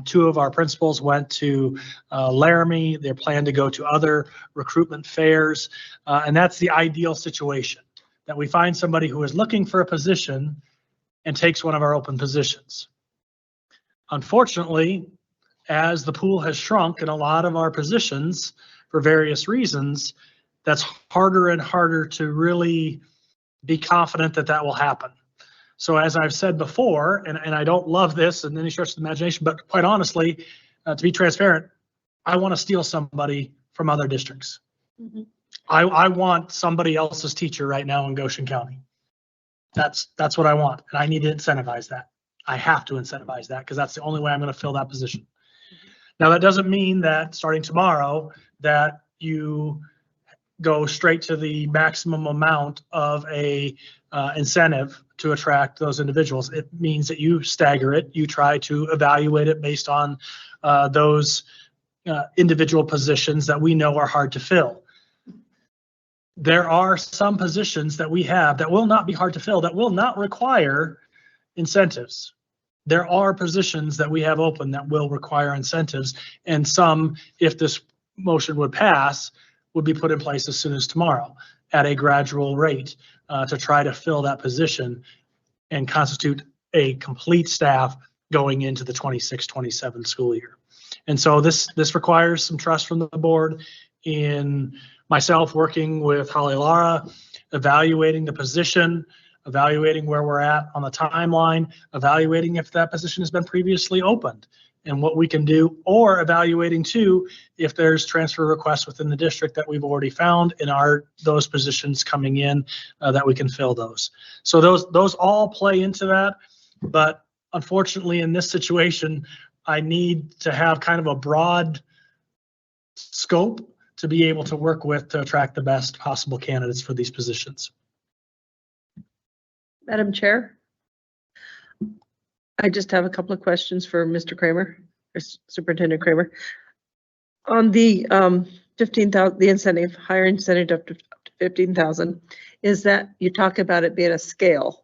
Two of our principals went to Laramie. They plan to go to other recruitment fairs. And that's the ideal situation, that we find somebody who is looking for a position and takes one of our open positions. Unfortunately, as the pool has shrunk in a lot of our positions for various reasons, that's harder and harder to really be confident that that will happen. So as I've said before, and I don't love this in any stretch of the imagination, but quite honestly, to be transparent, I want to steal somebody from other districts. Mm-hmm. I want somebody else's teacher right now in Goshen County. That's what I want, and I need to incentivize that. I have to incentivize that, because that's the only way I'm going to fill that position. Now, that doesn't mean that starting tomorrow that you go straight to the maximum amount of a incentive to attract those individuals. It means that you stagger it. You try to evaluate it based on those individual positions that we know are hard to fill. There are some positions that we have that will not be hard to fill, that will not require incentives. There are positions that we have open that will require incentives, and some, if this motion would pass, would be put in place as soon as tomorrow at a gradual rate to try to fill that position and constitute a complete staff going into the 26-27 school year. And so this requires some trust from the board in myself working with Holly Lara, evaluating the position, evaluating where we're at on the timeline, evaluating if that position has been previously opened and what we can do, or evaluating too if there's transfer requests within the district that we've already found and are those positions coming in that we can fill those. So those all play into that, but unfortunately in this situation, I need to have kind of a broad scope to be able to work with to attract the best possible candidates for these positions. Madam Chair, I just have a couple of questions for Mr. Kramer, or Superintendent Kramer. On the 15,000, the incentive, higher incentive up to 15,000, is that, you talk about it being a scale.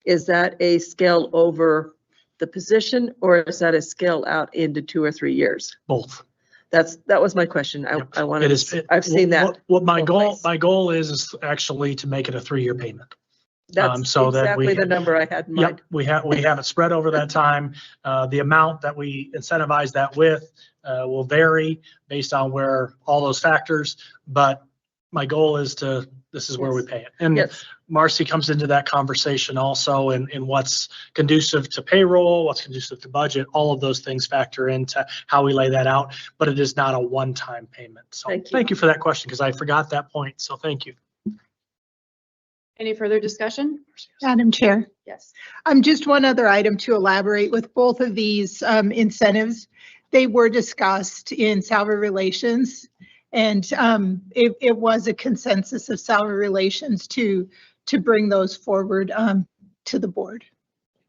Is that a scale over the position, or is that a scale out into 2 or 3 years? Both. That was my question. I wanted. I've seen that. What my goal is actually to make it a 3-year payment. That's so exactly that the number I had in mind. Yep, we have it spread over that time. The amount that we incentivize that with will vary based on where all those factors, but my goal is this is where we pay it. And Marcy comes into that conversation also in what's conducive to payroll, what's conducive to budget, all of those things factor into how we lay that out, but it is not a one-time payment. So thank you for that question, because I forgot that point. So thank you. Any further discussion? Madam Chair. Yes. Just one other item to elaborate with both of these incentives. They were discussed in salary relations, and it was a consensus of salary relations to bring those forward to the board.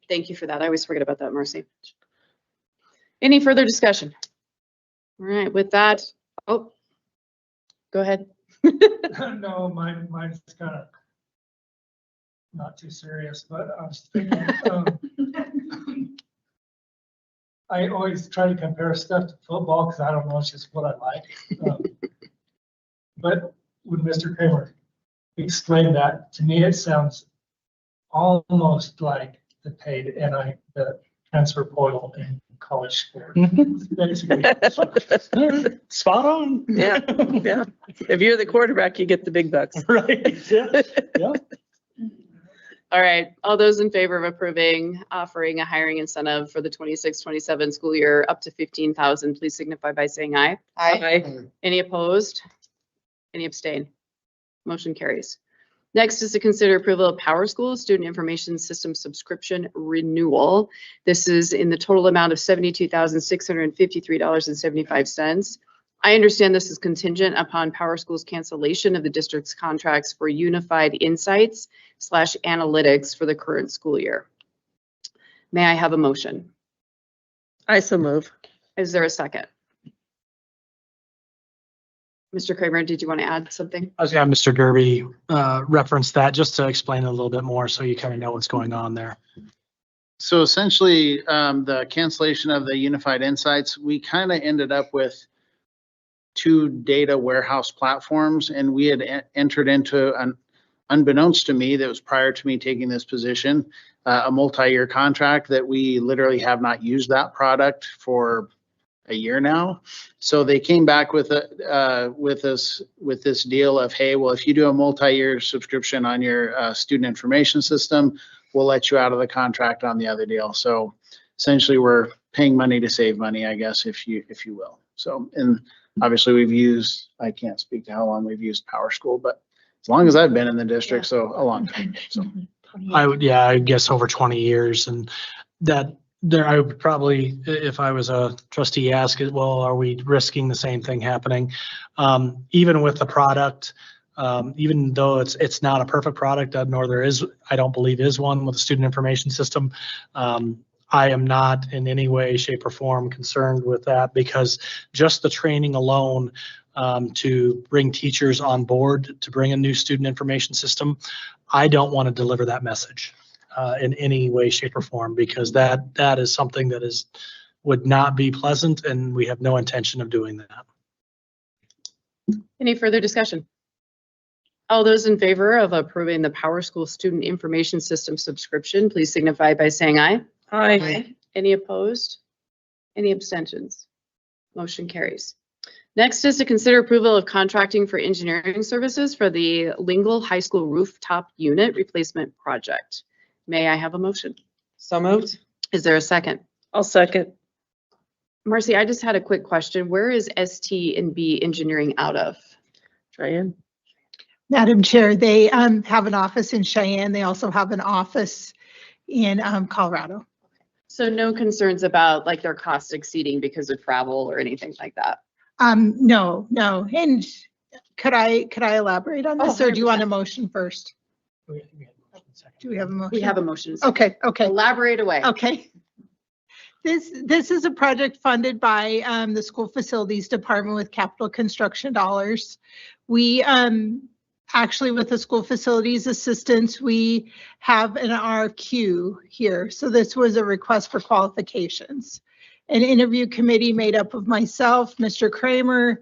Thank you for that. I always forget about that, Marcy. Any further discussion? All right, with that, oh, go ahead. No, mine's kind of not too serious, but I was thinking, I always try to compare stuff to football because I don't know, it's just what I like. But when Mr. Kramer explained that, to me, it sounds almost like the paid the transfer portal in college sport. Basically, spot on. Yeah. If you're the quarterback, you get the big bucks. Right. Yeah. All right, all those in favor of approving offering a hiring incentive for the 26-27 school year up to 15,000, please signify by saying aye. Aye. Any opposed? Any abstain? Motion carries. Next is to consider approval of Power School Student Information System subscription renewal. This is in the total amount of $72,653.75. I understand this is contingent upon Power School's cancellation of the district's contracts for Unified Insights / Analytics for the current school year. May I have a motion? I so move. Is there a second? Mr. Kramer, did you want to add something? I was going to have Mr. Derby reference that just to explain it a little bit more so you kind of know what's going on there. So essentially, the cancellation of the Unified Insights, we kind of ended up with 2 data warehouse platforms, and we had entered into an, unbeknownst to me, that was prior to me taking this position, a multi-year contract that we literally have not used that product for a year now. So they came back with this deal of, hey, well, if you do a multi-year subscription on your student information system, we'll let you out of the contract on the other deal. So essentially, we're paying money to save money, I guess, if you will. So, and obviously we've used, I can't speak to how long we've used Power School, but as long as I've been in the district, so a long time. So I guess over 20 years, and that there, I would probably, if I was a trustee, ask it, well, are we risking the same thing happening? Even with the product, Even though it's not a perfect product, nor there is, I don't believe is one with a student information system. I am not in any way, shape, or form concerned with that, because just the training alone to bring teachers on board to bring a new student information system, I don't want to deliver that message in any way, shape, or form, because that is something that would not be pleasant, and we have no intention of doing that. Any further discussion? All those in favor of approving the PowerSchool Student Information System subscription, please signify by saying aye. Aye. Any opposed? Any abstentions? Motion carries. Next is to consider approval of contracting for engineering services for the Lingle High School rooftop unit replacement project. May I have a motion? So moved. Is there a second? I'll second. Marcy, I just had a quick question. Where is ST&B Engineering out of? Cheyenne. Madam Chair, they have an office in Cheyenne. They also have an office in Colorado. So no concerns about like their costs exceeding because of travel or anything like that? No. And could I elaborate on this, or do you want a 100%. motion first? Do we have a motion? We have a motion. Okay. Elaborate away. Okay. This is a project funded by the School Facilities Department with capital construction dollars. We actually, with the school facilities assistance, we have an RFQ here. So this was a request for qualifications. An interview committee made up of myself, Mr. Kramer,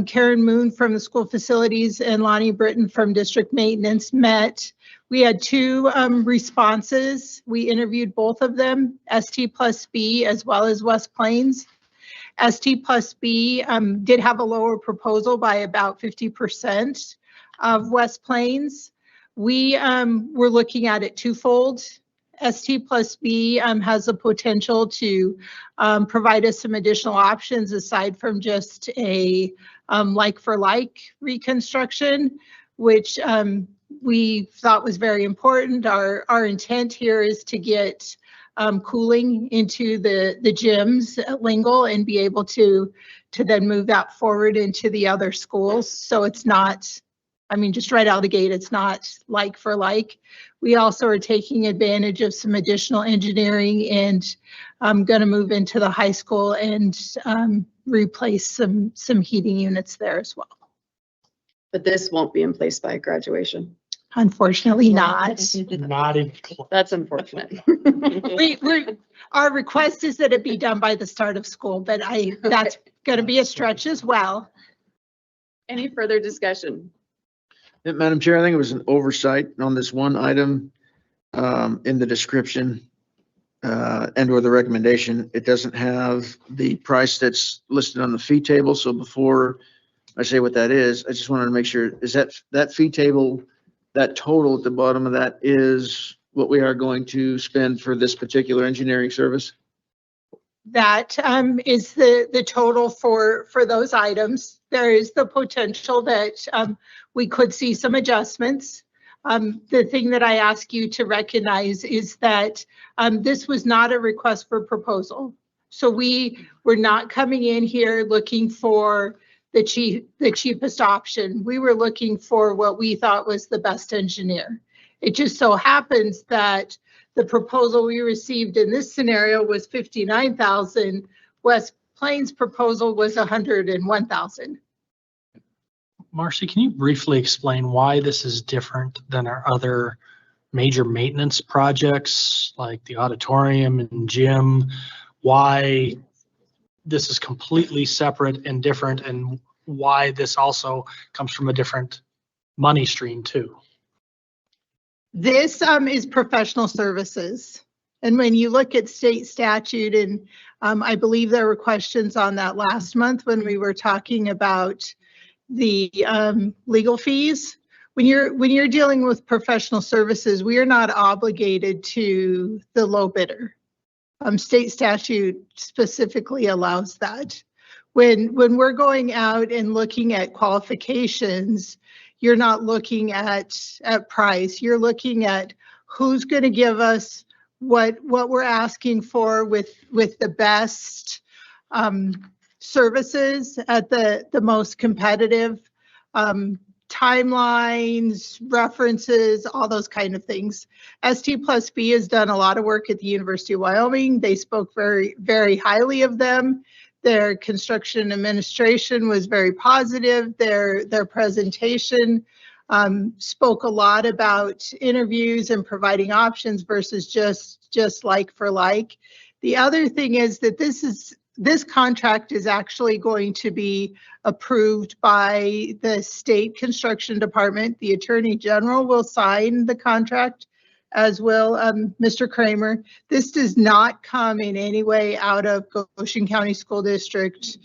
Karen Moon from the school facilities, and Lonnie Britton from district maintenance met. We had two responses. We interviewed both of them, ST+B as well as West Plains. ST+B did have a lower proposal by about 50% of West Plains. We were looking at it twofold. ST+B has the potential to provide us some additional options aside from just a like-for-like reconstruction, which we thought was very important. Our intent here is to get cooling into the gyms at Lingle and be able to then move that forward into the other schools. So it's not, I mean, just right out of the gate, it's not like for like. We also are taking advantage of some additional engineering, and I'm going to move into the high school and replace some heating units there as well. But this won't be in place by graduation. Unfortunately not. Not even close. That's unfortunate. Our request is that it be done by the start of school, but that's going to be a stretch as well. Any further discussion? Yeah, Madam Chair, I think it was an oversight on this one item in the description and or the recommendation. It doesn't have the price that's listed on the fee table. So before I say what that is, I just wanted to make sure, is that fee table, that total at the bottom of that is what we are going to spend for this particular engineering service? That is the total for those items. There is the potential that we could see some adjustments. The thing that I ask you to recognize is that this was not a request for proposal. So we were not coming in here looking for the cheapest option. We were looking for what we thought was the best engineer. It just so happens that the proposal we received in this scenario was $59,000. West Plains proposal was $101,000. Marcy, can you briefly explain why this is different than our other major maintenance projects like the auditorium and gym? Why this is completely separate and different, and why this also comes from a different money stream too? This is professional services. And when you look at state statute, and I believe there were questions on that last month when we were talking about the legal fees. When you're dealing with professional services, we are not obligated to the low bidder. State statute specifically allows that. When we're going out and looking at qualifications, you're not looking at price. You're looking at who's going to give us what we're asking for with the best services at the most competitive timelines, references, all those kind of things. ST+B has done a lot of work at the University of Wyoming. They spoke very, very highly of them. Their construction administration was very positive. Their presentation spoke a lot about interviews and providing options versus just like for like. The other thing is that this contract is actually going to be approved by the state construction department. The Attorney General will sign the contract, as will Mr. Kramer. This does not come in any way out of Goshen County School District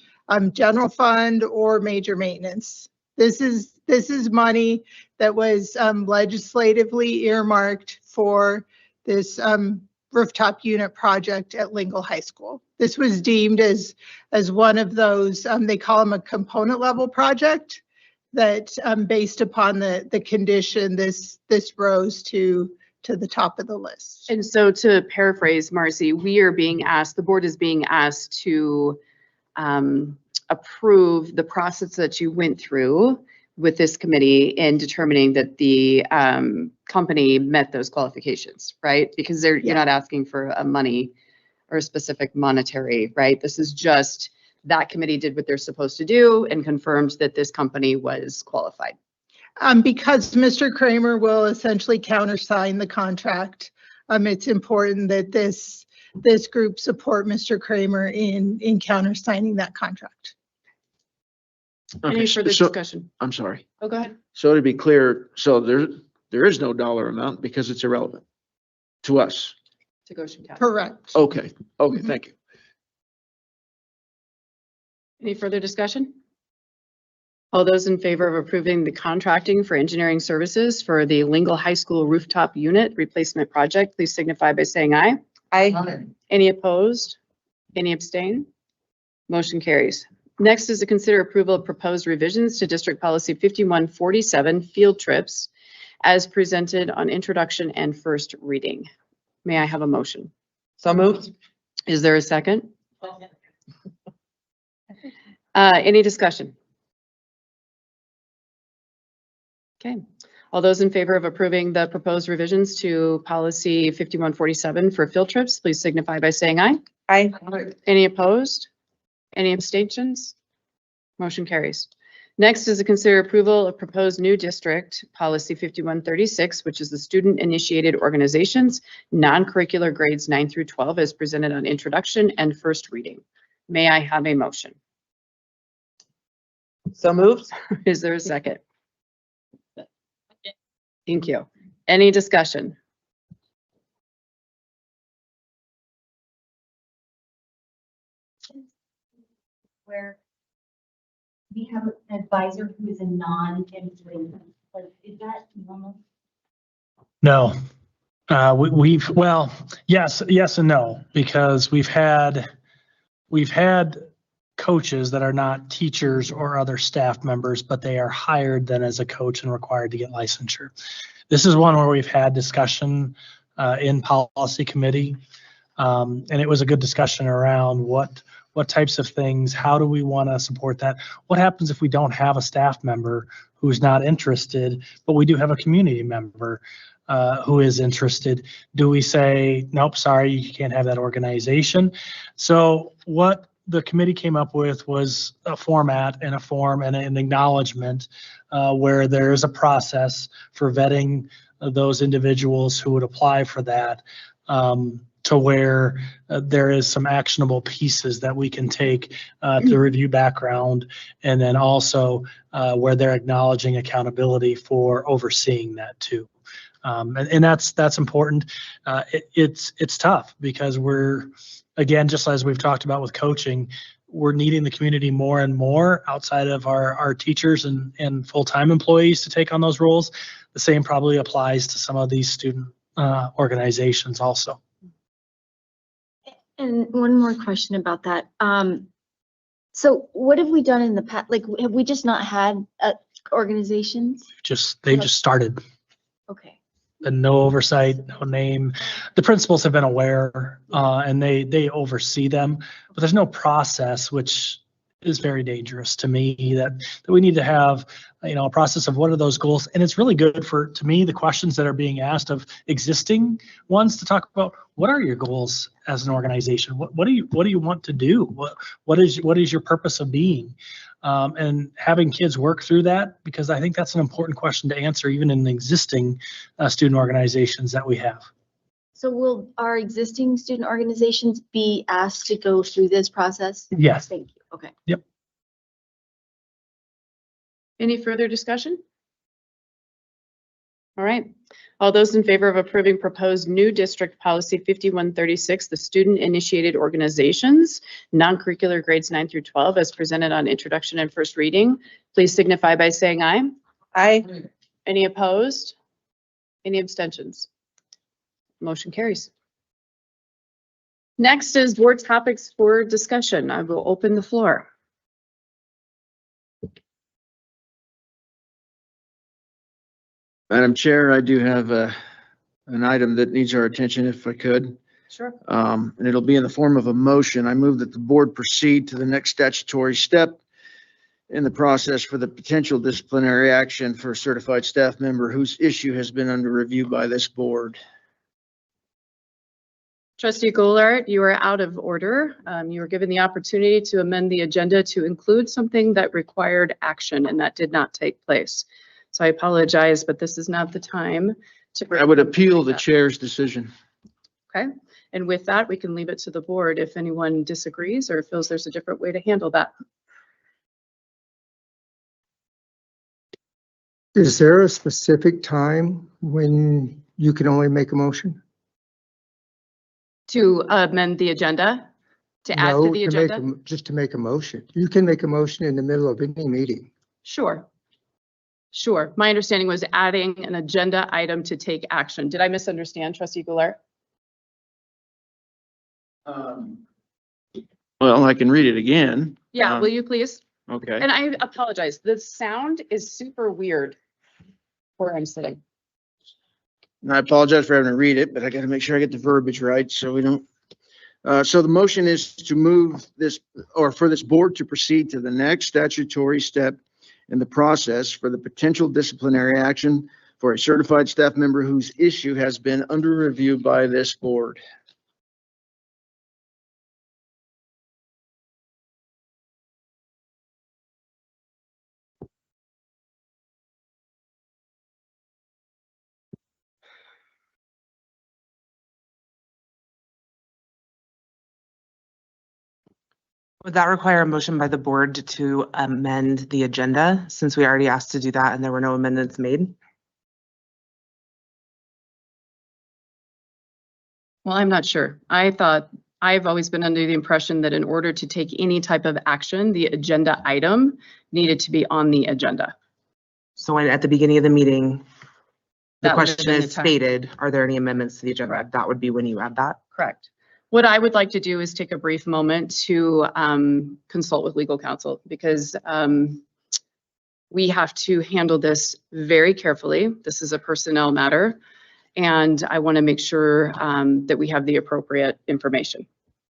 general fund or major maintenance. This is money that was legislatively earmarked for this rooftop unit project at Lingle High School. This was deemed as one of those, they call them a component level project, that based upon the condition, this rose to the top of the list. And so to paraphrase, Marcy, the board is being asked to approve the process that you went through with this committee in determining that the company met those qualifications, right? Because you're not asking for a money or a specific monetary, right? This is just that committee did what they're supposed to do and confirmed that this company was qualified. Because Mr. Kramer will essentially countersign the contract, it's important that this group support Mr. Kramer in countersigning that contract. Any further discussion? I'm sorry. Oh, go ahead. So to be clear, so there is no dollar amount because it's irrelevant to us. To Goshen County. Correct. Okay, thank you. Any further discussion? All those in favor of approving the contracting for engineering services for the Lingle High School rooftop unit replacement project, please signify by saying aye. Aye. Any opposed? Any abstain? Motion carries. Next is to consider approval of proposed revisions to District Policy 5147 field trips as presented on introduction and first reading. May I have a motion? So moved. Is there a second? Any discussion? Okay. All those in favor of approving the proposed revisions to Policy 5147 for field trips, please signify by saying aye. Aye. Any opposed? Any abstentions? Motion carries. Next is to consider approval of proposed new district policy 5136, which is the student initiated organizations, non-curricular grades 9 through 12 as presented on introduction and first reading. May I have a motion? So moved. Is there a second? Thank you. Any discussion? Where we have an advisor who is a non-employee, like, is that normal? No. Well, yes and no, because we've had coaches that are not teachers or other staff members, but they are hired then as a coach and required to get licensure. This is one where we've had discussion in policy committee, and it was a good discussion around what types of things, how do we want to support that? What happens if we don't have a staff member who's not interested, but we do have a community member who is interested? Do we say, nope, sorry, you can't have that organization? So what the committee came up with was a format and a form and an acknowledgement where there is a process for vetting those individuals who would apply for that, to where there is some actionable pieces that we can take to review background, and then also where they're acknowledging accountability for overseeing that too. And that's important. It's tough because we're, again, just as we've talked about with coaching, we're needing the community more and more outside of our teachers and full-time employees to take on those roles. The same probably applies to some of these student organizations also. And one more question about that. So what have we done in the past? Like, have we just not had organizations? They just started. Okay. And no oversight, no name. The principals have been aware and they oversee them, but there's no process, which is very dangerous to me, that we need to have, a process of what are those goals? And it's really good to me, the questions that are being asked of existing ones to talk about, what are your goals as an organization? What do you want to do? What is your purpose of being? And having kids work through that, because I think that's an important question to answer, even in the existing student organizations that we have. So will our existing student organizations be asked to go through this process? Yes. Thank you. Okay. Yep. Any further discussion? All right. All those in favor of approving proposed new district policy 5136, the student initiated organizations, non-curricular grades 9 through 12, as presented on introduction and first reading, please signify by saying aye. Aye. Any opposed? Any abstentions? Motion carries. Next is board topics for discussion. I will open the floor. Madam Chair, I do have an item that needs our attention if I could. Sure. And it'll be in the form of a motion. I move that the board proceed to the next statutory step in the process for the potential disciplinary action for a certified staff member whose issue has been under review by this board. Trustee Goulart, you are out of order. You were given the opportunity to amend the agenda to include something that required action, and that did not take place. So I apologize, but this is not the time to. I would appeal the chair's decision. Okay, and with that, we can leave it to the board if anyone disagrees or feels there's a different way to handle that. Is there a specific time when you can only make a motion? To amend the agenda, to add to the agenda? Just to make a motion. You can make a motion in the middle of any meeting. Sure. Sure. My understanding was adding an agenda item to take action. Did I misunderstand, Trustee Goulart? Well, I can read it again. Yeah, will you please? Okay. And I apologize. The sound is super weird where I'm sitting. And I apologize for having to read it, but I got to make sure I get the verbiage right so we don't. So the motion is to move this, or for this board to proceed to the next statutory step in the process for the potential disciplinary action for a certified staff member whose issue has been under review by this board. Would that require a motion by the board to amend the agenda, since we already asked to do that and there were no amendments made? Well, I'm not sure. I've always been under the impression that in order to take any type of action, the agenda item needed to be on the agenda. So at the beginning of the meeting, the That would have question been the is time. stated, are there any amendments to the agenda? Correct. That would be when you add that. Correct. What I would like to do is take a brief moment to consult with legal counsel, because we have to handle this very carefully. This is a personnel matter, and I want to make sure that we have the appropriate information.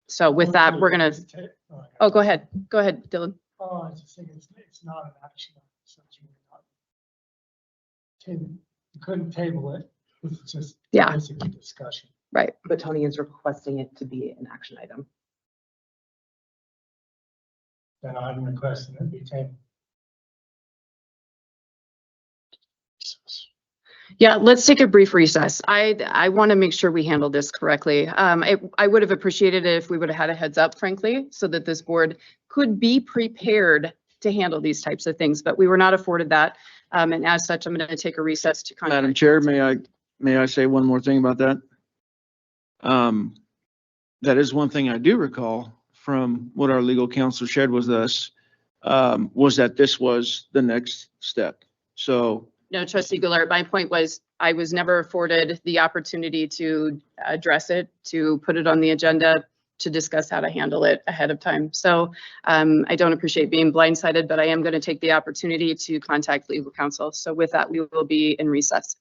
So with that, we're going to, oh, go ahead. Go ahead, Dylan. Oh, I just think it's not an action. So it's really not. You couldn't table it. It's just basically discussion. Right. But Tony is requesting it to be an action item. Then I'm requesting it be tabled. Yeah, let's take a brief recess. I want to make sure we handle this correctly. I would have appreciated it if we would have had a heads up, frankly, so that this board could be prepared to handle these types of things, but we were not afforded that. And as such, I'm going to take a recess to contact. Madam Chair, may I say one more thing about that? That is one thing I do recall from what our legal counsel shared with us, was that this was the next step. So. No, Trustee Goulart, my point was I was never afforded the opportunity to address it, to put it on the agenda, to discuss how to handle it ahead of time. So I don't appreciate being blindsided, but I am going to take the opportunity to contact legal counsel. So with that, we will be in recess.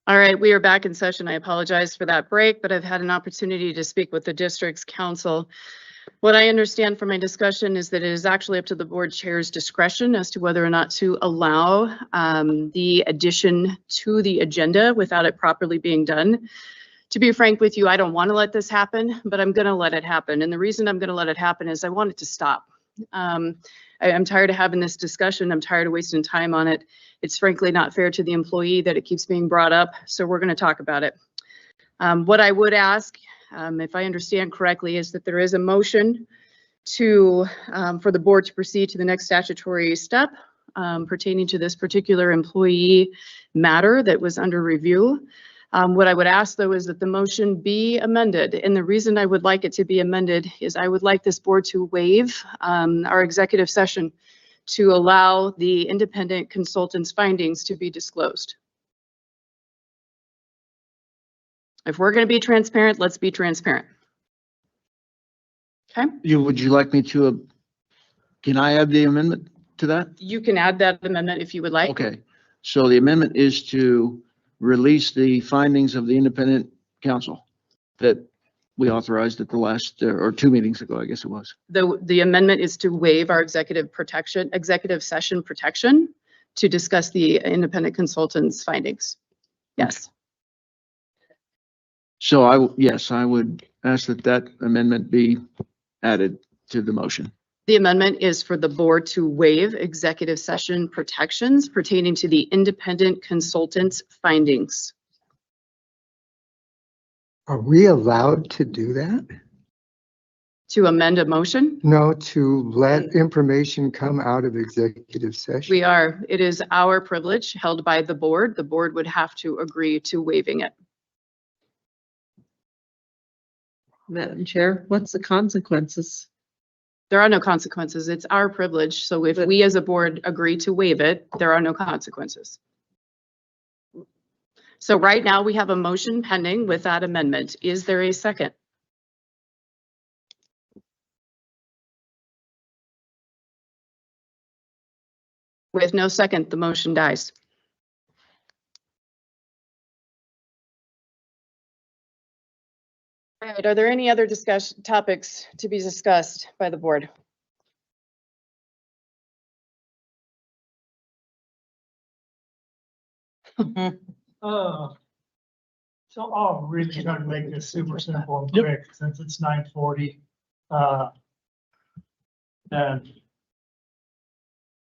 All right, we are back in session. I apologize for that break, but I've had an opportunity to speak with the district's council. What I understand from my discussion is that it is actually up to the board chair's discretion as to whether or not to allow the addition to the agenda without it properly being done. To be frank with you, I don't want to let this happen, but I'm going to let it happen. And the reason I'm going to let it happen is I want it to stop. I'm tired of having this discussion. I'm tired of wasting time on it. It's frankly not fair to the employee that it keeps being brought up. So we're going to talk about it. What I would ask, if I understand correctly, is that there is a motion to for the board to proceed to the next statutory step pertaining to this particular employee matter that was under review. What I would ask, though, is that the motion be amended. And the reason I would like it to be amended is I would like this board to waive our executive session to allow the independent consultant's findings to be disclosed. If we're going to be transparent, let's be transparent. Okay. Would you like me to, can I add the amendment to that? You can add that amendment if you would like. Okay, so the amendment is to release the findings of the independent counsel that we authorized at the last, or 2 meetings ago, I guess it was. The amendment is to waive our executive session protection to discuss the independent consultant's findings. Yes. So yes, I would ask that that amendment be added to the motion. The amendment is for the board to waive executive session protections pertaining to the independent consultant's findings. Are we allowed to do that? To amend a motion? No, to let information come out of executive session? We are. It is our privilege held by the board. The board would have to agree to waiving it. Madam Chair, what's the consequences? There are no consequences. It's our privilege. So if we as a board agree to waive it, there are no consequences. So right now we have a motion pending with that amendment. Is there a second? With no second, the motion dies. All right, are there any other topics to be discussed by the board? So I'll really try to make this super simple and quick since it's 9:40. And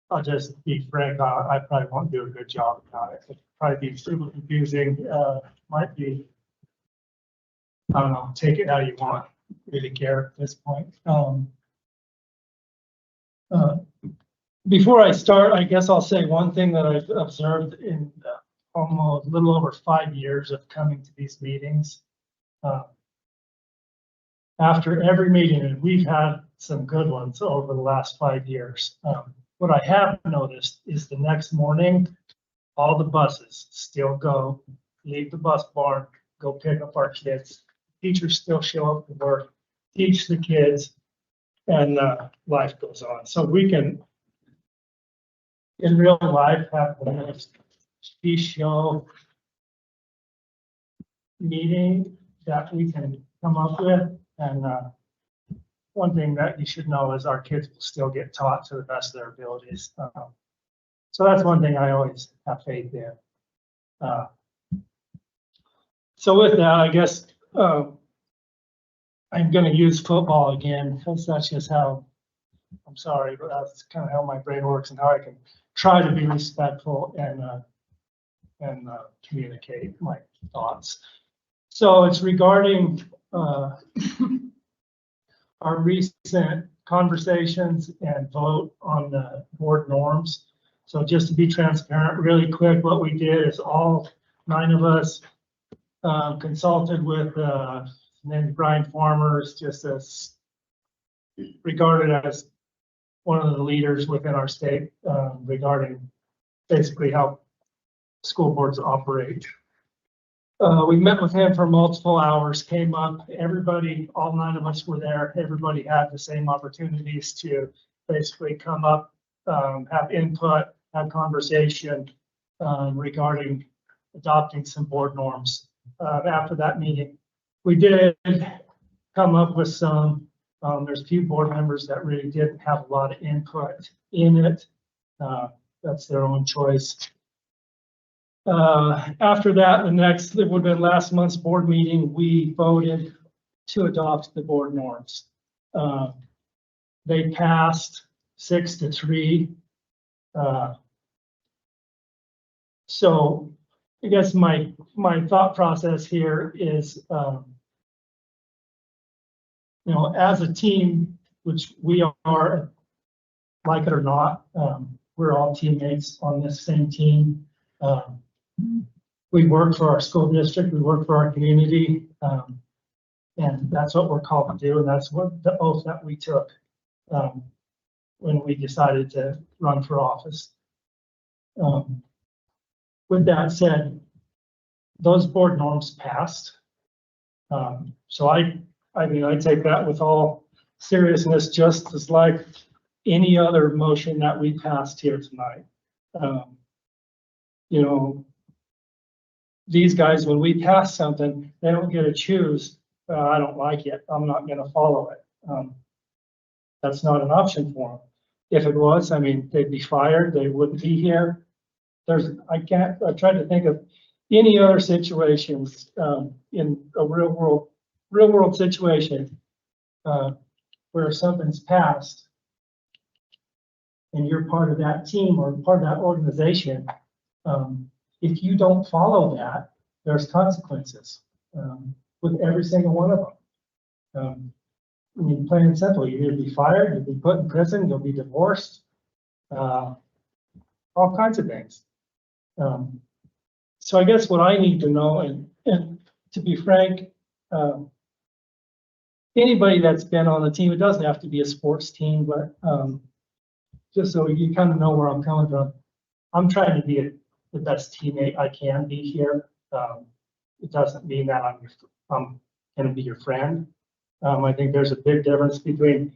I'll just be frank, I probably won't do a good job about it. It'll probably be super confusing, might be, I don't know, take it how you want, really care at this point. Before I start, I guess I'll say one thing that I've observed in almost a little over 5 years of coming to these meetings. After every meeting, and we've had some good ones over the last 5 years, what I have noticed is the next morning, all the buses still go, leave the bus barn, go pick up our kids. Teachers still show up to work, teach the kids, and life goes on. So we can, in real life, have the most show meeting that we can come up with. And one thing that you should know is our kids will still get taught to the best of their abilities. So that's one thing I always have faith in. So with that, I guess I'm going to use football again because that's just how, I'm sorry, but that's kind of how my brain works and how I can try to be respectful and communicate my thoughts. So it's regarding our recent conversations and vote on the board norms. So just to be transparent, really quick, what we did is all 9 of us consulted with named Brian Farmers, just as regarded as one of the leaders within our state regarding basically how school boards operate. We met with him for multiple hours, came up, everybody, all 9 of us were there. Everybody had the same opportunities to basically come up, have input, have conversation regarding adopting some board norms after that meeting. We did come up with some, there's a few board members that really didn't have a lot of input in it. That's their own choice. After that, it would have been last month's board meeting, we voted to adopt the board norms. They passed 6-3. So I guess my thought process here is, as a team, which we are, like it or not, we're all teammates on this same team. We work for our school district, we work for our community, and that's what we're called to do, and that's what the oath that we took when we decided to run for office. With that said, those board norms passed. So I mean, I take that with all seriousness, just as like any other motion that we passed here tonight. These guys, when we pass something, they don't get to choose. I don't like it, I'm not going to follow it. That's not an option for them. If it was, I mean, they'd be fired, they wouldn't be here. I tried to think of any other situations in a real world situation where something's passed and you're part of that team or part of that organization. If you don't follow that, there's consequences with every single one of them. I mean, plain and simple, you're going to be fired, you'll be put in prison, you'll be divorced, all kinds of things. So I guess what I need to know, and to be frank, anybody that's been on the team, it doesn't have to be a sports team, but just so you kind of know where I'm coming from, I'm trying to be the best teammate I can be here. It doesn't mean that I'm going to be your friend. I think there's a big difference between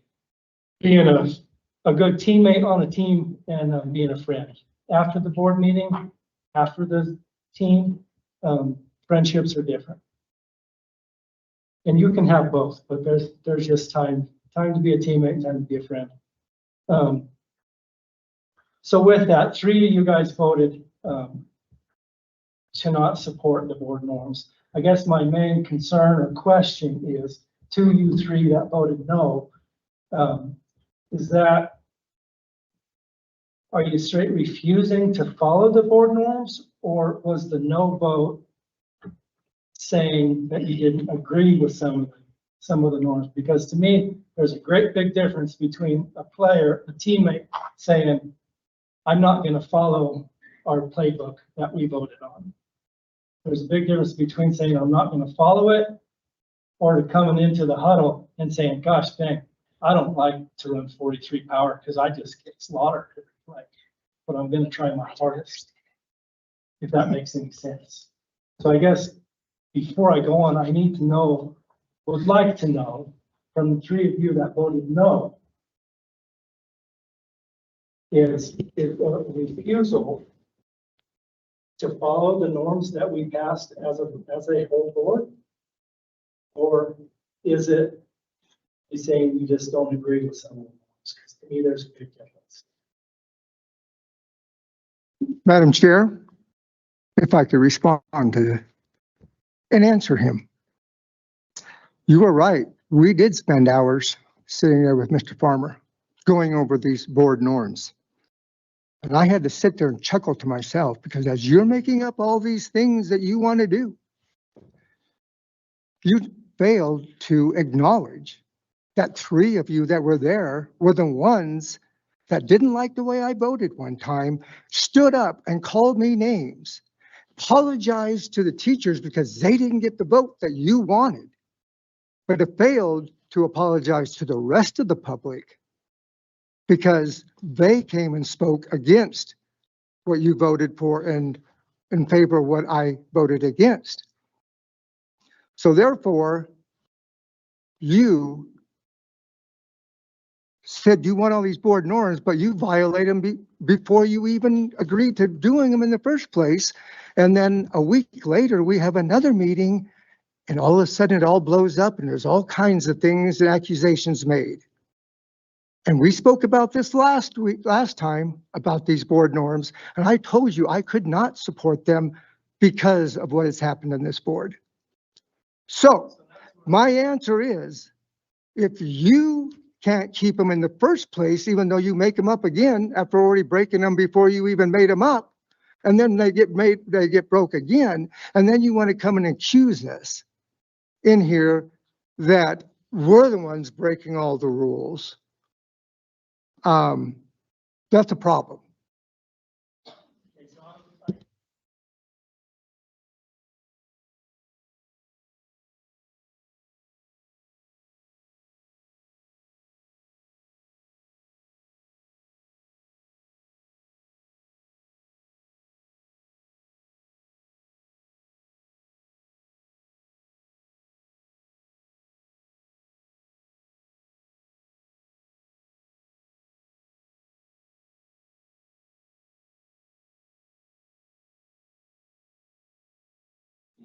being a good teammate on the team and being a friend. After the board meeting, after the team, friendships are different. And you can have both, but there's just time to be a teammate and time to be a friend. So with that, 3 of you guys voted to not support the board norms. I guess my main concern or question is, 2 of you 3 that voted no, is that, are you straight refusing to follow the board norms, or was the no vote saying that you didn't agree with some of the norms? Because to me, there's a great big difference between a teammate saying, I'm not going to follow our playbook that we voted on. There's a big difference between saying I'm not going to follow it, or to coming into the huddle and saying, gosh dang, I don't like to run 43 power because I just get slaughtered. But I'm going to try my hardest, if that makes any sense. So I guess before I go on, I need to know, would like to know from the 3 of you that voted no, is a refusal to follow the norms that we passed as a whole board? Or is it saying you just don't agree with some of the norms? Because to me, there's a big difference. Madam Chair, if I could respond to and answer him. You were right. We did spend hours sitting there with Mr. Farmer going over these board norms. And I had to sit there and chuckle to myself, because as you're making up all these things that you want to do, you failed to acknowledge that 3 of you that were there were the ones that didn't like the way I voted one time, stood up and called me names, apologized to the teachers because they didn't get the vote that you wanted, but it failed to apologize to the rest of the public because they came and spoke against what you voted for and in favor of what I voted against. So therefore, you said you want all these board norms, but you violate them before you even agreed to doing them in the first place. And then a week later, we have another meeting and all of a sudden it all blows up and there's all kinds of things and accusations made. And we spoke about this last time about these board norms. And I told you I could not support them because of what has happened on this board. So my answer is, if you can't keep them in the first place, even though you make them up again after already breaking them before you even made them up, and then they get broke again, and then you want to come and accuse us in here that we're the ones breaking all the rules. That's a problem.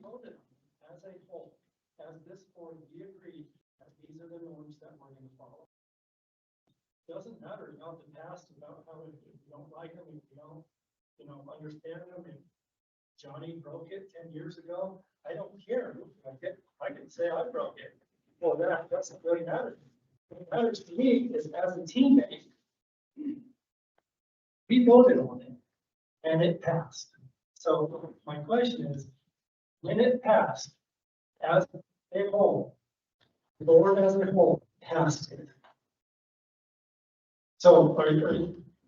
Voted as a whole, as this board, we agreed that these are the norms that we're going to follow. Doesn't matter about the past, about how if you don't like them, if you don't, understand them, if Johnny broke it 10 years ago, I don't care. I can say I broke it. Well, that doesn't really matter. What matters to me is as a teammate, we voted on it and it passed. So my question is, when it passed, as a whole, the board as a whole passed it. So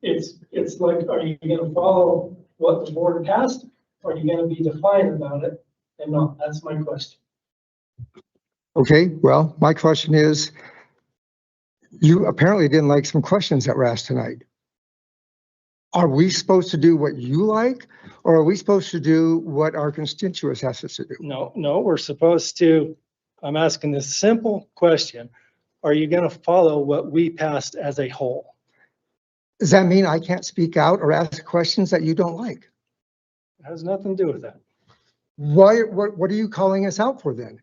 it's like, are you going to follow what the board passed? Or are you going to be defiant about it? And no, that's my question. Okay, well, my question is, you apparently didn't like some questions that were asked tonight. Are we supposed to do what you like, or are we supposed to do what our constituents ask us to do? No, we're supposed to, I'm asking this simple question. Are you going to follow what we passed as a whole? Does that mean I can't speak out or ask questions that you don't like? It has nothing to do with that. Why? What are you calling us out for then?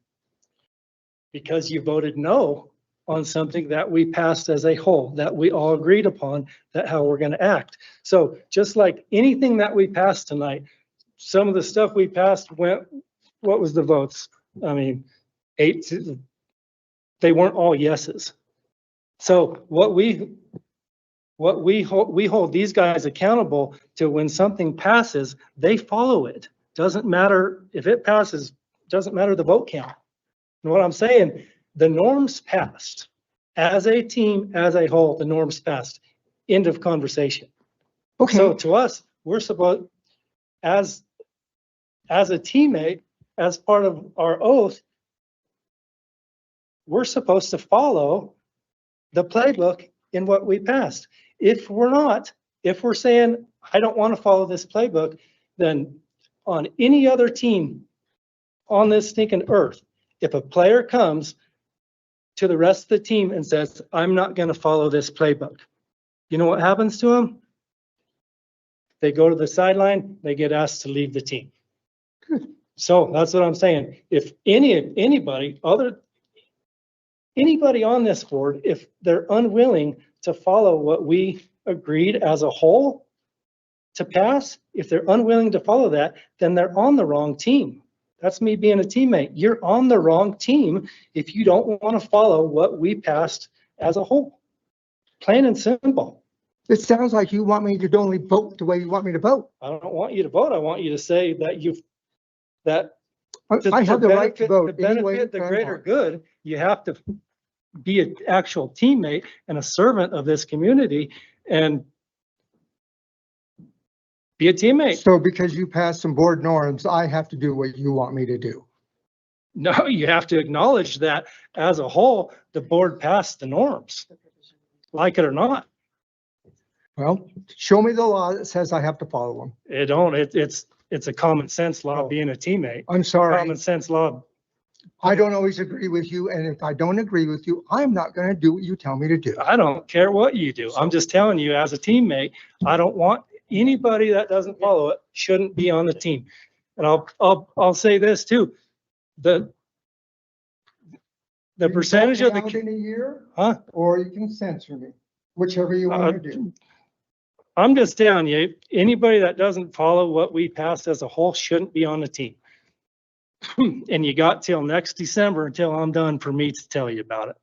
Because you voted no on something that we passed as a whole, that we all agreed upon, that how we're going to act. So just like anything that we passed tonight, some of the stuff we passed went, what was the votes? I mean, 8, they weren't all yeses. So we hold these guys accountable to when something passes, they follow it. Doesn't matter if it passes, doesn't matter the vote count. And what I'm saying, the norms passed. As a team, as a whole, the norms passed. End of conversation. Okay. So to us, we're supposed, as a teammate, as part of our oath, we're supposed to follow the playbook in what we passed. If we're not, if we're saying, I don't want to follow this playbook, then on any other team on this stinking earth, if a player comes to the rest of the team and says, I'm not going to follow this playbook, you know what happens to them? They go to the sideline, they get asked to leave the team. So that's what I'm saying. If anybody on this board, if they're unwilling to follow what we agreed as a whole to pass, if they're unwilling to follow that, then they're on the wrong team. That's me being a teammate. You're on the wrong team if you don't want to follow what we passed as a whole. Plain and simple. It sounds like you want me to only vote the way you want me to vote. I don't want you to vote. I want you to say that I have the right to vote. To benefit the greater good, you have to be an actual teammate and a servant of this community and be a teammate. So because you passed some board norms, I have to do what you want me to do. No, you have to acknowledge that as a whole, the board passed the norms, like it or not. Well, show me the law that says I have to follow them. It's a common sense law being a teammate. I'm sorry. Common sense law. I don't always agree with you, and if I don't agree with you, I'm not gonna do what you tell me to do. I don't care what you do. I'm just telling you as a teammate, I don't want anybody that doesn't follow it shouldn't be on the team. And I'll say this too. The percentage of Out the, in a year, huh? or you can censor me, whichever you want to do. I'm just telling you, anybody that doesn't follow what we passed as a whole shouldn't be on the team. And you got till next December until I'm done for me to tell you about it.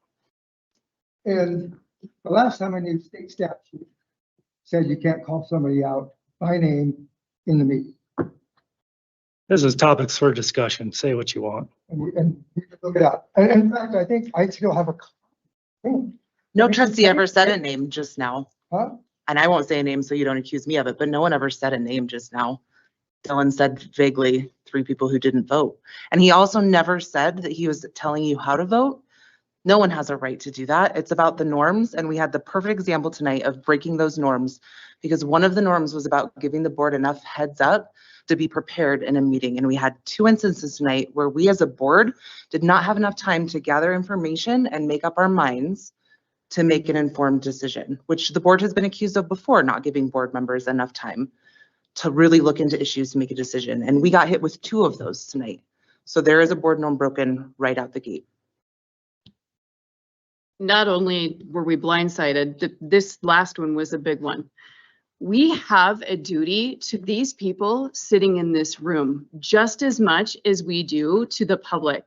And the last time I knew, state statute said you can't call somebody out by name in the meeting. This is topics for discussion. Say what you want. And we can look it up. And in fact, I think I still have a. No trustee ever said a name just now. Huh? And I won't say a name so you don't accuse me of it, but no one ever said a name just now. Dylan said vaguely 3 people who didn't vote. And he also never said that he was telling you how to vote. No one has a right to do that. It's about the norms. And we had the perfect example tonight of breaking those norms because one of the norms was about giving the board enough heads up to be prepared in a meeting. And we had 2 instances tonight where we as a board did not have enough time to gather information and make up our minds to make an informed decision, which the board has been accused of before, not giving board members enough time to really look into issues to make a decision. And we got hit with 2 of those tonight. So there is a board norm broken right out the gate. Not only were we blindsided, this last one was a big one. We have a duty to these people sitting in this room just as much as we do to the public.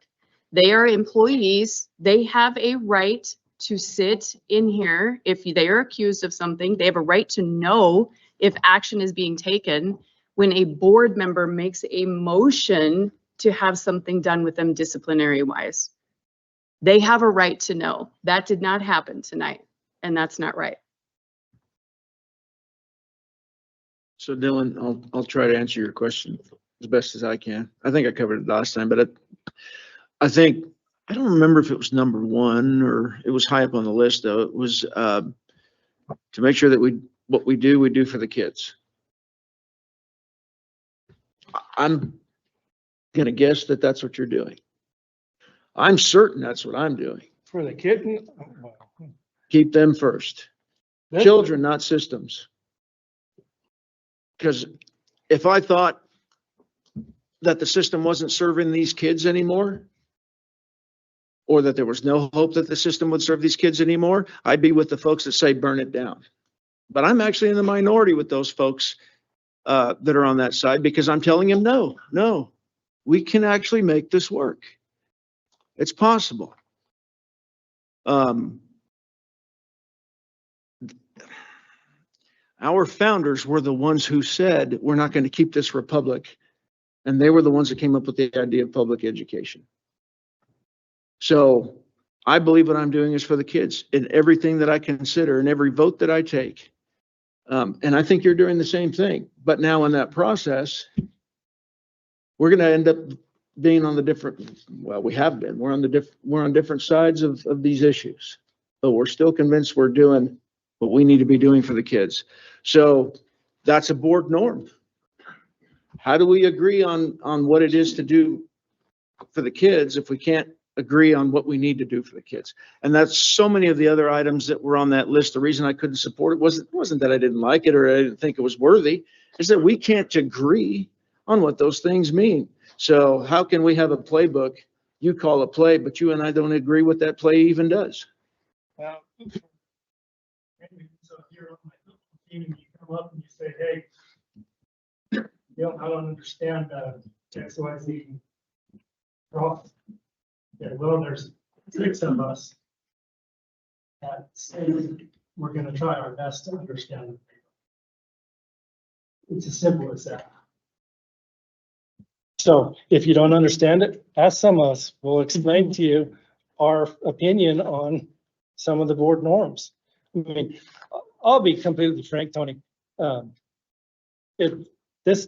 They are employees. They have a right to sit in here. If they are accused of something, they have a right to know if action is being taken when a board member makes a motion to have something done with them disciplinary wise. They have a right to know. That did not happen tonight, and that's not right. So Dylan, I'll try to answer your question as best as I can. I think I covered it last time, but I think, I don't remember if it was number 1 or it was high up on the list though. It was to make sure that what we do for the kids. I'm gonna guess that that's what you're doing. I'm certain that's what I'm doing. For the kid, Keep them first. Children, not systems. Because if I thought that the system wasn't serving these kids anymore, or that there was no hope that the system would serve these kids anymore, I'd be with the folks that say burn it down. But I'm actually in the minority with those folks that are on that side because I'm telling them, no, we can actually make this work. It's possible. Our founders were the ones who said, we're not going to keep this republic. And they were the ones that came up with the idea of public education. So I believe what I'm doing is for the kids in everything that I consider and every vote that I take. And I think you're doing the same thing. But now in that process, we're going to end up being on the different, well, we have been, we're on different sides of these issues, but we're still convinced we're doing what we need to be doing for the kids. So that's a board norm. How do we agree on what it is to do for the kids if we can't agree on what we need to do for the kids? And that's so many of the other items that were on that list. The reason I couldn't support it wasn't that I didn't like it or I didn't think it was worthy. Is that we can't agree on what those things mean. So how can we have a playbook you call a play, but you and I don't agree what that play even does? well, so if you're on my team and you come up and you say, hey, I don't understand XYZ. Well, there's 6 of us that say we're going to try our best to understand it. It's as simple as that. So if you don't understand it, ask some of us. We'll explain to you our opinion on some of the board norms. I mean, I'll be completely frank, Tony. This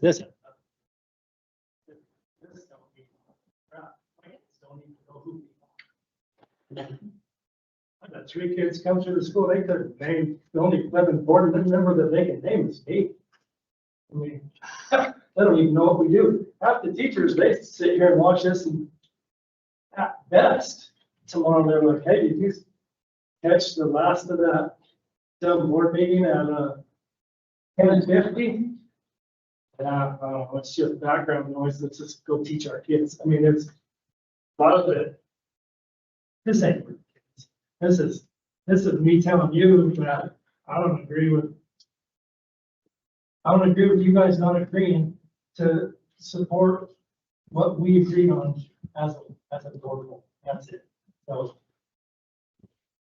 I've got 3 kids come through the school. They could name the only living board member that they can name is me. I mean, they don't even know what we do. Half the teachers, they sit here and watch this and best. Tomorrow, they're like, hey, did you catch the last of that board meeting at 10:50? Yeah, it's just background noise. Let's just go teach our kids. I mean, it's a lot of it. This ain't for kids. This is me telling you that I don't agree with you guys not agreeing to support what we agreed on as a board. That's it. So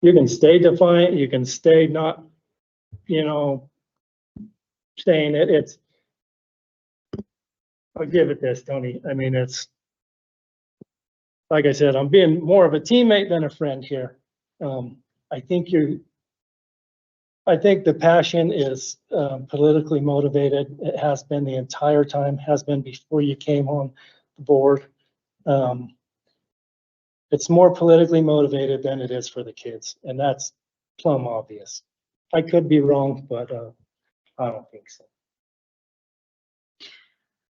you can stay defiant, you can stay not, saying it's, I'll give it this, Tony. I mean, it's, like I said, I'm being more of a teammate than a friend here. I think the passion is politically motivated. It has been the entire time, has been before you came on the board. It's more politically motivated than it is for the kids, and that's plumb obvious. I could be wrong, but I don't think so.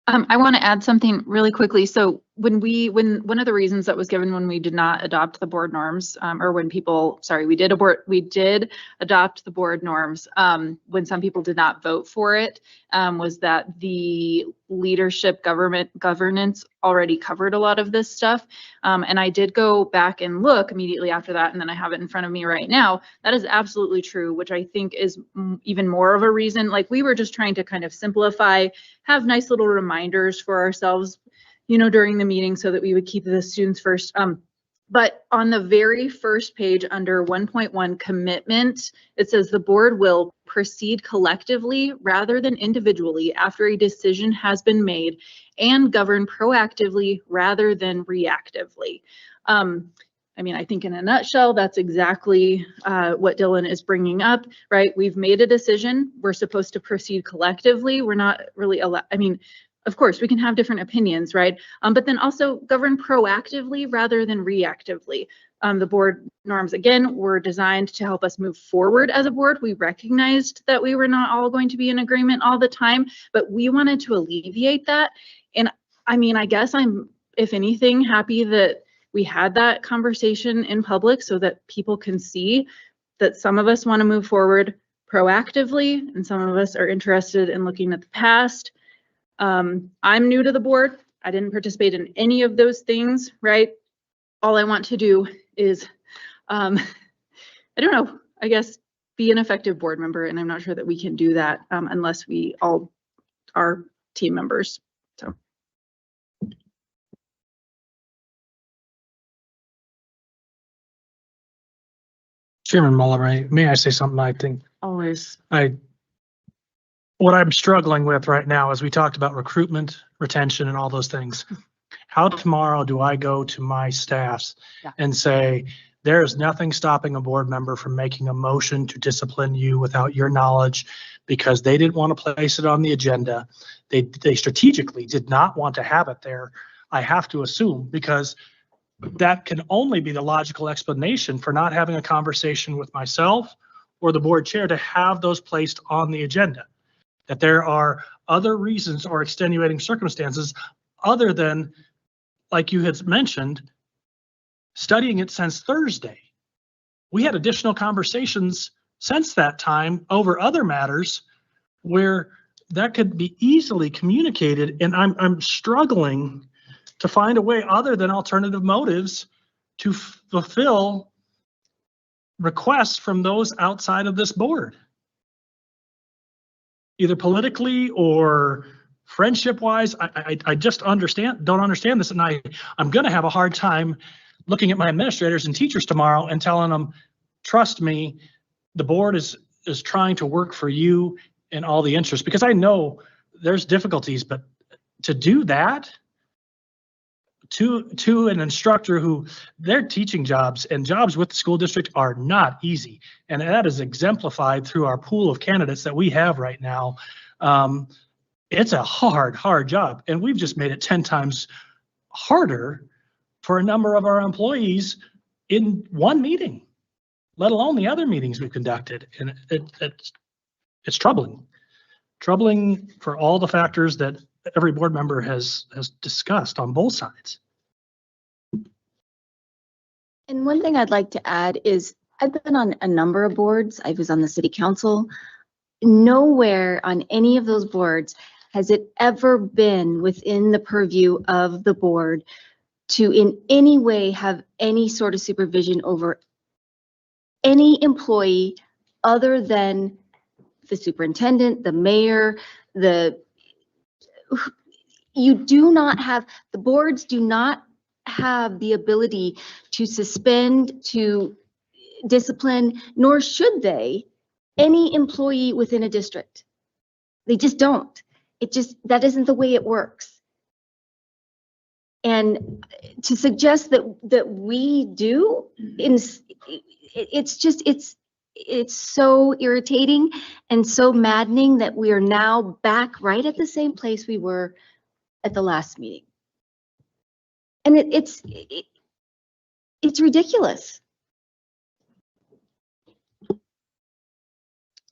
I want to add something really quickly. So when one of the reasons that was given when we did not adopt the board norms, or when people, sorry, we did adopt the board norms, when some people did not vote for it, was that the leadership governance already covered a lot of this stuff. And I did go back and look immediately after that, and then I have it in front of me right now. That is absolutely true, which I think is even more of a reason. Like, we were just trying to kind of simplify, have nice little reminders for ourselves, during the meeting, so that we would keep the students first. But on the very first page under 1.1 commitment, it says the board will proceed collectively rather than individually after a decision has been made and govern proactively rather than reactively. I mean, I think in a nutshell, that's exactly what Dylan is bringing up, right? We've made a decision. We're supposed to proceed collectively. We're not really allowed, I mean, of course, we can have different opinions, right? But then also govern proactively rather than reactively. The board norms, again, were designed to help us move forward as a board. We recognized that we were not all going to be in agreement all the time, but we wanted to alleviate that. And I mean, I guess I'm, if anything, happy that we had that conversation in public so that people can see that some of us want to move forward proactively and some of us are interested in looking at the past. I'm new to the board. I didn't participate in any of those things, right? All I want to do is, I don't know, I guess, be an effective board member, and I'm not sure that we can do that unless we all are team members. So. Chairman Mulleray, may I say something? I think Always. what I'm struggling with right now is we talked about recruitment, retention, and all those things. How tomorrow do I go to my staffs and say, there is nothing stopping a board member from making a motion to discipline you without your knowledge because they didn't want to place it on the agenda. They strategically did not want to have it there. I have to assume, because that can only be the logical explanation for not having a conversation with myself or the board chair to have those placed on the agenda. That there are other reasons or extenuating circumstances other than, like you had mentioned, studying it since Thursday. We had additional conversations since that time over other matters where that could be easily communicated, and I'm struggling to find a way other than alternative motives to fulfill requests from those outside of this board. Either politically or friendship-wise, I just don't understand this, and I'm going to have a hard time looking at my administrators and teachers tomorrow and telling them, trust me, the board is trying to work for you and all the interests, because I know there's difficulties, but to do that to an instructor who their teaching jobs and jobs with the school district are not easy. And that is exemplified through our pool of candidates that we have right now. It's a hard job. And we've just made it 10 times harder for a number of our employees in one meeting, let alone the other meetings we've conducted. And it's troubling for all the factors that every board member has discussed on both sides. And one thing I'd like to add is I've been on a number of boards. I was on the city council. Nowhere on any of those boards has it ever been within the purview of the board to in any way have any sort of supervision over any employee other than the superintendent, the mayor, you do not have, the boards do not have the ability to suspend, to discipline, nor should they, any employee within a district. They just don't. That isn't the way it works. And to suggest that we do, it's so irritating and so maddening that we are now back right at the same place we were at the last meeting. And it's ridiculous.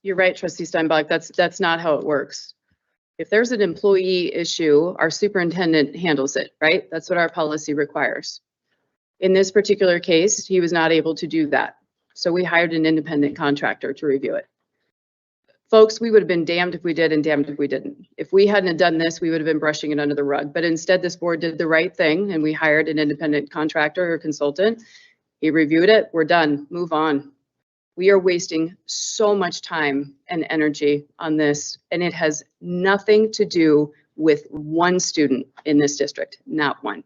You're right, Trustee Steinbach. That's not how it works. If there's an employee issue, our superintendent handles it, right? That's what our policy requires. In this particular case, he was not able to do that. So we hired an independent contractor to review it. Folks, we would have been damned if we did and damned if we didn't. If we hadn't done this, we would have been brushing it under the rug. But instead, this board did the right thing and we hired an independent contractor or consultant. He reviewed it. We're done. Move on. We are wasting so much time and energy on this, and it has nothing to do with one student in this district, not one.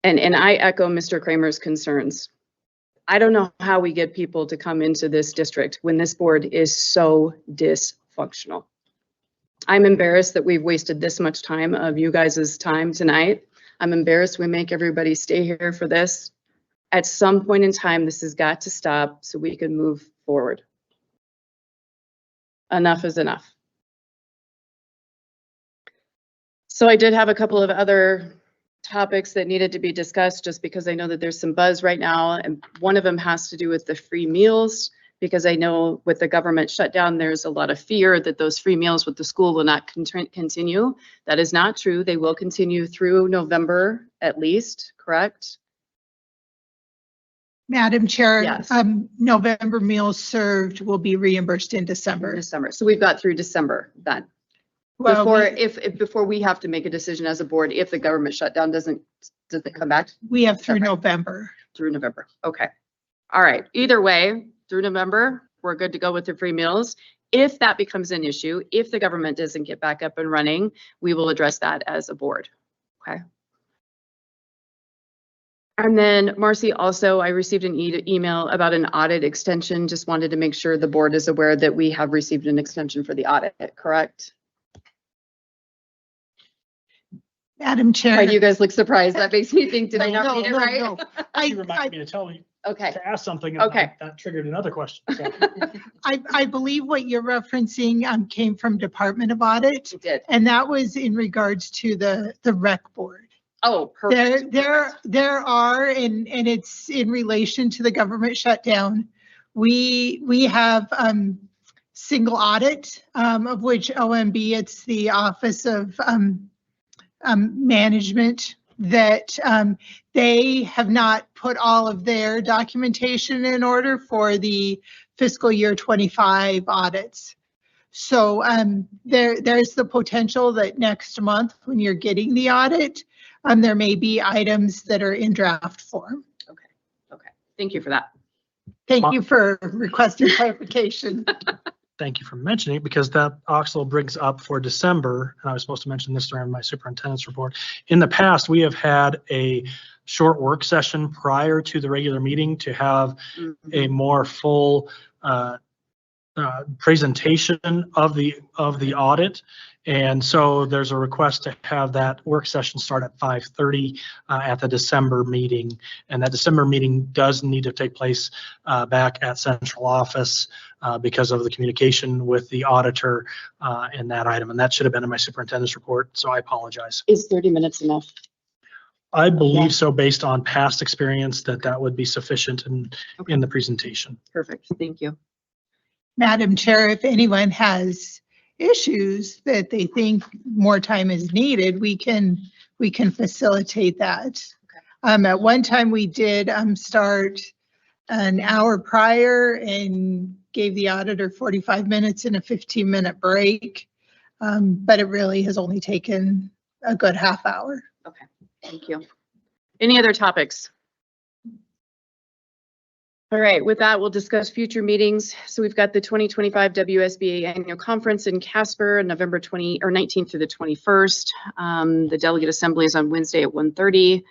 And I echo Mr. Kramer's concerns. I don't know how we get people to come into this district when this board is so dysfunctional. I'm embarrassed that we've wasted this much time of you guys' time tonight. I'm embarrassed we make everybody stay here for this. At some point in time, this has got to stop so we can move forward. Enough is enough. So I did have a couple of other topics that needed to be discussed just because I know that there's some buzz right now. And one of them has to do with the free meals, because I know with the government shutdown, there's a lot of fear that those free meals with the school will not continue. That is not true. They will continue through November at least, correct? Madam Chair, Yes. November meals served will be reimbursed in December. December. So we've got through December then. Well, Before we have to make a decision as a board, if the government shutdown does it come back? We have through November. Through November. Okay. All right. Either way, through November, we're good to go with the free meals. If that becomes an issue, if the government doesn't get back up and running, we will address that as a board. Okay. And then Marcy, also, I received an email about an audit extension. Just wanted to make sure the board is aware that we have received an extension for the audit, correct? Madam Chair. Why do you guys look surprised? That makes me think, did I not read it right? No. You reminded me to tell you. Okay. To ask something. And Okay. That triggered another question. So. I believe what you're referencing came from Department of Audit. It did. And that was in regards to the rec board. Oh, perfect. There are, and it's in relation to the government shutdown. We have single audit, of which OMB, it's the Office of Management, that they have not put all of their documentation in order for the fiscal year 25 audits. So there's the potential that next month when you're getting the audit, there may be items that are in draft form. Okay. Thank you for that. Thank you for requesting clarification. Thank you for mentioning it, because that also brings up for December, and I was supposed to mention this during my superintendent's report. In the past, we have had a short work session prior to the regular meeting to have a more full presentation of the audit. And so there's a request to have that work session start at 5:30 at the December meeting. And that December meeting does need to take place back at central office because of the communication with the auditor in that item. And that should have been in my superintendent's report, so I apologize. Is 30 minutes enough? I believe so, based on past experience, that would be sufficient in the presentation. Perfect. Thank you. Madam Chair, if anyone has issues that they think more time is needed, we can facilitate that. At one time, we did start an hour prior and gave the auditor 45 minutes and a 15-minute break. But it really has only taken a good half hour. Okay, thank you. Any other topics? All right, with that, we'll discuss future meetings. So we've got the 2025 WSBA Annual Conference in Casper, November 19th through the 21st. The delegate assembly is on Wednesday at 1:30.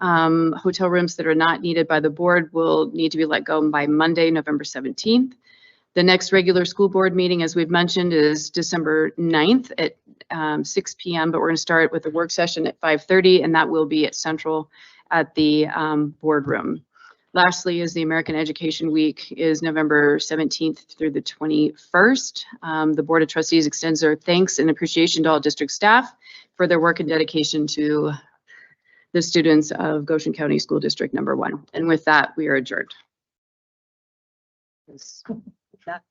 Hotel rooms that are not needed by the board will need to be let go by Monday, November 17th. The next regular school board meeting, as we've mentioned, is December 9th at 6 p.m., but we're going to start with a work session at 5:30, and that will be at Central at the boardroom. Lastly, is the American Education Week is November 17th through the 21st. The Board of Trustees extends their thanks and appreciation to all district staff for their work and dedication to the students of Goshen County School District Number 1. And with that, we are adjourned. That